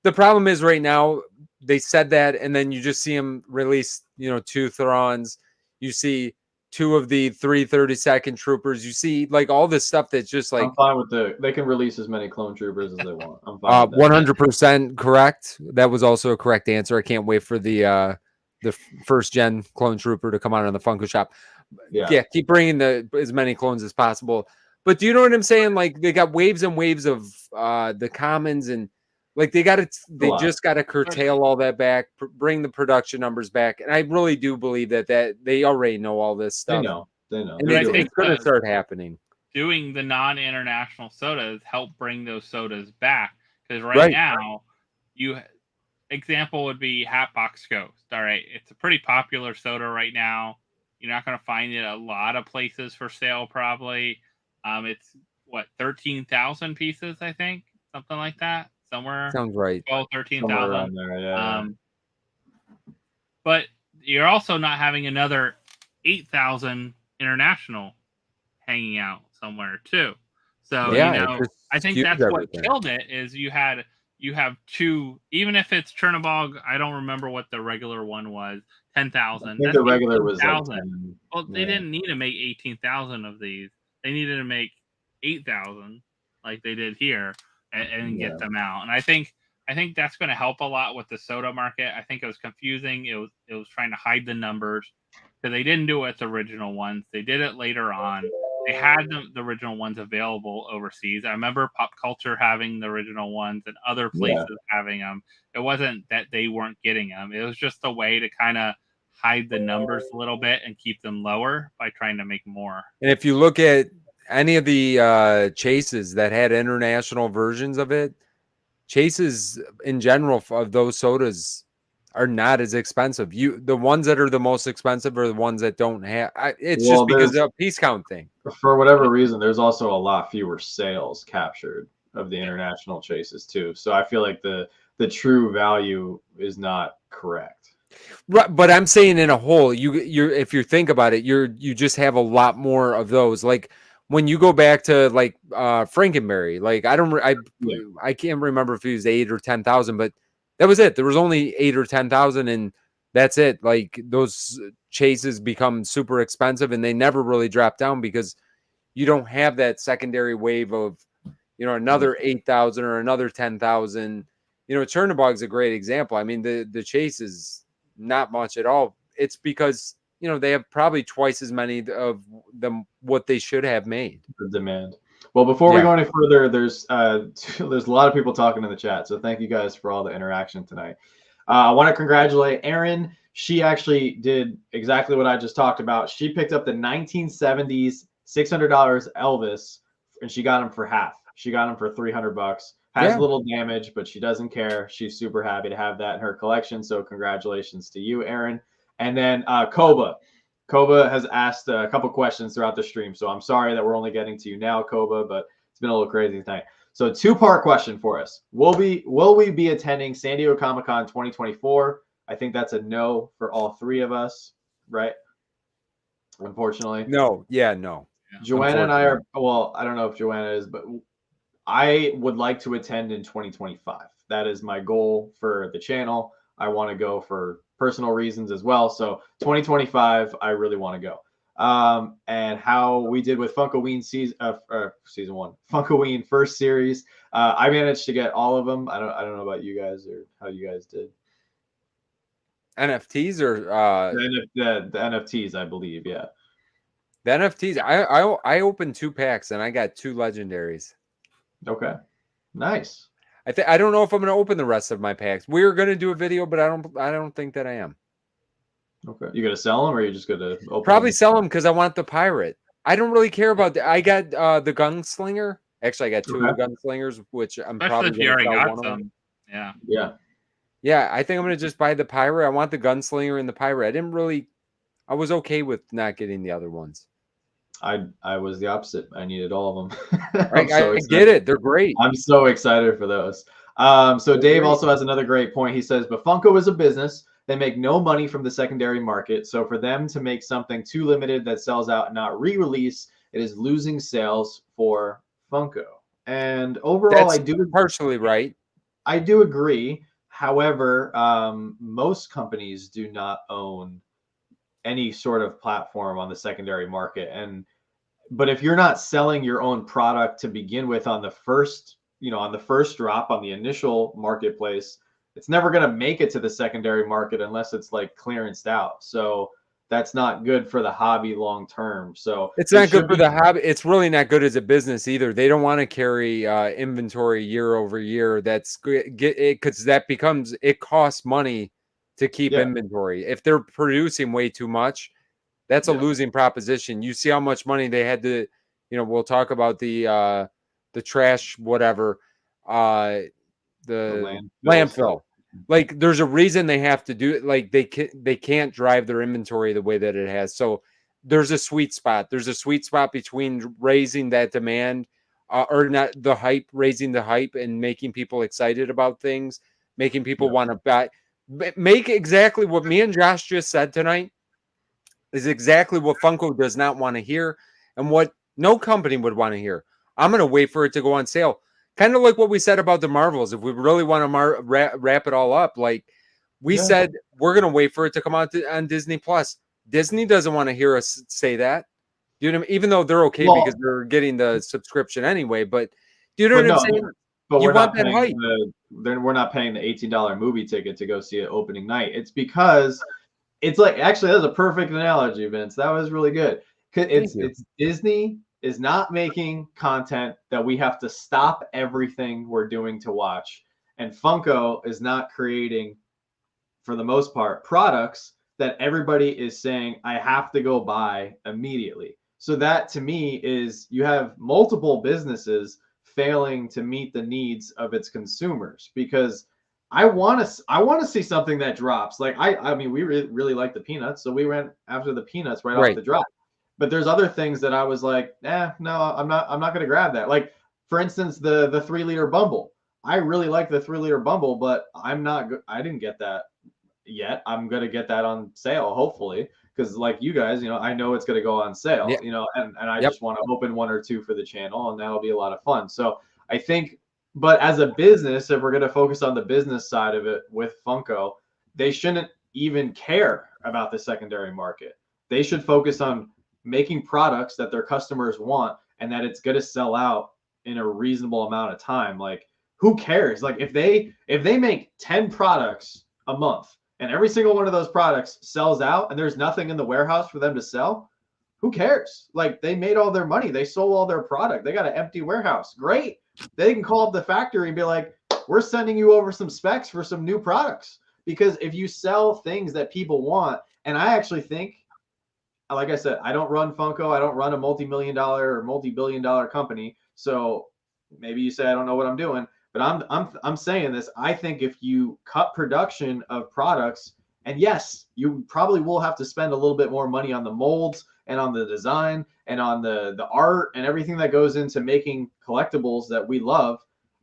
The problem is right now they said that, and then you just see them release, 2 Throns. You see 2 of the 332nd troopers. You see like all this stuff that's just like, I'm fine with they can release as many clone troopers as they want. I'm fine. 100% correct. That was also a correct answer. I can't wait for the first gen clone trooper to come out on the Funko shop. Yeah, keep bringing as many clones as possible. But do you know what I'm saying? Like, they got waves and waves of the commons, and like they just got to curtail all that back, bring the production numbers back. And I really do believe that they already know all this stuff. They know. And it's going to start happening. Doing the non-international sodas help bring those sodas back, because right now, example would be Hatbox Ghost. All right, it's a pretty popular soda right now. You're not going to find it a lot of places for sale, probably. It's 13,000 pieces, I think, something like that. Somewhere sounds right. 13,000. Yeah. But you're also not having another 8,000 international hanging out somewhere too. So I think that's what killed it. Is you have 2, even if it's Chernobog. I don't remember what the regular one was. 10,000. I think the regular was 10,000. Well, they didn't need to make 18,000 of these. They needed to make 8,000 like they did here and get them out. And I think that's going to help a lot with the soda market. I think it was confusing. It was trying to hide the numbers, because they didn't do it with the original ones. They did it later on. They had the original ones available overseas. I remember Pop Culture having the original ones and other places having them. It wasn't that they weren't getting them. It was just a way to kind of hide the numbers a little bit and keep them lower by trying to make more. And if you look at any of the chases that had international versions of it, chases in general of those sodas are not as expensive. The ones that are the most expensive are the ones that don't have. It's just because of a piece count thing. For whatever reason, there's also a lot fewer sales captured of the international chases too. So I feel like the true value is not correct. Right, but I'm saying in a whole, you're if you think about it, you just have a lot more of those. Like when you go back to like Frankenberry, like I can't remember if it was 8 or 10,000, but that was it. There was only 8 or 10,000, and that's it. Like those chases become super expensive, and they never really drop down because you don't have that secondary wave of another 8,000 or another 10,000. Chernobog's a great example. I mean, the chase is not much at all. It's because they have probably twice as many of them what they should have made. The demand. Well, before we go any further, there's a lot of people talking in the chat, so thank you guys for all the interaction tonight. I want to congratulate Erin. She actually did exactly what I just talked about. She picked up the 1970s $600 Elvis, and she got him for half. She got him for $300. Has a little damage, but she doesn't care. She's super happy to have that in her collection. So congratulations to you, Erin. And then Koba. Koba has asked a couple questions throughout the stream. So I'm sorry that we're only getting to you now, Koba, but it's been a little crazy tonight. So 2-part question for us. Will we be attending San Diego Comic-Con 2024? I think that's a no for all three of us, right? Unfortunately. No. Yeah, no. Joanna and I are, well, I don't know if Joanna is, but I would like to attend in 2025. That is my goal for the channel. I want to go for personal reasons as well. So 2025, I really want to go. And how we did with Funkoween season 1, Funkoween first series. I managed to get all of them. I don't know about you guys or how you guys did. NFTs or the NFTs, I believe. Yeah. The NFTs. I opened 2 packs and I got 2 legendaries. Okay. Nice. I don't know if I'm going to open the rest of my packs. We're going to do a video, but I don't think that I am. Okay. You going to sell them or are you just going to open Probably sell them because I want the pirate. I don't really care about I got the gunslinger. Actually, I got 2 gunslingers, which I'm probably going to sell one of them. Yeah. Yeah. Yeah, I think I'm going to just buy the pirate. I want the gunslinger and the pirate. I was okay with not getting the other ones. I was the opposite. I needed all of them. I get it. They're great. I'm so excited for those. So Dave also has another great point. He says, but Funko is a business. They make no money from the secondary market. So for them to make something too limited that sells out and not re-release, it is losing sales for Funko. And overall, I do partially right. I do agree. However, most companies do not own any sort of platform on the secondary market. But if you're not selling your own product to begin with on the first drop on the initial marketplace, it's never going to make it to the secondary market unless it's like clearanced out. So that's not good for the hobby long term. So it's not good for the hobby. It's really not good as a business either. They don't want to carry inventory year over year. That's it because it costs money to keep inventory. If they're producing way too much, that's a losing proposition. You see how much money they had to, we'll talk about the trash, whatever, the landfill. Like there's a reason they have to do it. Like they can't drive their inventory the way that it has. So there's a sweet spot. There's a sweet spot between raising that demand or not the hype, raising the hype and making people excited about things, making people want to buy. Make exactly what me and Josh just said tonight is exactly what Funko does not want to hear and what no company would want to hear. I'm going to wait for it to go on sale. Kind of like what we said about the Marvels. If we really want to wrap it all up, like we said, we're going to wait for it to come out on Disney Plus. Disney doesn't want to hear us say that. You know what I mean? Even though they're okay because they're getting the subscription anyway. But do you know what I'm saying? But we're not paying we're not paying the $18 movie ticket to go see it opening night. It's because it's like, actually, that's a perfect analogy, Vince. That was really good. It's Disney is not making content that we have to stop everything we're doing to watch. And Funko is not creating, for the most part, products that everybody is saying, I have to go buy immediately. So that to me is you have multiple businesses failing to meet the needs of its consumers because I want to see something that drops. Like I mean, we really like the Peanuts, so we went after the Peanuts right off the drop. But there's other things that I was like, no, I'm not going to grab that. Like for instance, the 3-liter Bumble. I really like the 3-liter Bumble, but I didn't get that yet. I'm gonna get that on sale, hopefully, because like you guys, I know it's gonna go on sale, and I just want to open 1 or 2 for the channel, and that'll be a lot of fun. So I think, but as a business, if we're gonna focus on the business side of it with Funko, they shouldn't even care about the secondary market. They should focus on making products that their customers want and that it's gonna sell out in a reasonable amount of time. Like, who cares? Like, if they make 10 products a month and every single one of those products sells out and there's nothing in the warehouse for them to sell, who cares? Like, they made all their money. They sold all their product. They got an empty warehouse. Great. They can call up the factory and be like, we're sending you over some specs for some new products. Because if you sell things that people want, and I actually think, like I said, I don't run Funko. I don't run a multi-million-dollar or multi-billion-dollar company. So maybe you say I don't know what I'm doing, but I'm saying this. I think if you cut production of products, and yes, you probably will have to spend a little bit more money on the molds and on the design and on the art and everything that goes into making collectibles that we love.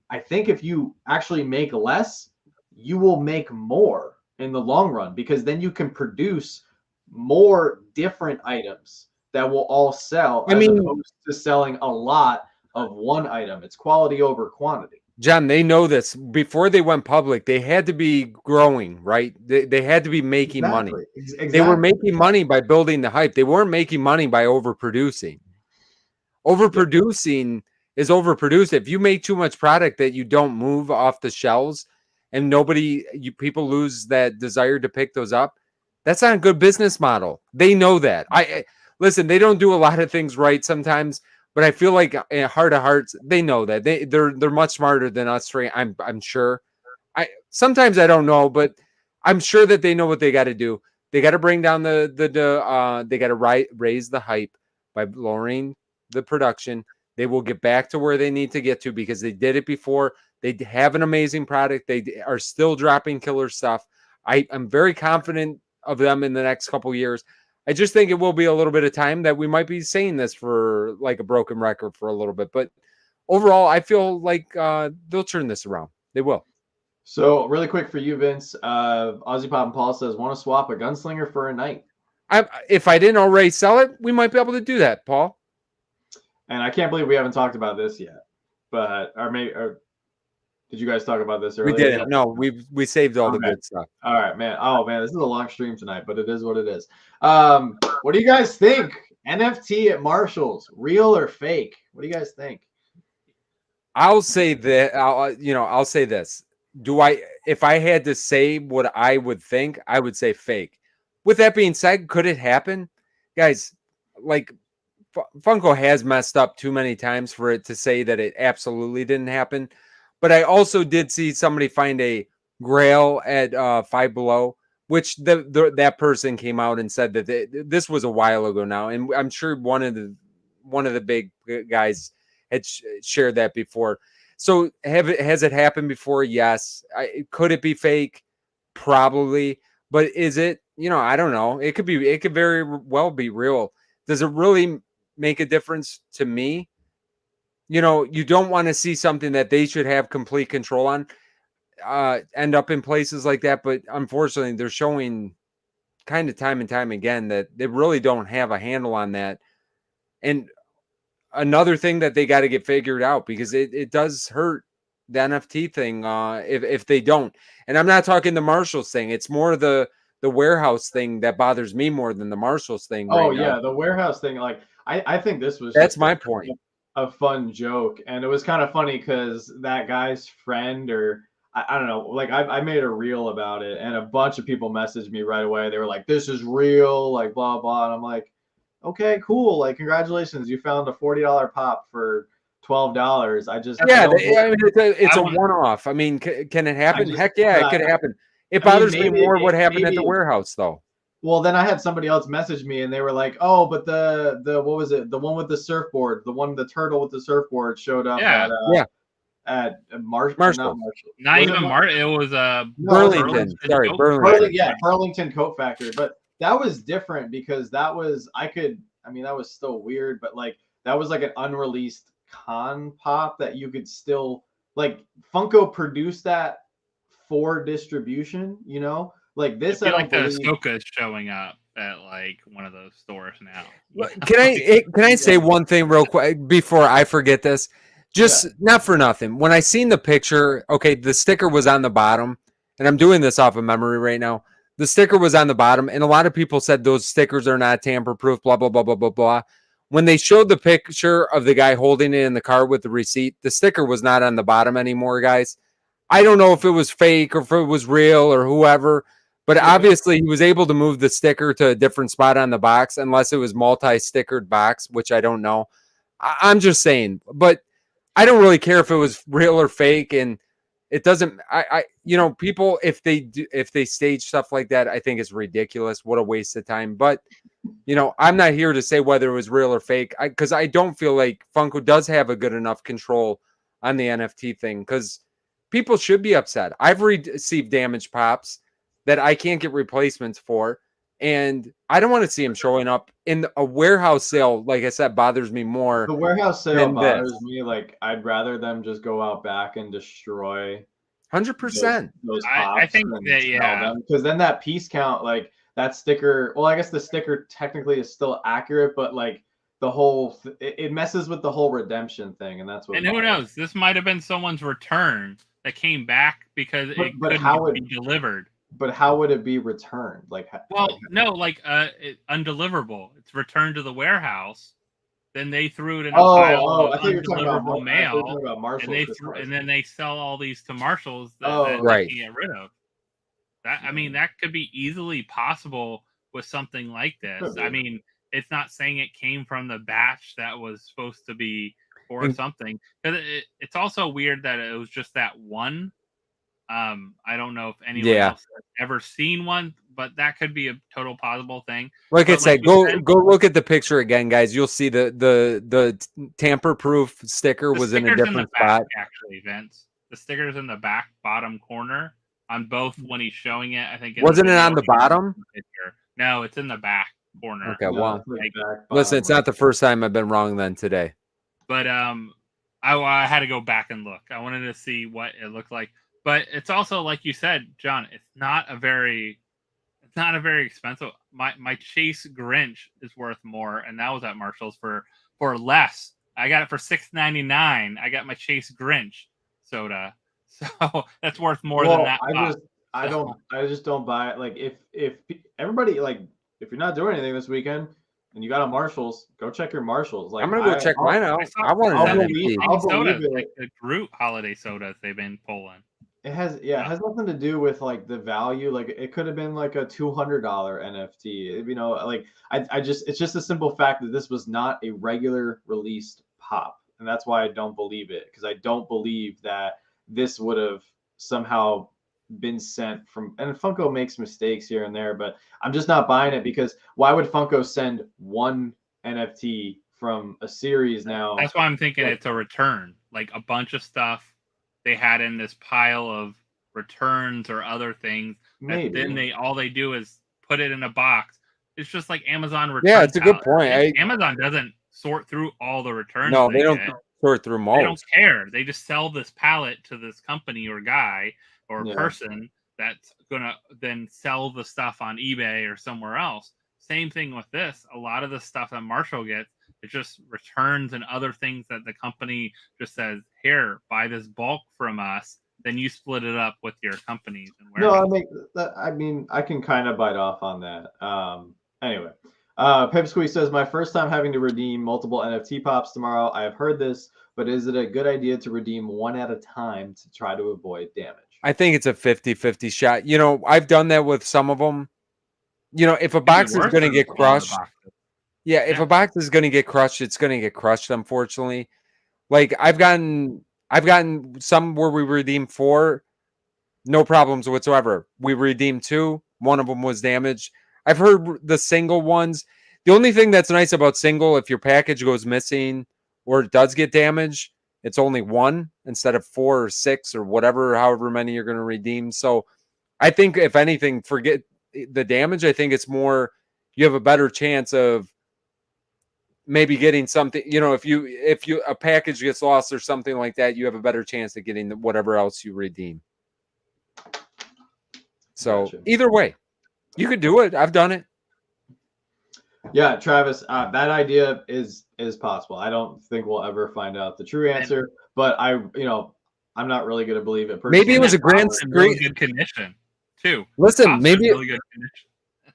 I think if you actually make less, you will make more in the long run, because then you can produce more different items that will all sell, opposed to selling a lot of one item. It's quality over quantity. John, they know this. Before they went public, they had to be growing, right? They had to be making money. Exactly. They were making money by building the hype. They weren't making money by overproducing. Overproducing is overproduced. If you make too much product that you don't move off the shelves and people lose that desire to pick those up, that's not a good business model. They know that. Listen, they don't do a lot of things right sometimes, but I feel like in heart of hearts, they know that they're much smarter than us. I'm sure. Sometimes I don't know, but I'm sure that they know what they got to do. They got to bring down they got to raise the hype by lowering the production. They will get back to where they need to get to because they did it before. They have an amazing product. They are still dropping killer stuff. I'm very confident of them in the next couple years. I just think it will be a little bit of time that we might be saying this for like a broken record for a little bit. But overall, I feel like they'll turn this around. They will. So really quick for you, Vince, Aussie Pop and Paul says, want to swap a gunslinger for a knight? If I didn't already sell it, we might be able to do that, Paul. And I can't believe we haven't talked about this yet. But did you guys talk about this earlier? We didn't. No, we saved all the good stuff. All right, man. Oh man, this is a long stream tonight, but it is what it is. What do you guys think? NFT at Marshall's, real or fake? What do you guys think? I'll say that. I'll say this. If I had to say what I would think, I would say fake. With that being said, could it happen, guys? Like, Funko has messed up too many times for it to say that it absolutely didn't happen. But I also did see somebody find a Grail at Five Below, which that person came out and said that this was a while ago now, and I'm sure one of the big guys had shared that before. So has it happened before? Yes. Could it be fake? Probably. But is it? I don't know. It could very well be real. Does it really make a difference to me? You don't want to see something that they should have complete control on end up in places like that. But unfortunately, they're showing kind of time and time again that they really don't have a handle on that. And another thing that they got to get figured out, because it does hurt the NFT thing if they don't. And I'm not talking the Marshalls thing. It's more the warehouse thing that bothers me more than the Marshalls thing. Oh, right, yeah, the warehouse thing. Like, I think this was that's my point. A fun joke, and it was kind of funny because that guy's friend, or I don't know, like I made a reel about it, and a bunch of people messaged me right away. They were like, "This is real," like blah blah, and I'm like, "Okay, cool. Like, congratulations, you found a $40 pop for $12." It's a one-off. I mean, can it happen? Heck yeah, it could happen. It bothers me more what happened at the warehouse, though. Well, then I had somebody else message me, and they were like, "Oh, but the what was it? The one with the surfboard, the turtle with the surfboard showed up at Marshall. Not even Marshall. It was Burlington. Sorry, Burlington. Burlington Coat Factory. But that was different because that was that was still weird, but like that was like an unreleased con pop that you could still, like, Funko produced that for distribution, Like this, I don't believe. The Ahsoka is showing up at like one of those stores now. Can I say one thing real quick before I forget this? Just not for nothing. When I seen the picture, okay, the sticker was on the bottom, and I'm doing this off of memory right now. The sticker was on the bottom, and a lot of people said those stickers are not tamper-proof, blah, blah, blah, blah, blah, blah. When they showed the picture of the guy holding it in the car with the receipt, the sticker was not on the bottom anymore, guys. I don't know if it was fake or if it was real or whoever, but obviously he was able to move the sticker to a different spot on the box, unless it was multi-stickered box, which I don't know. I'm just saying, but I don't really care if it was real or fake, and it doesn't. People, if they stage stuff like that, I think it's ridiculous. What a waste of time. But I'm not here to say whether it was real or fake, because I don't feel like Funko does have a good enough control on the NFT thing, because people should be upset. I've received damaged pops that I can't get replacements for, and I don't want to see them showing up in a warehouse sale. Like I said, bothers me more. The warehouse sale bothers me. Like, I'd rather them just go out back and destroy 100% those pops. I think that, because then that piece count, like that sticker. Well, I guess the sticker technically is still accurate, but like the whole it messes with the whole redemption thing, and that's what. And who knows? This might have been someone's return that came back because it couldn't be delivered. But how would it be returned? Undeliverable. It's returned to the warehouse. Then they threw it in a pile of undeliverable mail, and then they sell all these to marshals that they can get rid of. That could be easily possible with something like this. I mean, it's not saying it came from the batch that was supposed to be or something. It's also weird that it was just that one. I don't know if anyone else has ever seen one, but that could be a total possible thing. Like I said, go look at the picture again, guys. You'll see the tamper-proof sticker was in a different spot. Actually, Vince, the sticker's in the back bottom corner on both when he's showing it. I think wasn't it on the bottom? No, it's in the back corner. Okay, well, listen, it's not the first time I've been wrong then today. But I had to go back and look. I wanted to see what it looked like. But it's also, like you said, John, it's not a very expensive. My Chase Grinch is worth more, and that was at Marshall's for less. I got it for $6.99. I got my Chase Grinch soda, so that's worth more than that. I just don't buy it. Like if everybody, like, if you're not doing anything this weekend and you got a Marshall's, go check your Marshall's. Like, I'm gonna go check mine out. I want to believe like the Groot holiday sodas they've been pulling. It has nothing to do with like the value. Like, it could have been like a $200 NFT. Like it's just a simple fact that this was not a regular released pop, and that's why I don't believe it, because I don't believe that this would have somehow been sent from. And Funko makes mistakes here and there, but I'm just not buying it, because why would Funko send one NFT from a series now? That's why I'm thinking it's a return, like a bunch of stuff they had in this pile of returns or other things. Maybe. Then all they do is put it in a box. It's just like Amazon returns. Yeah, it's a good point. Amazon doesn't sort through all the returns. No, they don't sort through them all. They don't care. They just sell this pallet to this company or guy or person that's gonna then sell the stuff on eBay or somewhere else. Same thing with this. A lot of the stuff that Marshall gets, it just returns and other things that the company just says, here, buy this bulk from us. Then you split it up with your companies. I mean, I can kind of bite off on that. Anyway, Pipsqueeze says, my first time having to redeem multiple NFT pops tomorrow. I have heard this, but is it a good idea to redeem one at a time to try to avoid damage? I think it's a 50-50 shot. I've done that with some of them. If a box is going to get crushed, if a box is going to get crushed, it's going to get crushed, unfortunately. Like, I've gotten some where we redeemed 4, no problems whatsoever. We redeemed 2, one of them was damaged. I've heard the single ones. The only thing that's nice about single, if your package goes missing or it does get damaged, it's only 1 instead of 4 or 6 or however many you're going to redeem. So I think, if anything, forget the damage. I think it's more, you have a better chance of maybe getting something, if a package gets lost or something like that, you have a better chance of getting whatever else you redeem. So Gotcha. either way, you could do it. I've done it. Yeah, Travis, that idea is possible. I don't think we'll ever find out the true answer, but I'm not really going to believe it personally. Maybe it was a grand really good condition too. Listen, maybe really good condition.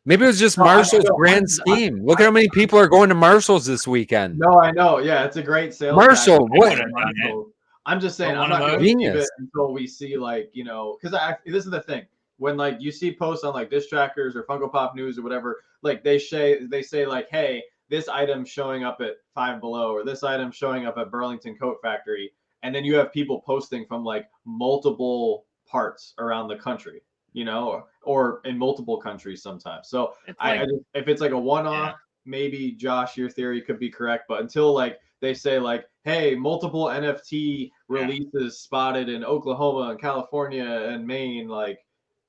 Maybe it was just Marshall's grand scheme. Look at how many people are going to Marshall's this weekend. No, I know. Yeah, it's a great sales. Marshall, what? I'm just saying, I'm not going to believe it until we see, like, because this is the thing. When, like, you see posts on, like, Dish Trackers or Funko Pop News or whatever, like, they say like, hey, this item showing up at Five Below or this item showing up at Burlington Coat Factory, and then you have people posting from, like, multiple parts around the country. Or in multiple countries sometimes. So if it's like a one-off, maybe Josh, your theory could be correct. But until like they say like, hey, multiple NFT releases spotted in Oklahoma and California and Maine, like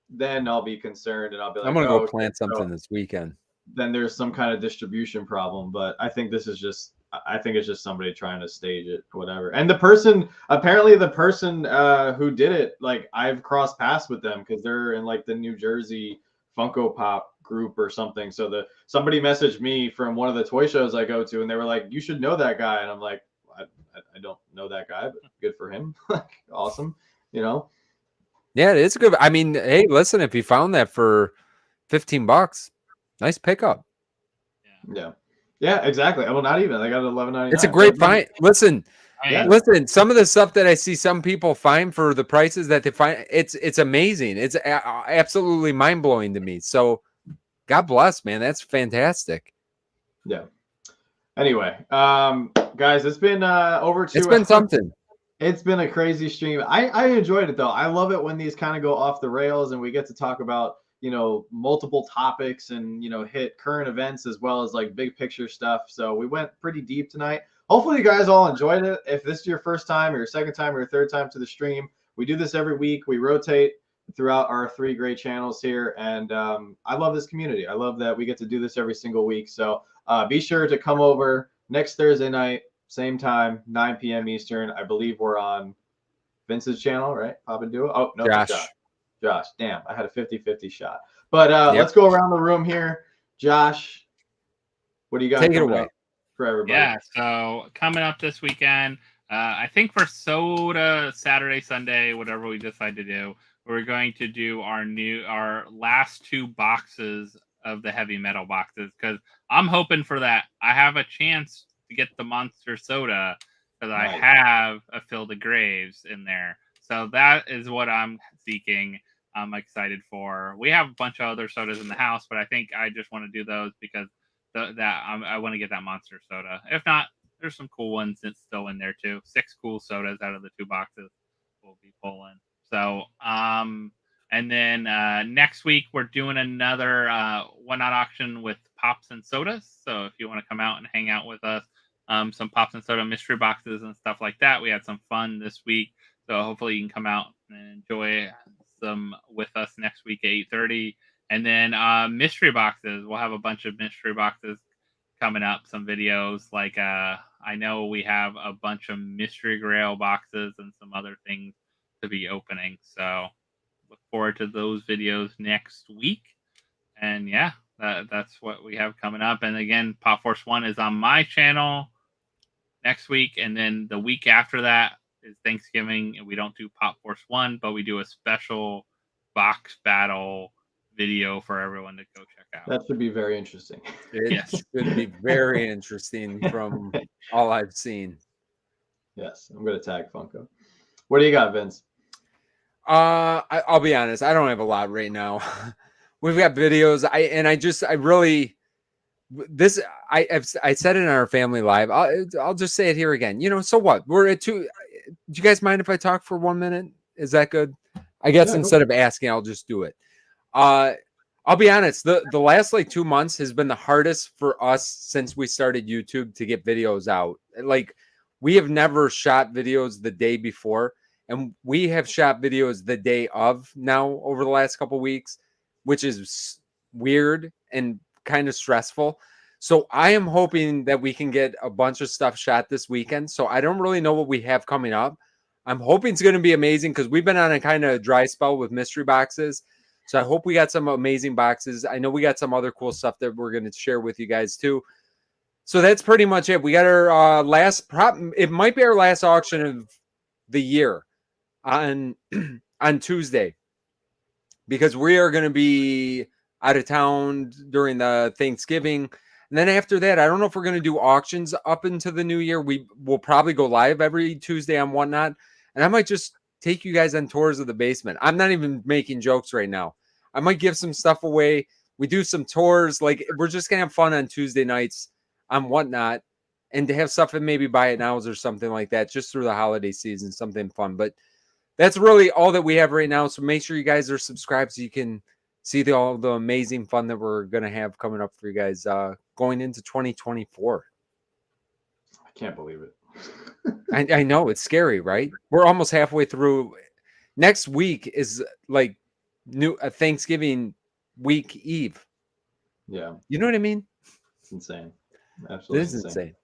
then I'll be concerned and I'll be like, I'm gonna go plant something this weekend. Then there's some kind of distribution problem. But I think it's just somebody trying to stage it, whatever. And apparently the person who did it, like I've crossed paths with them because they're in like the New Jersey Funko Pop group or something. So somebody messaged me from one of the toy shows I go to, and they were like, "You should know that guy." And I'm like, I don't know that guy, but good for him. Awesome, Yeah, it's good. I mean, hey, listen, if you found that for $15, nice pickup. Yeah, exactly. Well, not even. I got $11.99. It's a great find. Listen, some of the stuff that I see some people find for the prices that they find, it's amazing. It's absolutely mind-blowing to me. So God bless, man. That's fantastic. Yeah. Anyway, guys, it's been over 2 hours. It's been something. It's been a crazy stream. I enjoyed it, though. I love it when these kind of go off the rails and we get to talk about multiple topics and, hit current events as well as like big picture stuff. So we went pretty deep tonight. Hopefully you guys all enjoyed it. If this is your first time or your second time or your third time to the stream, we do this every week. We rotate throughout our 3 great channels here. And I love this community. I love that we get to do this every single week. So be sure to come over next Thursday night, same time, 9 p.m. Eastern. I believe we're on Vince's channel, right? Pop and Duo. Oh, no, Josh, damn, I had a 50-50 shot. But let's go around the room here. Josh, what do you got? Take it away for everybody. Yeah, so coming up this weekend, I think for Soda Saturday, Sunday, whatever we decide to do, we're going to do our last 2 boxes of the heavy metal boxes because I'm hoping for that. I have a chance to get the Monster Soda because I have a Fill the Graves in there. So that is what I'm seeking. I'm excited for. We have a bunch of other sodas in the house, but I think I just want to do those because I want to get that Monster Soda. If not, there's some cool ones that's still in there too. 6 cool sodas out of the 2 boxes we'll be pulling. So, and then next week we're doing another one-out auction with Pops and Sodas. So if you want to come out and hang out with us, some Pops and Soda mystery boxes and stuff like that. We had some fun this week. So hopefully you can come out and enjoy some with us next week at 8:30. And then mystery boxes. We'll have a bunch of mystery boxes coming up, some videos. Like I know we have a bunch of mystery grail boxes and some other things to be opening. So look forward to those videos next week. And yeah, that's what we have coming up. And again, Pop Force 1 is on my channel next week. And then the week after that is Thanksgiving, and we don't do Pop Force 1, but we do a special box battle video for everyone to go check out. That should be very interesting. It should be very interesting from all I've seen. Yes, I'm going to tag Funko. What do you got, Vince? I'll be honest. I don't have a lot right now. We've got videos. I said it in our family live. I'll just say it here again. So what? We're at 2. Do you guys mind if I talk for 1 minute? Is that good? I guess instead of asking, I'll just do it. I'll be honest. The last 2 months has been the hardest for us since we started YouTube to get videos out. Like we have never shot videos the day before, and we have shot videos the day of now over the last couple weeks, which is weird and kind of stressful. So I am hoping that we can get a bunch of stuff shot this weekend. So I don't really know what we have coming up. I'm hoping it's going to be amazing because we've been on a kind of dry spell with mystery boxes. So I hope we got some amazing boxes. I know we got some other cool stuff that we're going to share with you guys too. So that's pretty much it. We got our last prop. It might be our last auction of the year on on Tuesday, because we are going to be out of town during the Thanksgiving. And then after that, I don't know if we're going to do auctions up into the new year. We will probably go live every Tuesday on Whatnot. And I might just take you guys on tours of the basement. I'm not even making jokes right now. I might give some stuff away. We do some tours. Like, we're just going to have fun on Tuesday nights on Whatnot, and to have stuff and maybe buy it nows or something like that, just through the holiday season, something fun. But that's really all that we have right now. So make sure you guys are subscribed so you can see all the amazing fun that we're going to have coming up for you guys going into 2024. I can't believe it. I know, it's scary, right? We're almost halfway through. Next week is like Thanksgiving week Eve. Yeah. You know what I mean? It's insane. Absolutely this is insane.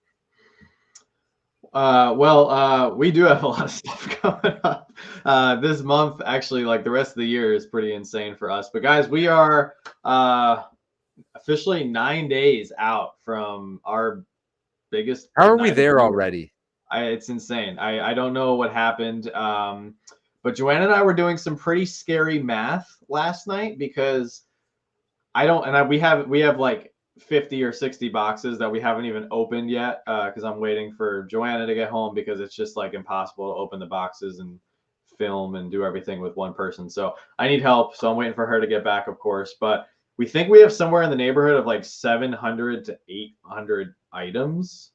We do have a lot of stuff coming up this month. Actually, like the rest of the year is pretty insane for us. But guys, we are officially 9 days out from our biggest. How are we there already? It's insane. I don't know what happened. But Joanna and I were doing some pretty scary math last night, because we have like 50 or 60 boxes that we haven't even opened yet, because I'm waiting for Joanna to get home, because it's just like impossible to open the boxes and film and do everything with one person. So I need help. So I'm waiting for her to get back, of course. But we think we have somewhere in the neighborhood of like 700 to 800 items.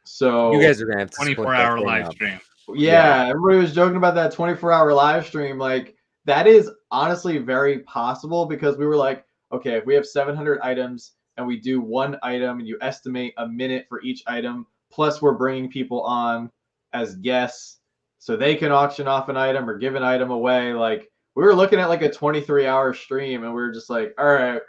So you guys are gonna have to 24-hour live stream. Yeah, everybody was joking about that 24-hour live stream. Like, that is honestly very possible, because we were like, okay, if we have 700 items and we do one item and you estimate a minute for each item, plus we're bringing people on as guests so they can auction off an item or give an item away. Like, we were looking at like a 23-hour stream, and we were just like, all right,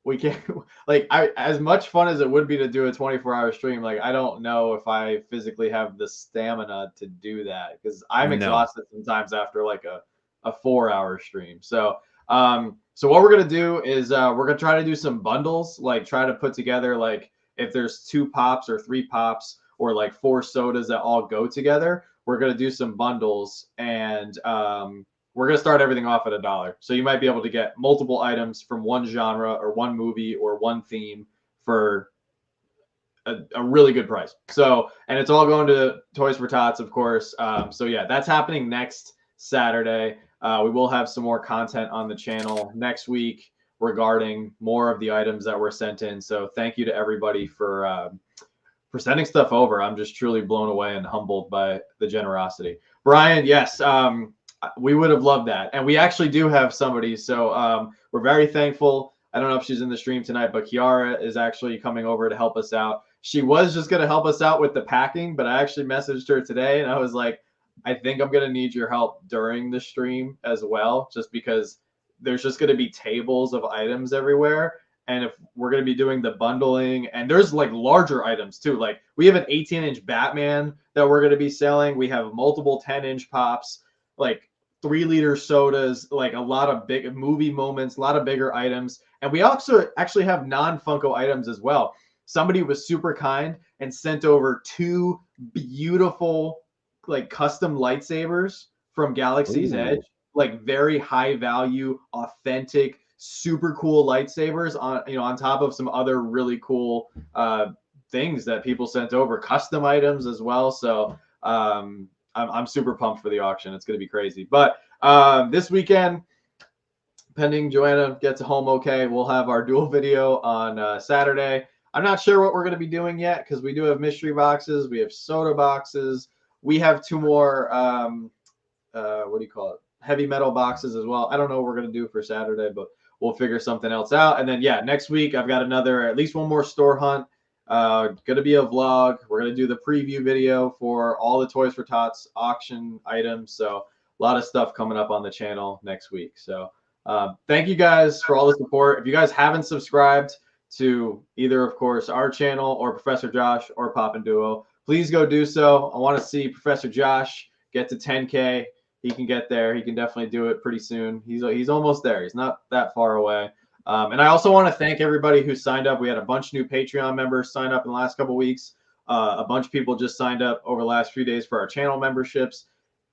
we can't, like, as much fun as it would be to do a 24-hour stream, like, I don't know if I physically have the stamina to do that, because I'm exhausted sometimes after like a 4-hour stream. So what we're gonna do is we're gonna try to do some bundles, like try to put together, like, if there's 2 pops or 3 pops or like 4 sodas that all go together, we're gonna do some bundles, and we're going to start everything off at $1. So you might be able to get multiple items from one genre or one movie or one theme for a really good price. So, and it's all going to Toys for Tots, of course. So yeah, that's happening next Saturday. We will have some more content on the channel next week regarding more of the items that were sent in. So thank you to everybody for sending stuff over. I'm just truly blown away and humbled by the generosity. Brian, yes, we would have loved that. And we actually do have somebody. So we're very thankful. I don't know if she's in the stream tonight, but Kiara is actually coming over to help us out. She was just going to help us out with the packing, but I actually messaged her today, and I was like, I think I'm going to need your help during the stream as well, just because there's just going to be tables of items everywhere. And if we're going to be doing the bundling, and there's like larger items too, like we have an 18-inch Batman that we're going to be selling. We have multiple 10-inch pops, like 3-liter sodas, like a lot of big movie moments, a lot of bigger items. And we also actually have non-Funko items as well. Somebody was super kind and sent over 2 beautiful, like, custom lightsabers from Galaxy's Edge, like very high value, authentic, super cool lightsabers on top of some other really cool things that people sent over, custom items as well. So I'm super pumped for the auction. It's going to be crazy. But this weekend, pending Joanna gets home okay, we'll have our dual video on Saturday. I'm not sure what we're going to be doing yet, because we do have mystery boxes. We have soda boxes. We have 2 more, what do you call it? Heavy metal boxes as well. I don't know what we're going to do for Saturday, but we'll figure something else out. And then, yeah, next week I've got at least one more store hunt. Gonna be a vlog. We're gonna do the preview video for all the Toys for Tots auction items. So a lot of stuff coming up on the channel next week. So thank you guys for all the support. If you guys haven't subscribed to either, of course, our channel or Professor Josh or Pop and Duo, please go do so. I want to see Professor Josh get to 10K. he can get there. He can definitely do it pretty soon. He's almost there. He's not that far away. And I also want to thank everybody who signed up. We had a bunch of new Patreon members sign up in the last couple of weeks. A bunch of people just signed up over the last few days for our channel memberships.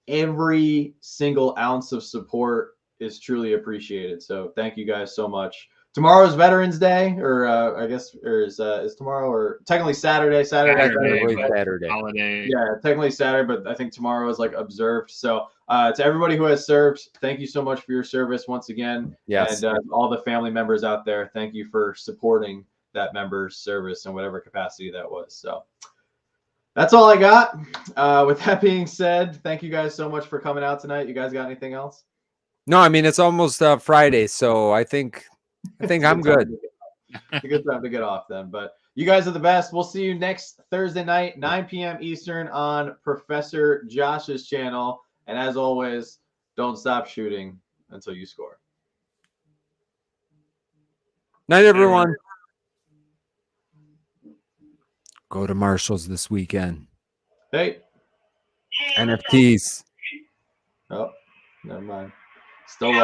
Every single ounce of support is truly appreciated. So thank you guys so much. Tomorrow's Veterans Day, or I guess, or is tomorrow, or technically Saturday. Saturday. Holiday. Yeah, technically Saturday, but I think tomorrow is like observed. So to everybody who has served, thank you so much for your service once again. Yes. And all the family members out there, thank you for supporting that member's service in whatever capacity that was. So that's all I got. With that being said, thank you guys so much for coming out tonight. You guys got anything else? No, I mean, it's almost Friday, so I think I'm good. It's a good time to get off then. But you guys are the best. We'll see you next Thursday night, 9 p.m. Eastern on Professor Josh's channel. And as always, don't stop shooting until you score. Night, everyone. Go to Marshall's this weekend. Hey. NFTs. Oh, never mind. Still up.